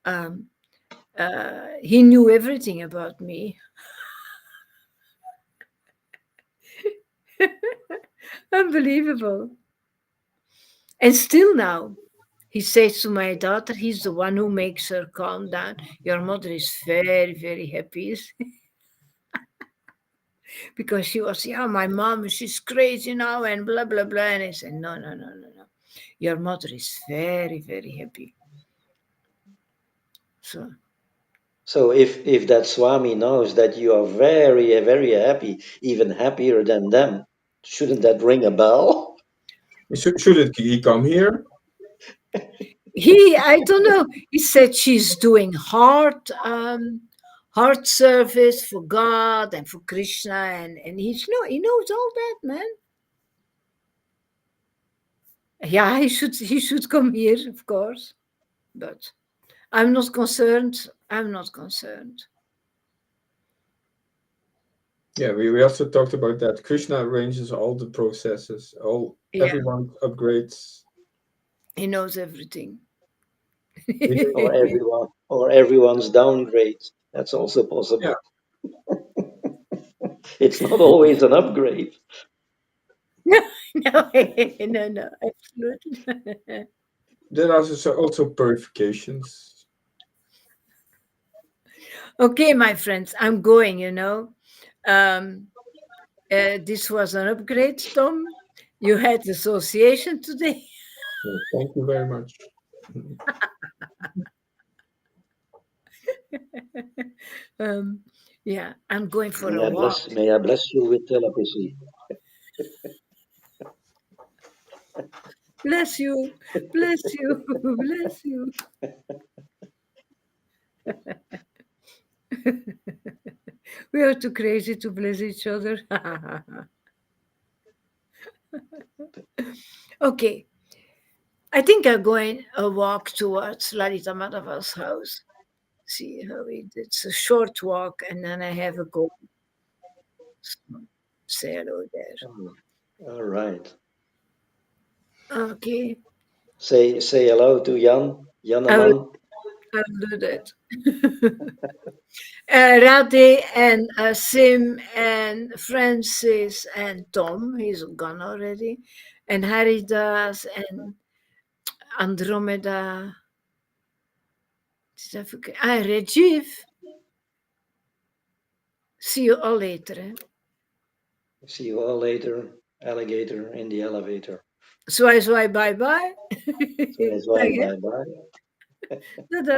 Um, he knew everything about me. Unbelievable. And still now, he says to my daughter, he's the one who makes her calm down. Your mother is very, very happy. Because she was, yeah, my mom, she's crazy now, and blah, blah, blah. And I said, no, no, no, no, no. Your mother is very, very happy. So, So if that Swami knows that you are very very happy, even happier than them, shouldn't that ring a bell? Shouldn't he come here? I don't know. He said she's doing heart service for God and for Krishna, and he knows all that, man. Yeah, he should come here, of course, but I'm not concerned. I'm not concerned. Yeah, we also talked about that. Krishna arranges all the processes, Yeah, everyone upgrades. he knows everything. Even Or everyone's downgrade. That's also yeah, possible. It's not always an upgrade. No, no, no, absolutely. There are also purifications. Okay, my friends, I'm going, this was an upgrade, Tom. You had association today. Yeah, thank you very much. Yeah, I'm going for May a I walk. bless you with telepathy. Bless you, bless you, bless you. We are too crazy to bless each other. Okay, I think I'm going a walk towards Larita Madhava's house. See how it's a short walk, and then I have a go. Say hello there. Oh, all right. Okay, Say hello to Jan. I will, Janneman. I will do that. Rade and Sim and Francis and Tom, he's gone already, and Haridas and Andromeda. Did I forget? Rajiv. See you all later. Eh? See you all later. Alligator in the elevator. Zwaai, zwaai, bye bye. So that's why Dag hè. bye bye. Tada.